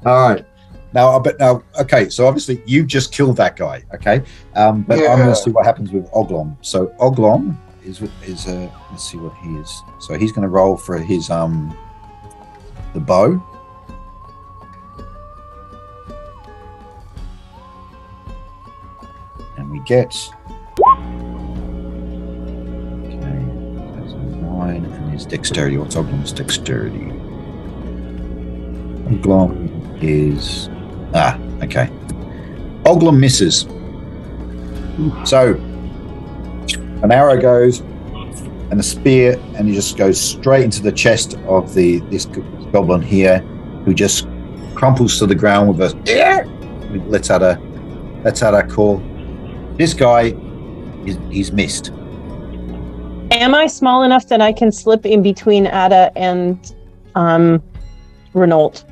All right. Now, okay. So obviously, you just killed that guy. Okay. But I'm going to see what happens with Oglom. So Oglom is let's see what he is. So he's going to roll for his the bow. And we get that's a 9, and his dexterity. What's Oglom's dexterity? Oglom is okay. Oglom misses. So an arrow goes and a spear, and he just goes straight into the chest of this goblin here, who just crumples to the ground with a lets out a call. This guy he's missed. Am I small enough that I can slip in between Ada and Renault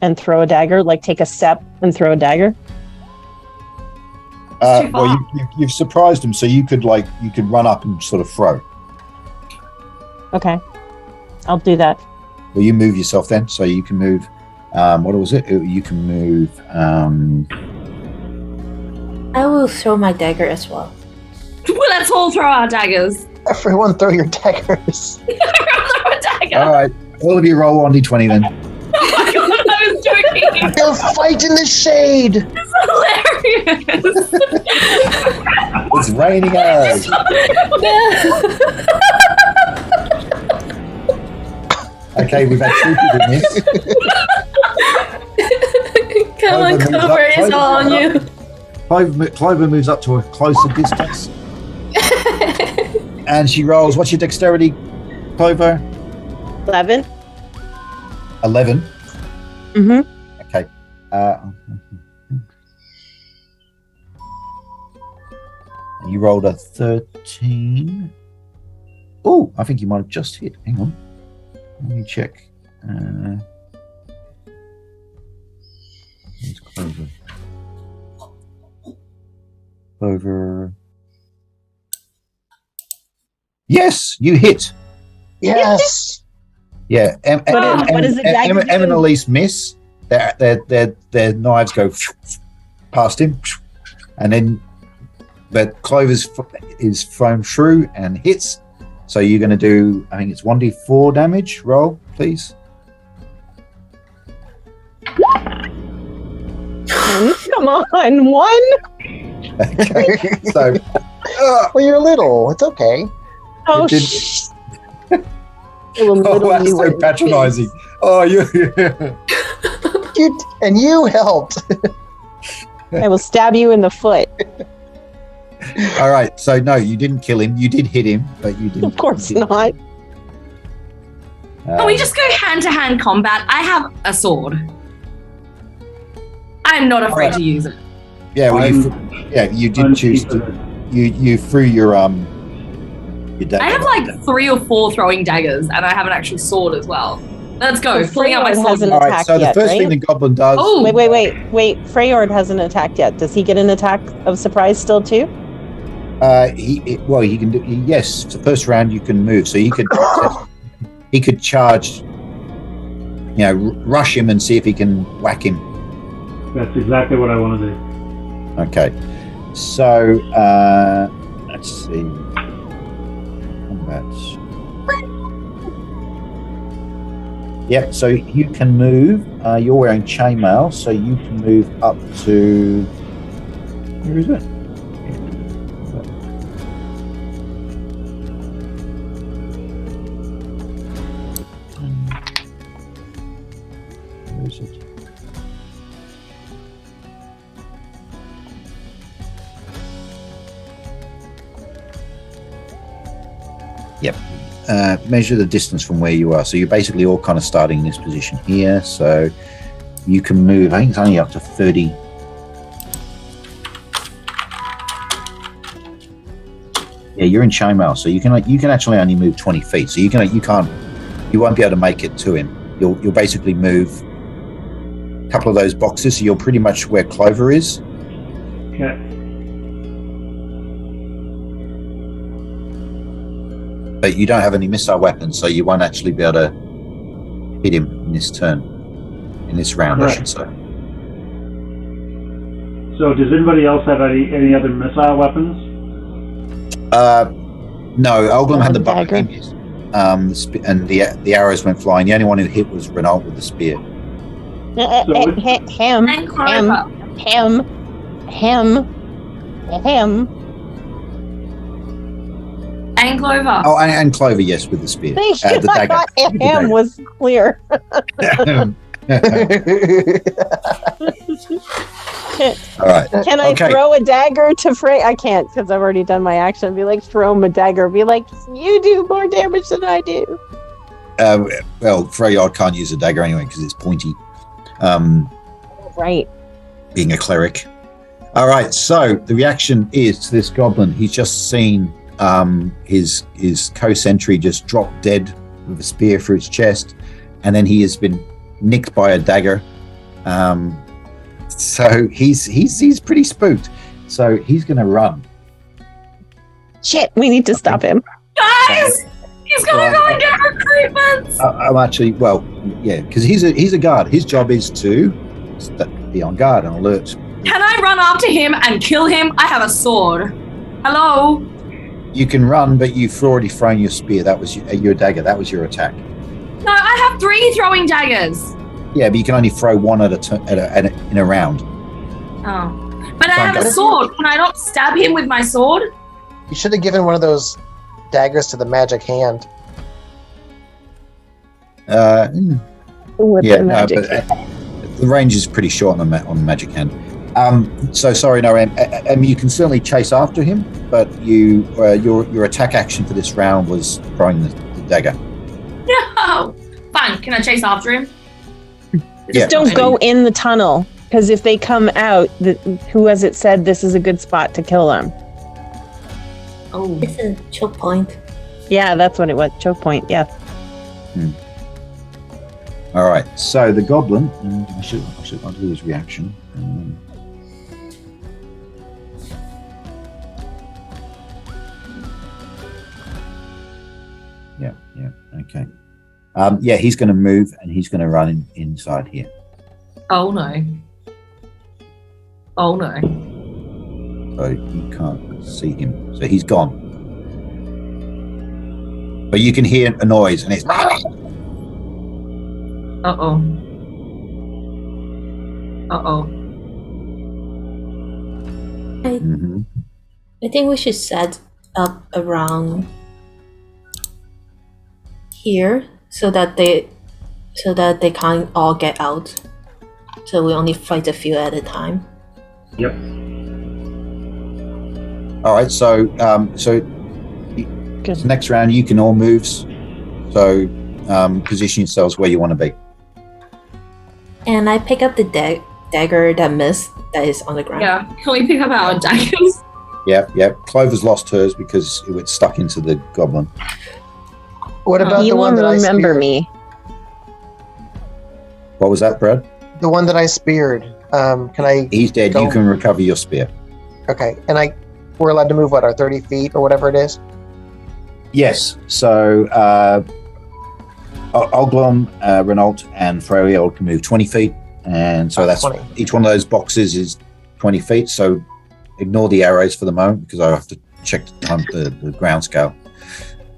and throw a dagger, like take a step and throw a dagger? Well, you've surprised him, so you could run up and sort of throw. Okay, I'll do that. Well, you move yourself then, so you can move. What was it? You can move. I will throw my dagger as well. Well, let's all throw our daggers. Everyone throw your daggers. Throw a dagger. All right, all of you roll 1d20 then. Oh my god, I was joking. They'll fight in the shade. It's hilarious. It's raining arrows. Okay, we've had 2 people miss. Come on, Clover, it's all on you. Clover moves up to a closer distance. And she rolls. What's your dexterity, Clover? 11. 11. Mm-hmm. Okay. You rolled a 13. Oh, I think you might have just hit. Hang on. Let me check. Where's Clover? Clover. Yes, you hit. Yes. Yeah. What does the dagger do? Em and Elise miss. Their knives go past him, and then but Clover's is thrown through and hits. So you're going to do, I think it's 1d4 damage. Roll, please. Come on, 1. Okay. So, Well, you're little. It's okay. Oh, It will oh, that's literally so work. patronizing. Oh, you. You helped. I will stab you in the foot. All right. So no, you didn't kill him. You did hit him, but you didn't. Of course not. Can we just go hand-to-hand combat? I have a sword. I'm not afraid to use it. Yeah. Well, you did choose to. You threw your dagger. I have like 3 or 4 throwing daggers, and I have an actual sword as well. Let's go. So Pulling out my Freyord sword. hasn't All right. attacked So the yet, first right? thing the goblin does. Oh, Wait. Freyord hasn't attacked yet. Does he get an attack of surprise still too? He can do. Yes, the first round you can move, so he could charge. Rush him and see if he can whack him. That's exactly what I want to do. Okay, so let's see. Combat. Yep. So you can move. You're wearing chainmail, so you can move up to. Where is it? is it? Yep. Measure the distance from where you are. So you're basically all kind of starting in this position here. So you can move. I think it's only up to 30. Yeah, you're in chainmail, so you can actually only move 20 feet. So you won't be able to make it to him. You'll basically move a couple of those boxes. So you're pretty much where Clover is. Okay. But you don't have any missile weapons, so you won't actually be able to hit him in this turn, in this round, Right. I should say. So does anybody else have any other missile weapons? No, Olgrim had the Dagger. bucket, and the arrows went flying. The only one who hit was Renault with the spear. Him. And Clover. Him. And Clover. Oh, and Clover, yes, with the spear. Thank you. The I dagger. thought With the him dagger. was clear. All right. Can I Okay. throw a dagger to Frey? I can't because I've already done my action. Be like, throw him a dagger. Be like, you do more damage than I do. Well, Freyard can't use a dagger anyway because it's pointy. Right. Being a cleric. All right. So the reaction is to this goblin. He's just seen his co-sentry just drop dead with a spear through his chest, and then he has been nicked by a dagger. So he's pretty spooked. So he's going to run. Shit, we need to stop him. Guys! He's gonna go and get recruitments! I'm actually, well, yeah, because he's a guard. His job is to be on guard and alert. Can I run after him and kill him? I have a sword. Hello? You can run, but you've already thrown your spear. That was your dagger. That was your attack. No, I have 3 throwing daggers. Yeah, but you can only throw one in a round. Oh. But I Can't have go. a sword. Can I not stab him with my sword? You should have given one of those daggers to the magic hand. With Yeah, the magic. but the range is pretty short on the magic hand. So sorry, no, you can certainly chase after him, but your attack action for this round was throwing the dagger. No. Fine. Can I chase after him? Yeah. Don't go in the tunnel because if they come out, who has it said this is a good spot to kill them? Oh. It's a choke point. Yeah, that's what it was. Choke point. Yeah. All right. So the goblin, I should do his reaction. Yeah. Okay. Yeah, he's going to move and he's going to run inside here. Oh no. Oh no. So you can't see him. So he's gone. But you can hear a noise and it's. Uh-oh. Uh-oh. Mhm. I think we should set up around here so that they can't all get out. So we only fight a few at a time. Yep. All right. So Good. next round you can all move. So position yourselves where you want to be. And I pick up the dagger that missed that is on the ground. Yeah. Can we pick up our daggers? Yep. Clover's lost hers because it went stuck into the goblin. What about He the one will that I remember speared? me. What was that, Brad? The one that I speared. Can I? He's dead. Go. You can recover your spear. Okay, and we're allowed to move our 30 feet or whatever it is. Yes. So Olglom, Renault, and Freya can move 20 feet, and so that's 20. each one of those boxes is 20 feet. So ignore the arrows for the moment because I have to check the ground scale.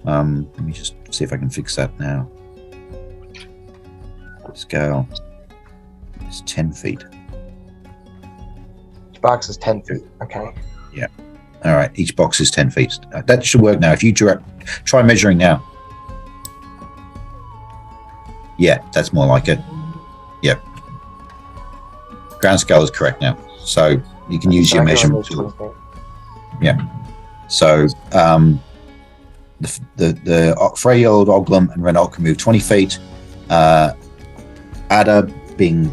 Let me just see if I can fix that now. Scale is 10 feet. Each box is 10 feet. Okay. All right, each box is 10 feet. That should work now. If you try measuring now. Yeah, that's more like it. Yep, Ground scale is correct now. So you can use your measurement tool. Yeah. So the frail-old Oglum and Renault can move 20 feet. Ada,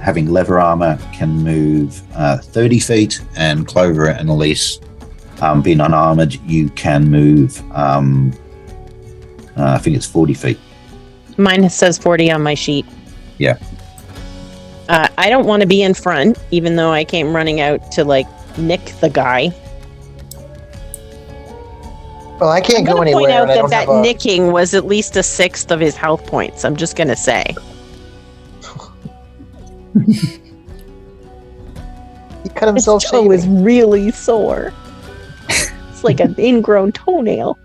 having leather armor, can move 30 feet, and Clover and Elise, being unarmored, you can move. I think it's 40 feet. Mine says 40 on my sheet. Yeah. I don't want to be in front, even though I came running out to nick the guy. Well, I can't go anywhere. Point out that nicking was at least a sixth of his health points. I'm just gonna say. He cut himself. His toe is really sore. It's like an ingrown toenail.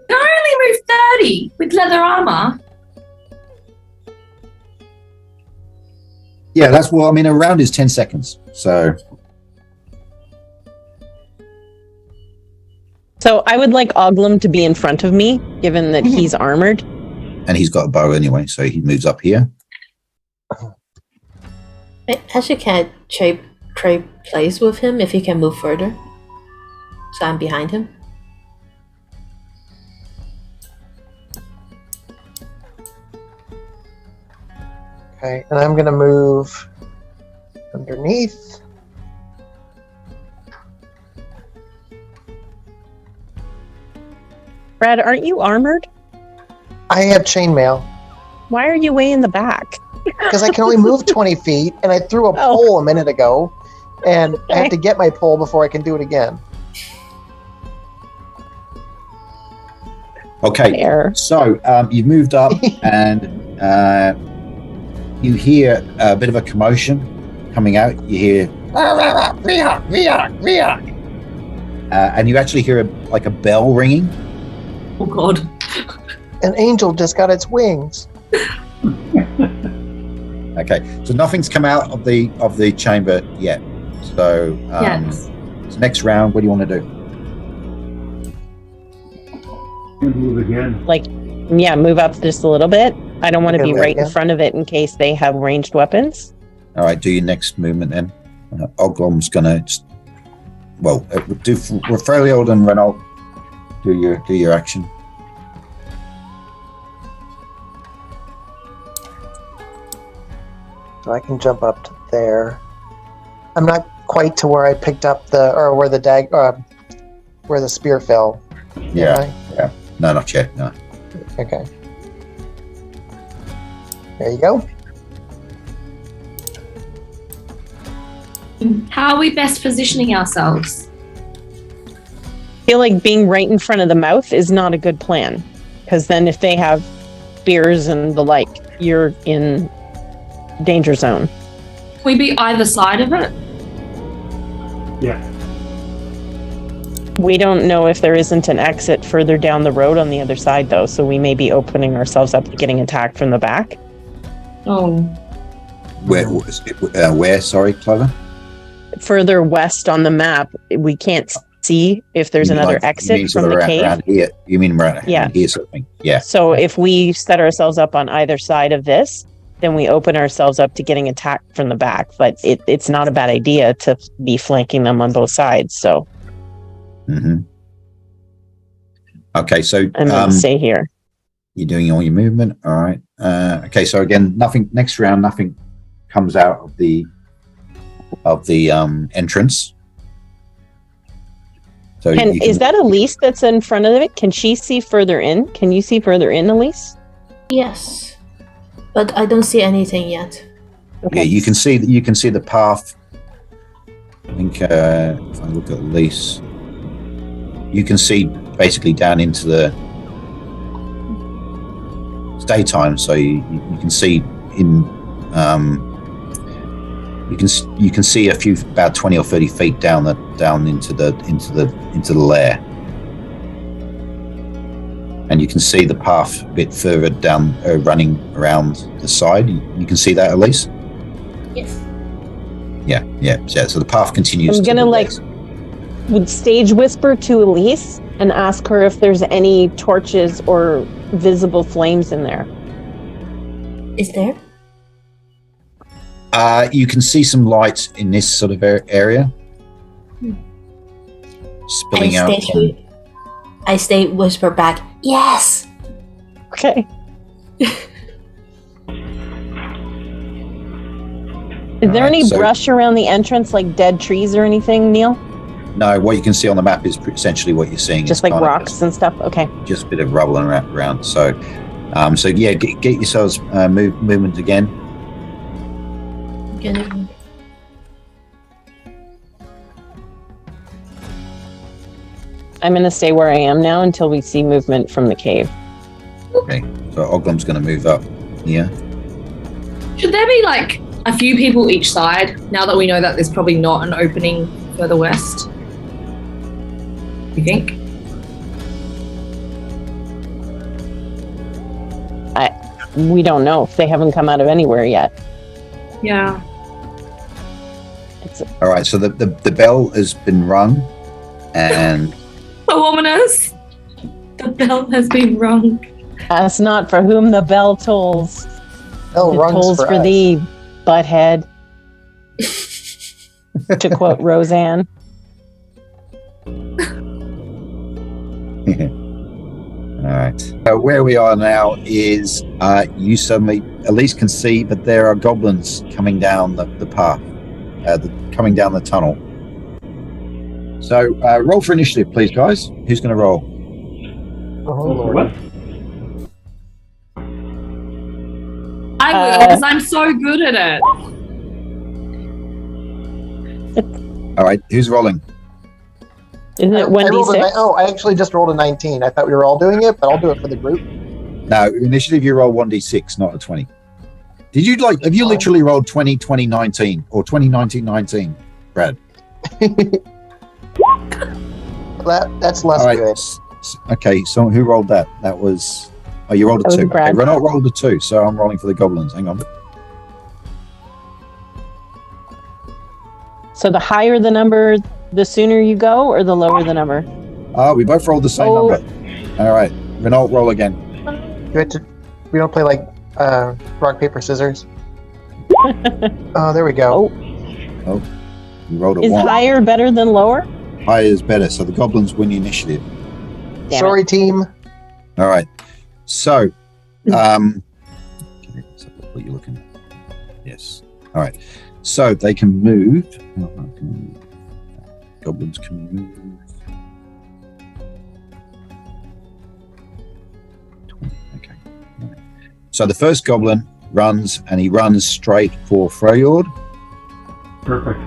Can I only move 30 with leather armor? Yeah, that's a round is 10 seconds. So I would like Oglum to be in front of me, given that he's armored. And he's got a bow anyway, so he moves up here. Actually, can I trade place with him if he can move further? So I'm behind him. Okay, and I'm gonna move underneath. Brad, aren't you armored? I have chainmail. Why are you way in the back? Because I can only move 20 feet, and I threw a pole a minute ago, and I have to get my pole before I can do it again. Okay, Fair. So you've moved up, and you hear a bit of a commotion coming out. You hear, and you actually hear a bell ringing. Oh God! An angel just got its wings. Okay, so nothing's come out of the chamber yet. So Yes. So next round, what do you want to do? Move again. Move up just a little bit. I don't want to be Okay, right yeah. in front of it in case they have ranged weapons. All right, do your next movement then. Oglom's gonna do Rafael and Renault. Do your action. So I can jump up to there. I'm not quite to where I picked up where the spear fell. Yeah. No, not yet. No. Okay. There you go. How are we best positioning ourselves? I feel like being right in front of the mouth is not a good plan, because then if they have spears and the like, you're in danger zone. Can we be either side of it? Yeah. We don't know if there isn't an exit further down the road on the other side, though, so we may be opening ourselves up to getting attacked from the back. Oh. Where? Sorry, Clover. Further west on the map, we can't see if there's another exit from the cave. Around here. You mean around here, something? Yeah. So if we set ourselves up on either side of this, then we open ourselves up to getting attacked from the back. But it's not a bad idea to be flanking them on both sides. So. Mm-hmm. Okay, so I'm going to stay here. You're doing all your movement. All right. Okay, so again, nothing. Next round, nothing comes out of the entrance. So is that Elise that's in front of it? Can she see further in? Can you see further in, Elise? Yes, but I don't see anything yet. Okay. Yeah, you can see the path. I think if I look at Elise, you can see basically down into the it's daytime, so you can see in you can see a few about 20 or 30 feet down into the lair, and you can see the path a bit further down, running around the side. You can see that, Elise? Yes. Yeah. So the path continues. I'm gonna would stage whisper to Elise and ask her if there's any torches or visible flames in there. Is there? You can see some light in this sort of area. Spilling out. I stay whisper back, yes! Okay. Is there any brush around the entrance, like dead trees or anything, Neil? No, what you can see on the map is essentially what you're seeing. Just like rocks and stuff? Okay. Just a bit of rubble around. So yeah, get yourselves movement again. I'm going to stay where I am now until we see movement from the cave. Okay, so Oglam's going to move up here. Should there be like a few people each side now that we know that there's probably not an opening further west? You think? We don't know if they haven't come out of anywhere yet. Yeah. All right, so the bell has been rung, and so ominous. The bell has been rung. Ask not for whom the bell tolls. Bell it rungs tolls for us. thee, butthead. To quote Roseanne. All right. Where we are now is you suddenly at least can see that there are goblins coming down the path, coming down the tunnel. So roll for initiative, please, guys. Who's going to roll? What? I will, because I'm so good at it. All right. Who's rolling? Isn't it 1d6? I actually just rolled a 19. I thought we were all doing it, but I'll do it for the group. No, initiative you roll 1d6, not a 20. Did you have you literally rolled 20, 20, 19 or 20, 19, 19, Brad? That's less right. good. Okay, so who rolled that? That was... Oh, you rolled a 2. Okay, Renault rolled a 2, so I'm rolling for the goblins. Hang on. So the higher the number, the sooner you go, or the lower the number? We both rolled the same number. All right, Renault, roll again. We don't play like rock, paper, scissors. Oh, there we go. Oh, you rolled a 1. Is higher better than lower? Higher is better, so the goblins win the initiative. Sorry, team. All right. So, what you're looking at. Yes. All right. So they can move. Goblins can move. 20, okay. So the first goblin runs, and he runs straight for Freyord. Perfect.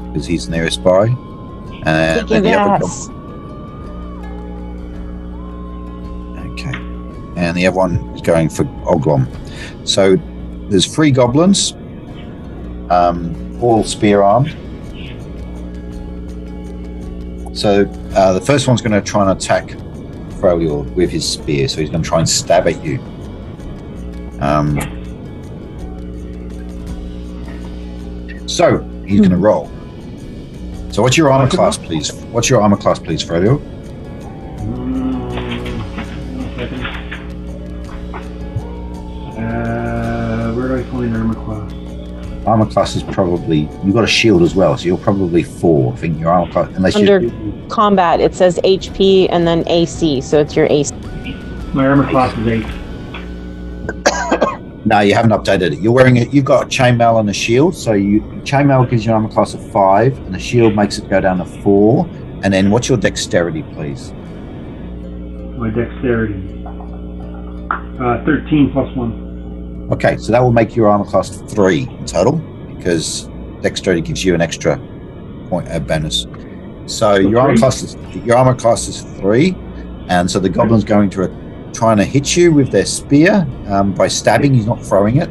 Because he's nearest by. And then the other goblin. Okay. And the other one is going for Oglam. So there's 3 goblins, all spear armed. So the first one's going to try and attack Freyord with his spear. So he's going to try and stab at you. So he's going to roll. So what's your armor class, please? What's your armor class, please, Freyord? Where do I find armor class? Armor class is probably... You've got a shield as well, so you're probably 4. I think your armor class... Unless under combat, it says HP and then AC, so it's your AC. My armor class is 8. No, you haven't updated it. You're wearing it. You've got a chainmail and a shield, so chainmail gives you an armor class of 5, and the shield makes it go down to 4. And then what's your dexterity, please? My dexterity. 13 plus 1. Okay, so that will make your armor class 3 in total, because dexterity gives you an extra point bonus. So your armor class is 3, and so the goblin's going to trying to hit you with their spear by stabbing. He's not throwing it.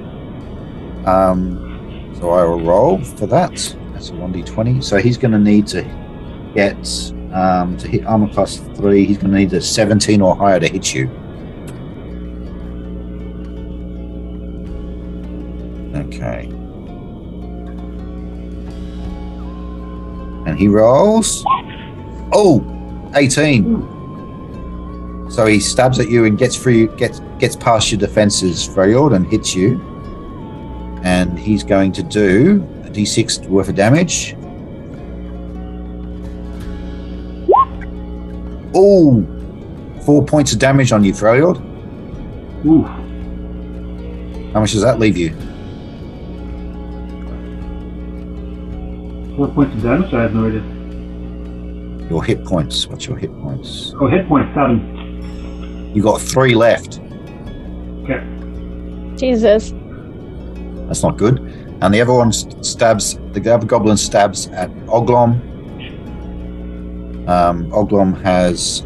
So I will roll for that. That's a 1d20. So he's going to need to get to hit armor class 3. He's going to need a 17 or higher to hit you. Okay. And he rolls. Oh, 18. So he stabs at you and gets past your defenses, Freyord, and hits you. and he's going to do a d6 worth of damage. Oh, 4 points of damage on you, Freljord. Ooh. How much does that leave you? 4 points of damage? I have no idea. Your hit points. What's your hit points? Oh, hit points, 7. You got 3 left. Okay. Jesus. That's not good. And the other one the other goblin stabs at Oglom. Oglom has,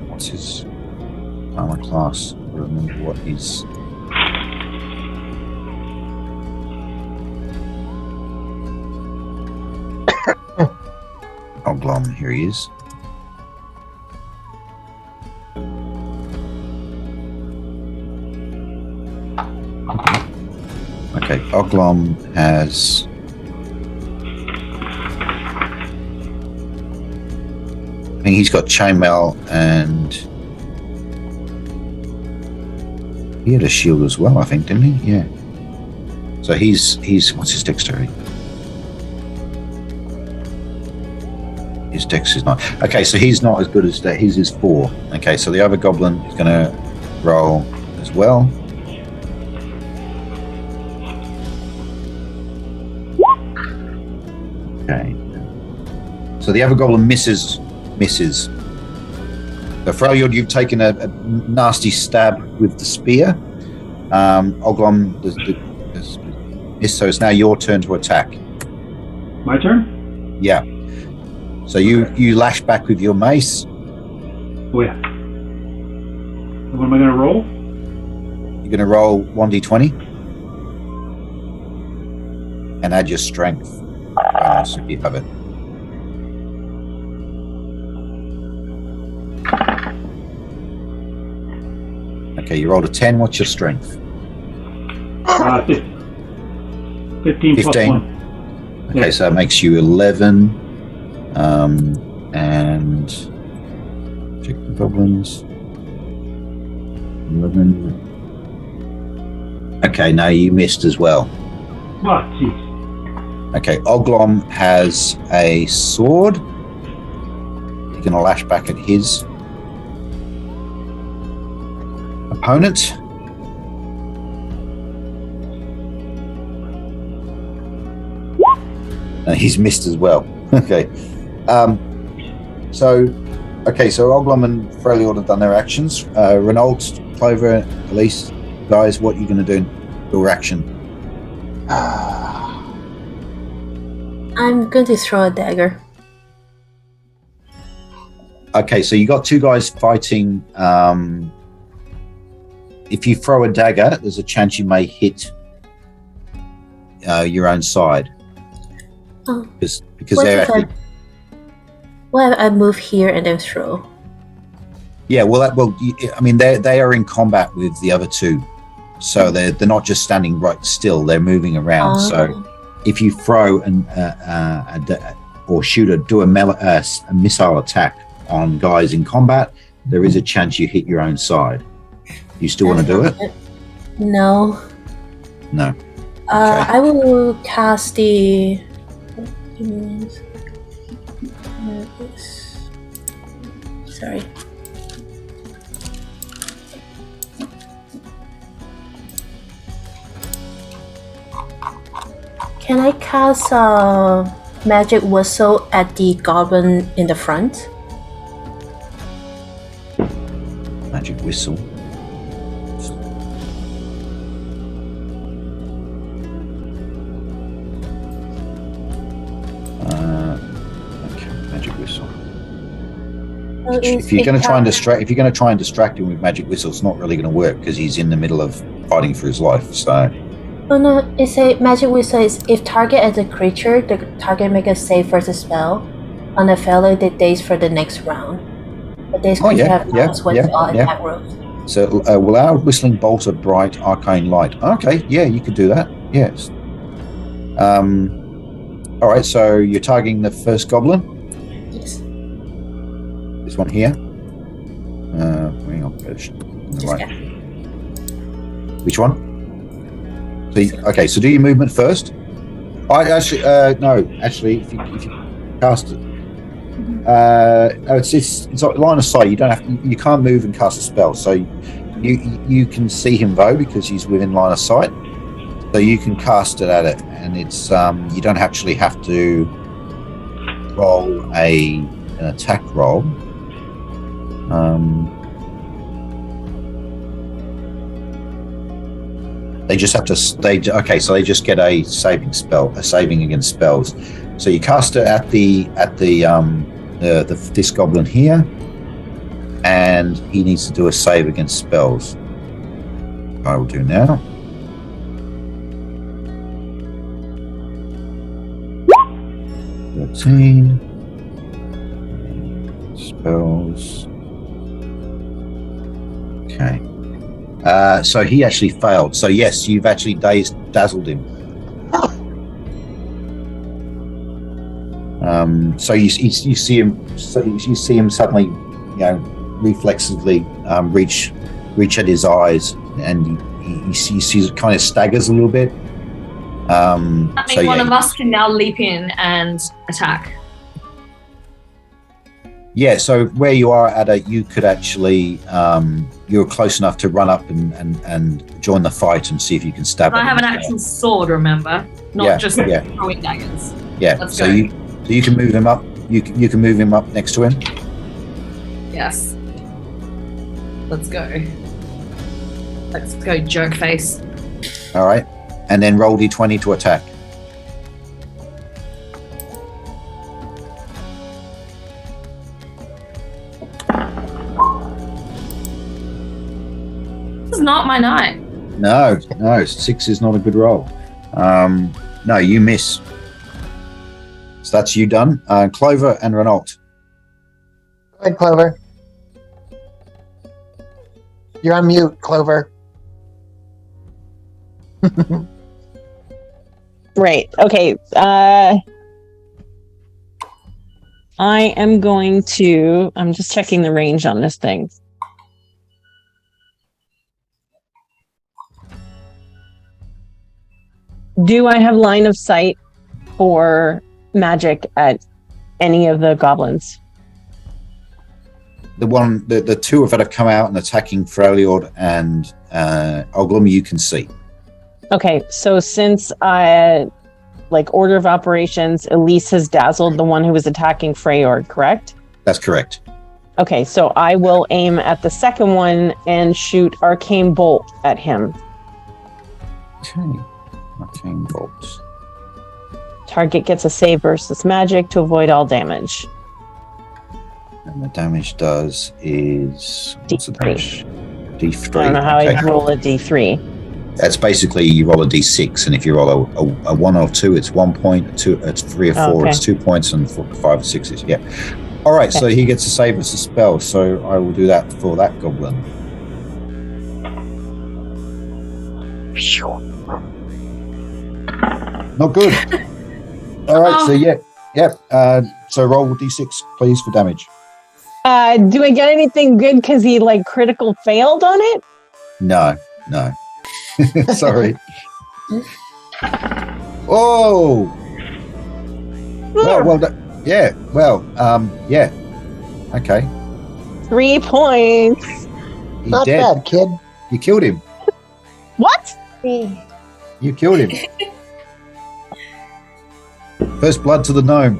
what's his armor class? I don't remember what his... Oglom, here he is. Okay, Oglom has... I think he's got chainmail and... He had a shield as well, I think, didn't he? Yeah. So he's what's his dexterity? His dex is not... Okay, so he's not as good as that. His is 4. Okay, so the other goblin is going to roll as well. Okay. So the other goblin misses. So Freljord, you've taken a nasty stab with the spear. Oglom has missed, so it's now your turn to attack. My turn? Yeah. So you lash back with your mace. Oh, yeah. What am I going to roll? You're going to roll 1d20 and add your strength. So you have it. Okay, you rolled a 10. What's your strength? 15 plus 1. Okay, Yeah. so that makes you 11. And check the goblins. 11. Okay, now you missed as well. Oh, jeez. Okay, Oglom has a sword. You're going to lash back at his opponent. He's missed as well. Okay. So Oglom and Freljord have done their actions. Renault, Clover, Elise, guys, what are you going to do in your action? I'm going to throw a dagger. Okay, so you got 2 guys fighting. If you throw a dagger, there's a chance you may hit your own side. Oh. Because What they're if I move here and then throw? yeah. Well, I mean, they are in combat with the other 2, so they're not just standing right still. They're moving around. So if you throw or shoot do a missile attack on guys in combat, there is a chance you hit your own side. You still want to do it? No. No. Okay. I will cast the. Sorry. Can I cast magic whistle at the goblin in the front? Magic whistle. Magic whistle. If you're going to try and distract him with magic whistle, it's not really going to work because he's in the middle of fighting for his life. So. Oh no! It's a magic whistle. Is if target as a creature, the target make a save versus spell. On a failure, they daze for the next round. But this creature have all attack rolls. So will our whistling bolt a bright arcane light? Okay, yeah, you could do that. Yes. All right, so you're targeting the first goblin. Yes. This one here. Hang on, right. Which one? So do your movement first. Actually, if you cast it, it's line of sight. You can't move and cast a spell. So you can see him though because he's within line of sight. So you can cast it at it, and it's you don't actually have to roll an attack roll. They just have to. So they just get a saving against spells. So you cast it at this goblin here, and he needs to do a save against spells. I will do now. 13 spells. Okay. So he actually failed. So yes, you've actually dazzled him. So you see him. So you see him suddenly, reflexively reach at his eyes, and you see it kind of staggers a little bit. That means one of us can now leap in and attack. Yeah, so where you are you could actually, you're close enough to run up and join the fight and see if you can stab him. I have an actual sword, remember? Not just throwing daggers. Yeah, Let's so go. you can move him up. You can move him up next to him. Yes. Let's go. Let's go, jerk face. All right, and then roll d20 to attack. This is not my night. No, 6 is not a good roll. No, you miss. So that's you done. Clover and Renault. Go ahead, Clover. You're on mute, Clover. Right. Okay. I am going to. I'm just checking the range on this thing. Do I have line of sight for magic at any of the goblins? The two that have come out and attacking Freljord and Oglum, you can see. Okay, so since order of operations, Elise has dazzled the one who was attacking Freljord, correct? That's correct. Okay, so I will aim at the second one and shoot Arcane Bolt at him. Okay, Arcane Bolt. Target gets a save versus magic to avoid all damage. And the damage does is... What's the damage? D3. I don't know how I roll a D3. That's basically you roll a D6, and if you roll a 1 or 2, it's 1 point. 2, it's 3 or 4, it's 2 points, and 4, 5 or 6 is All right, so he gets a save as a spell, so I will do that for that goblin. Not good. All right, so roll D6, please, for damage. Do I get anything good because he critical failed on it? No. Sorry. Oh. Okay. 3 points. He's Not dead. bad, kid. You killed him. What? You killed him. First blood to the gnome.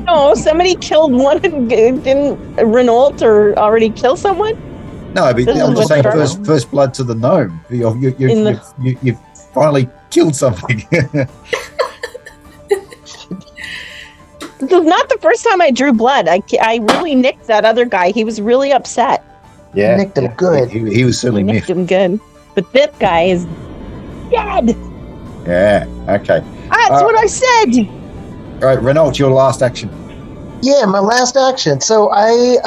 No, somebody killed one and didn't Renault or already kill someone? No, but I'm just saying first blood to the gnome. You've finally killed something. This is not the first time I drew blood. I really nicked that other guy. He was really upset. Yeah, nicked him good. He was certainly nicked miffed. him good. But this guy is dead. Yeah, okay. That's what I said. All right, Renault, your last action. Yeah, my last action. So I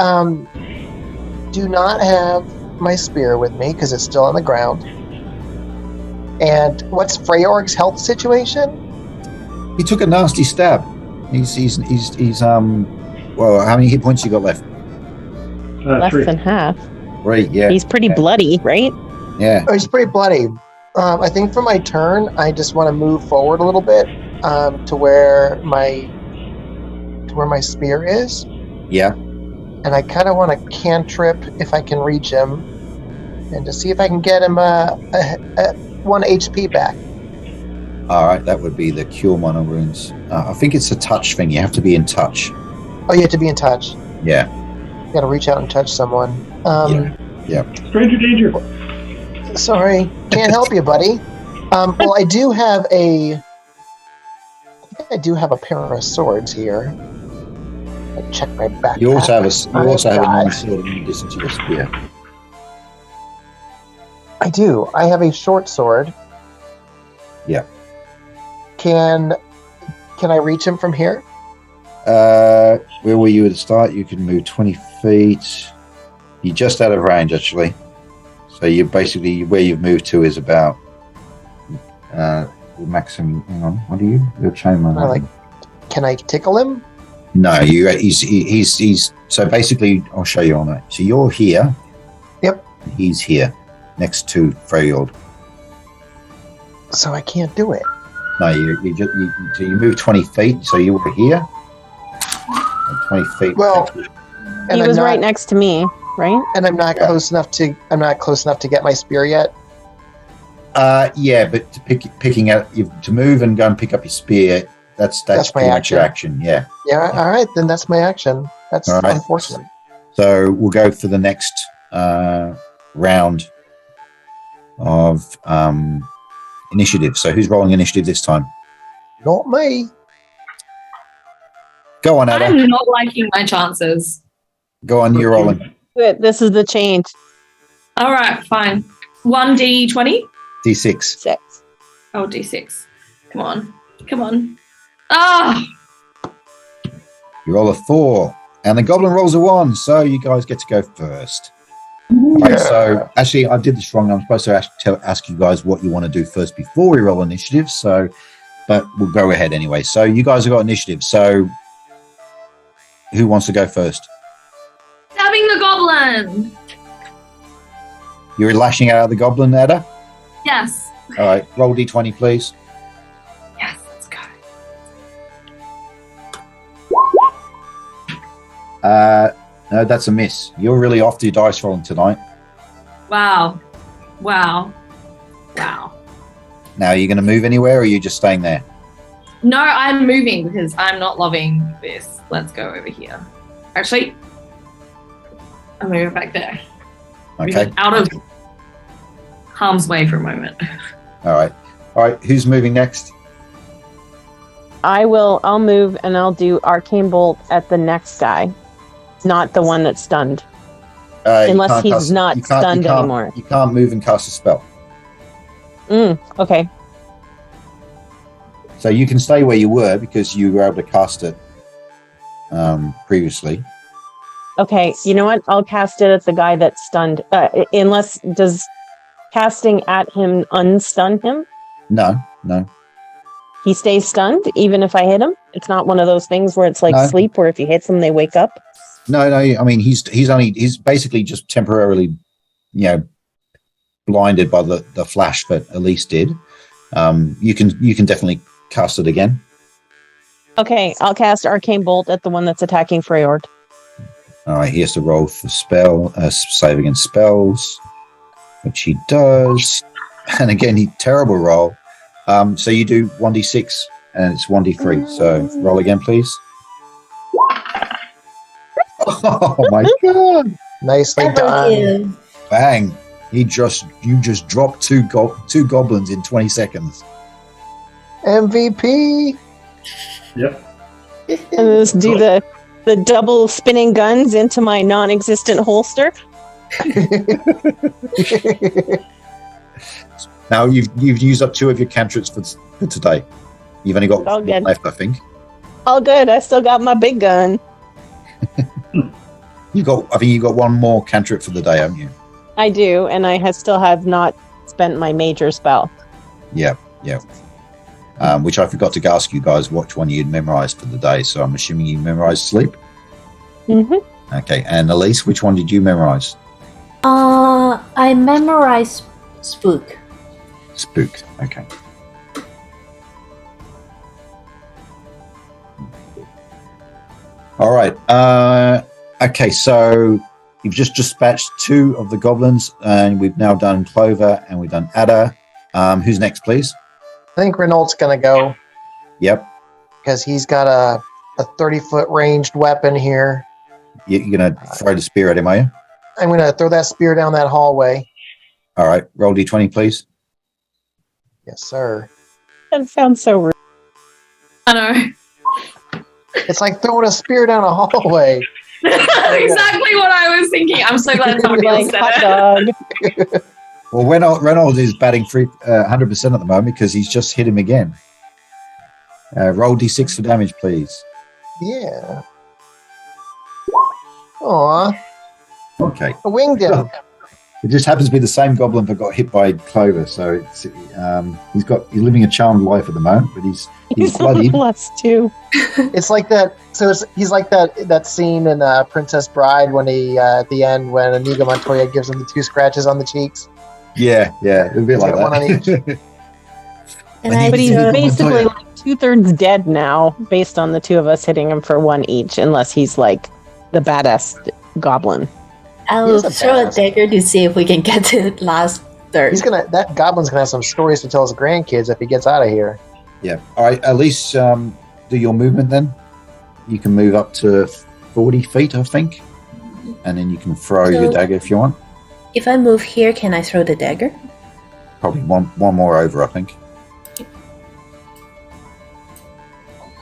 do not have my spear with me because it's still on the ground. And what's Freyorg's health situation? He took a nasty stab. He's well, how many hit points you got left? Less 3. than half. Right, yeah. He's pretty bloody, right? Yeah. It's pretty bloody. I think for my turn, I just want to move forward a little bit to where my spear is. Yeah. And I kind of want to cantrip if I can reach him, and to see if I can get him 1 HP back. All right, that would be the cure minor wounds. I think it's a touch thing. You have to be in touch. Oh, you have to be in touch. Yeah. You got to reach out and touch someone. Yeah. Stranger danger. Sorry, can't help you, buddy. Well, I do have a pair of swords here. I check my backpack. You also have a nice sword in addition to your spear. I do. I have a short sword. Yeah. Can I reach him from here? Where were you at the start? You can move 20 feet. You're just out of range, actually. So you're basically where you've moved to is about maximum. Hang on, what are you? Your chain man. Can I tickle him? No, he's. So basically, I'll show you on it. So you're here. Yep. He's here, next to Freyord. So I can't do it. No, so you move 20 feet. So you were here. And 20 feet. Well, he was right next to me, right? And I'm not close enough to. I'm not close enough to get my spear yet. Yeah, but picking out to move and go and pick up your spear. That's pretty much your action. Yeah. Yeah. All right, then that's my action. That's unfortunate. So we'll go for the next round of initiative. So who's rolling initiative this time? Not me. Go on, Ada. I'm not liking my chances. Go on, you're rolling. This is the change. All right, fine. 1d20? D6. 6. Oh, d6. Come on. Ah! You roll a 4. And the goblin rolls a 1. So you guys get to go first. Yeah. Right, so actually, I did this wrong. I'm supposed to ask you guys what you want to do first before we roll initiative. So, but we'll go ahead anyway. So you guys have got initiative. So who wants to go first? Stabbing the goblin! You're lashing out at the goblin, Ada? Yes. All right, roll d20, please. Yes, let's go. No, that's a miss. You're really off to your dice rolling tonight. Wow. Now, are you going to move anywhere, or are you just staying there? No, I'm moving because I'm not loving this. Let's go over here. Actually, I'm moving back there. Okay. Out of harm's way for a moment. All right. Who's moving next? I'll move and I'll do Arcane Bolt at the next guy. Not the one that's stunned. Unless he's not stunned anymore. You can't move and cast a spell. Okay. So you can stay where you were because you were able to cast it previously. Okay, you know what? I'll cast it at the guy that's stunned. Does casting at him unstun him? No. He stays stunned even if I hit him? It's not one of those things where it's like sleep where if you hit them they wake up? No. I mean, he's basically just temporarily, blinded by the flash that Elise did. You can definitely cast it again. Okay, I'll cast Arcane Bolt at the one that's attacking Freyord. All right, he has to roll for save against spells, which he does. And again, terrible roll. So you do 1d6 and it's 1d3. So roll again, please. Oh my god! Nicely done. Bang! You just dropped two goblins in 20 seconds. MVP. Yep. And just do the double spinning guns into my non-existent holster. Now you've used up 2 of your cantrips for today. You've only got one left, I think. All good. I still got my big gun. I think you got one more cantrip for the day, haven't you? I do, and I still have not spent my major spell. Yeah. Which I forgot to ask you guys which one you'd memorized for the day. So I'm assuming you memorized sleep. Mm-hmm. Okay, and Elise, which one did you memorize? I memorized Spook. Spook. Okay. All right. Okay, so you've just dispatched 2 of the goblins, and we've now done Clover and we've done Ada. Who's next, please? I think Renault's going to go. Yep. Because he's got a 30-foot ranged weapon here. You're going to throw the spear at him, are you? I'm going to throw that spear down that hallway. All right. Roll D20, please. Yes, sir. That sounds so rude. I know. It's like throwing a spear down a hallway. Exactly what I was thinking. I'm so glad somebody else said hot it. dog. Well, Reynolds is batting 100% at the moment because he's just hit him again. Roll D6 for damage, please. Yeah. Aw. Okay. I winged him. It just happens to be the same goblin that got hit by Clover, so it's, he's living a charmed life at the moment, but he's bloodied. +2. It's like that. So he's like that scene in Princess Bride when he at the end when Inigo Montoya gives him the 2 scratches on the cheeks. Yeah, a bit like One on each. that. But he's basically like 2/3 dead now, based on the 2 of us hitting him for 1 each, unless he's like the badass goblin. I'll throw a dagger to see if we can get to the last third. That goblin's gonna have some stories to tell his grandkids if he gets out of here. Yeah. All right. At least do your movement then. You can move up to 40 feet, I think, and then you can throw your dagger if you want. If I move here, can I throw the dagger? Probably one more over, I think.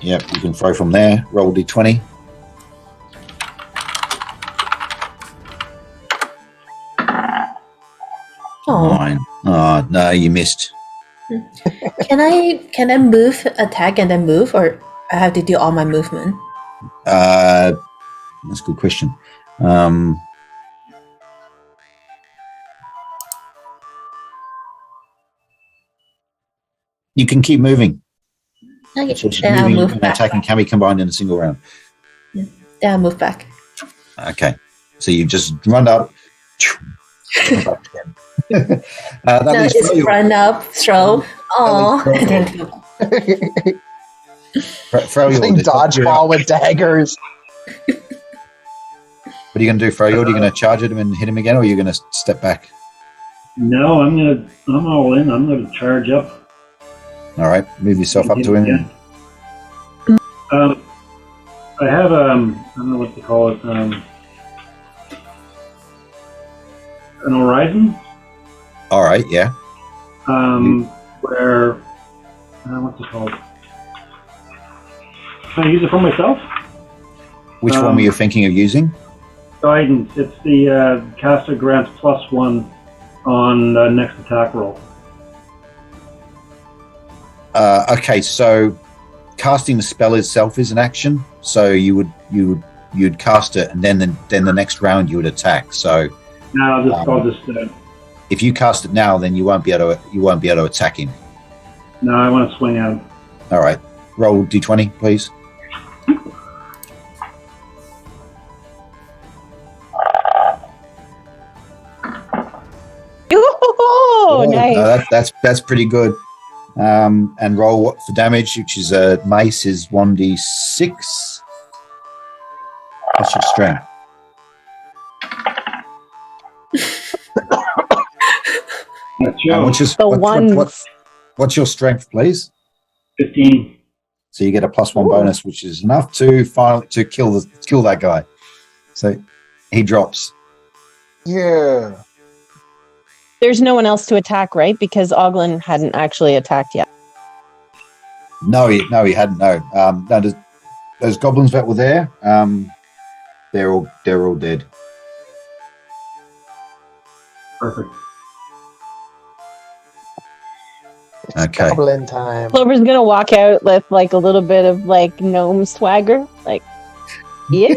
Yep. You can throw from there. Roll D20. Oh. 9. Oh no, you missed. Can I move, attack, and then move, or I have to do all my movement? That's a good question. You can keep moving. Okay, So then I'll moving move and back. attacking can be combined in a single round. Then I'll move back. Okay, so you just run up. That No, leaves just Froyo. run up, throw. Oh, Froyo. and then go. Froyo, Playing dodgeball with daggers. What are you going to do, Froyo? Are you going to charge at him and hit him again, or are you going to step back? No, I'm all in. I'm gonna charge up. All right, move yourself up to him. Yeah. I have I don't know what to call it. An horizon. All right, yeah. Where what's it called? Can I use it for myself? Which one were you thinking of using? Guidance. It's the caster grants +1 on next attack roll. Okay, so casting the spell itself is an action. So you'd cast it, and then the next round you would attack. So No, I'll just if you cast it now, then you won't be able to attack him. no, I want to swing at him. All right, roll d20, please. Oh, nice. No, that's pretty good. And roll what for damage, which is mace is 1d6 plus your strength. What's your strength, please? 15. So you get a +1 bonus, which is enough to kill that guy. So he drops. Yeah. There's no one else to attack, right? Because Oglin hadn't actually attacked yet. No, he hadn't. No, those goblins that were there, they're all dead. Perfect. Okay. Goblin time. Clover's gonna walk out with like a little bit of like gnome swagger, like yeah.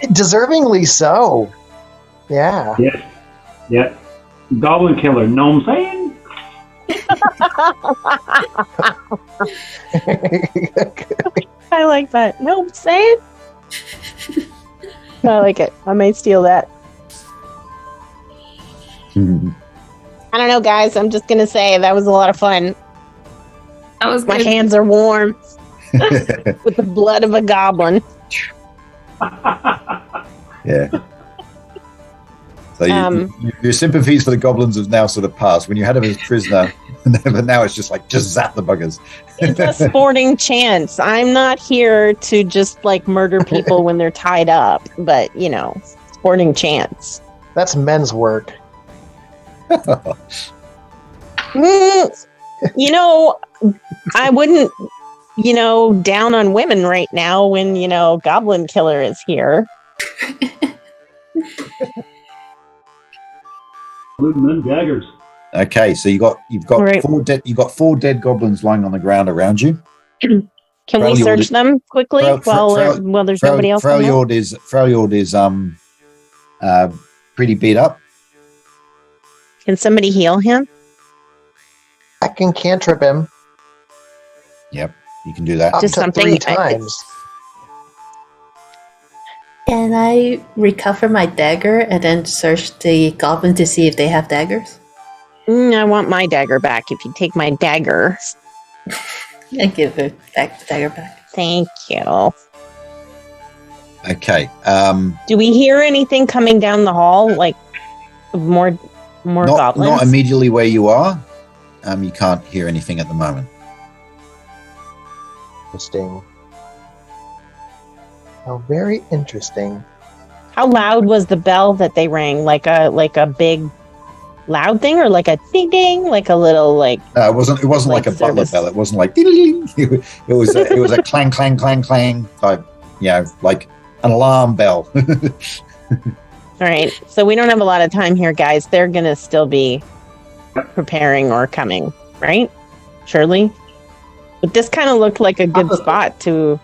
Deservingly so. Yeah. Yes. Yeah. Goblin killer. Know what I'm saying? I like that. No, I'm saying. I like it. I might steal that. I don't know, guys. I'm just gonna say that was a lot of fun. That was My good. hands are warm with the blood of a goblin. Yeah. So your sympathies for the goblins have now sort of passed. When you had him as prisoner, but now it's just like, just zap the buggers. It's a sporting chance. I'm not here to just like murder people when they're tied up, but sporting chance. That's men's work. I wouldn't, down on women right now when, Goblin Killer is here. Looting them daggers. Okay, so you've got right. four dead goblins lying on the ground around you. Can we search them quickly while there's nobody else? Freljord is pretty beat up. Can somebody heal him? I can cantrip him. Yep, you can do that. Up Just to something 3 times. Can I recover my dagger and then search the goblin to see if they have daggers? I want my dagger back. If you take my dagger, I give the dagger back. Thank you. Okay. Do we hear anything coming down the hall? Like more goblins? Not immediately where you are. You can't hear anything at the moment. Interesting. Oh, very interesting. How loud was the bell that they rang? Like a big loud thing, or like a ding ding, like a little like? It wasn't like a butler bell. It wasn't like ding. It was a clang clang clang clang type. Like an alarm bell. All right, so we don't have a lot of time here, guys. They're gonna still be preparing or coming, right? Surely. But this kind of looked like a good spot to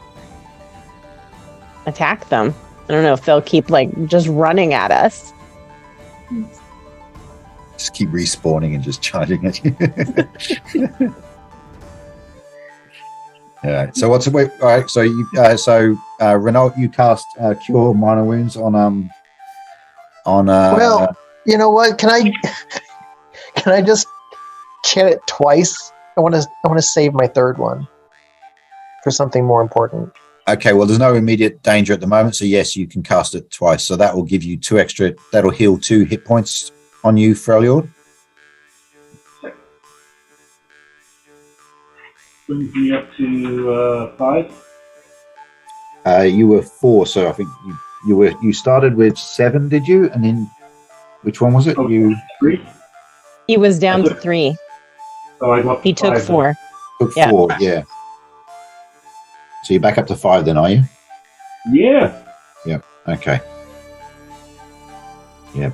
attack them. I don't know if they'll keep just running at us. Just keep respawning and just charging at you. All right. So what's the way? All right. So Renault, you cast Cure Minor Wounds on. Well, you know what? Can I just chant it twice? I want to save my third one for something more important. Okay, well, there's no immediate danger at the moment, so yes, you can cast it twice. So that will give you 2 extra. That'll heal 2 hit points on you, Freljord. Brings me up to 5. You were 4, so I think you started with 7, did you? And then which one was it? Oh, you 3. He was down to 3. So he took 4. Took 4, yeah. So you're back up to 5 then, are you? Yeah. Yep. Okay. Yep.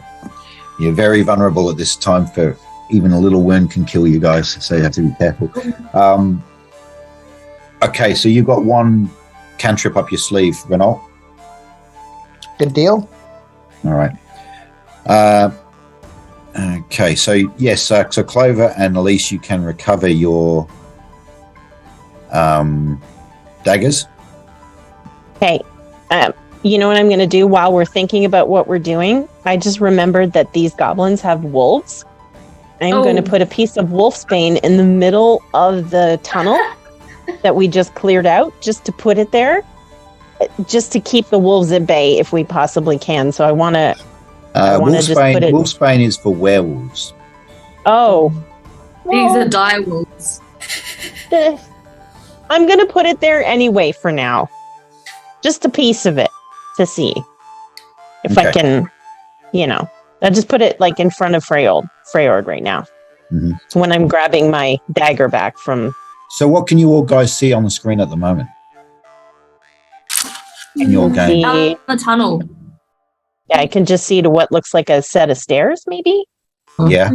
You're very vulnerable at this time. For even a little wound can kill you guys, so you have to be careful. Okay, so you've got 1 cantrip up your sleeve, Renault. Good deal. All right. Okay, so yes, so Clover and Elise, you can recover your daggers. Okay. You know what I'm going to do while we're thinking about what we're doing? I just remembered that these goblins have wolves. I'm going to put a piece of wolfsbane in the middle of the tunnel that we just cleared out, just to put it there, just to keep the wolves at bay if we possibly can. So I want to just put it... Wolfsbane is for werewolves. Oh. These are dire wolves. I'm going to put it there anyway for now. Just a piece of it to see if I can, I'll just put it in front of Freljord right now. Mm-hmm. So when I'm grabbing my dagger back from... So what can you all guys see on the screen at the moment? In your game? The tunnel. Yeah, I can just see to what looks like a set of stairs, maybe? Yeah.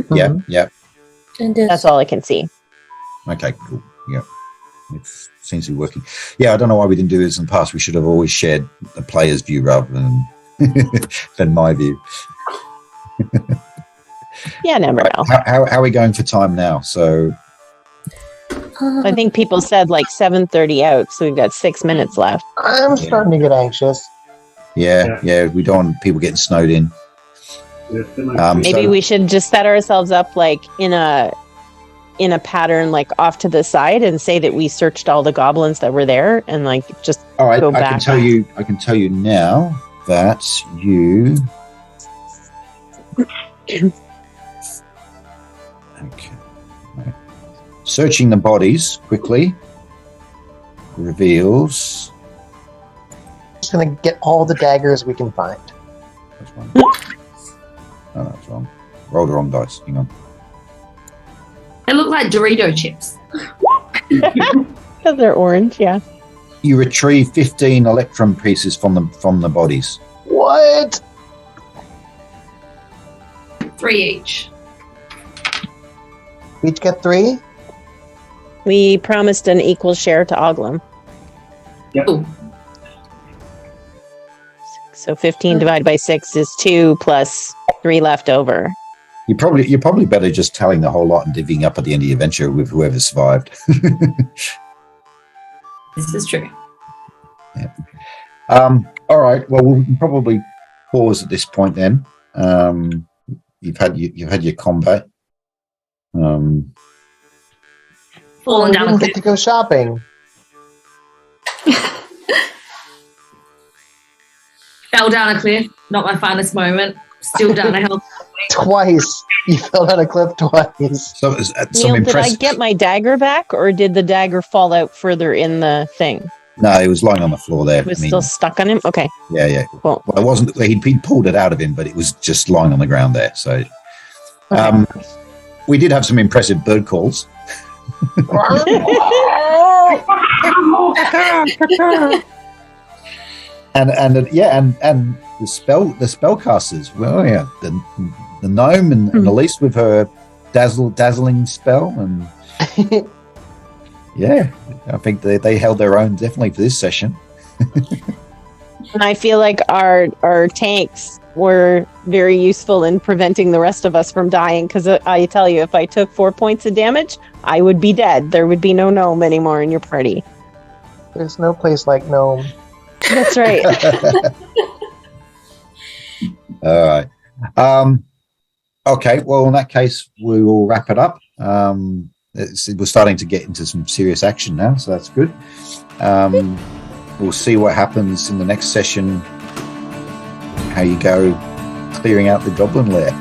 That's all I can see. Okay, cool. Yeah. It seems to be working. Yeah, I don't know why we didn't do this in the past. We should have always shared the player's view rather than my view. Yeah, never know. How are we going for time now? So I think people said 7:30 out, so we've got 6 minutes left. I'm starting to get anxious. Yeah, we don't want people getting snowed in. Maybe we should just set ourselves up like in a pattern, like off to the side, and say that we searched all the goblins that were there, and like just all right. go I back. can tell you now that you. Okay. Right. Searching the bodies quickly reveals. Just gonna get all the daggers we can find. That's wrong. Oh, that's wrong. Rolled the wrong dice. Hang on. They look like Dorito chips. Because they're orange, yeah. You retrieve 15 electrum pieces from the bodies. What? 3 each. We each get 3? We promised an equal share to Oglim. Yep. Ooh. So 15 divided by 6 is 2 plus 3 left over. You're probably better just telling the whole lot and divvying up at the end of the adventure with whoever survived. This is true. Yeah. All right. Well, we can probably pause at this point then. You've had your combat. Falling We down a didn't cliff. get to go shopping. Fell down a cliff. Not my finest moment. Still down a hill. Twice. You fell down a cliff twice. So, Neil, did I get my dagger back, or did the dagger fall out further in the thing? No, it was lying on the floor there. It was still stuck on him? Okay. Yeah. Cool. Well, it wasn't. He'd pulled it out of him, but it was just lying on the ground there. So, Okay. we did have some impressive bird calls. And the spellcasters. Well, yeah, the gnome and Elise with her dazzling spell, and yeah, I think they held their own definitely for this session. And I feel like our tanks were very useful in preventing the rest of us from dying, because I tell you, if I took 4 points of damage, I would be dead. There would be no gnome anymore in your party. There's no place like Gnome. That's right. All right. Okay. Well, in that case, we will wrap it up. We're starting to get into some serious action now, so that's good. We'll see what happens in the next session. How you go clearing out the goblin lair.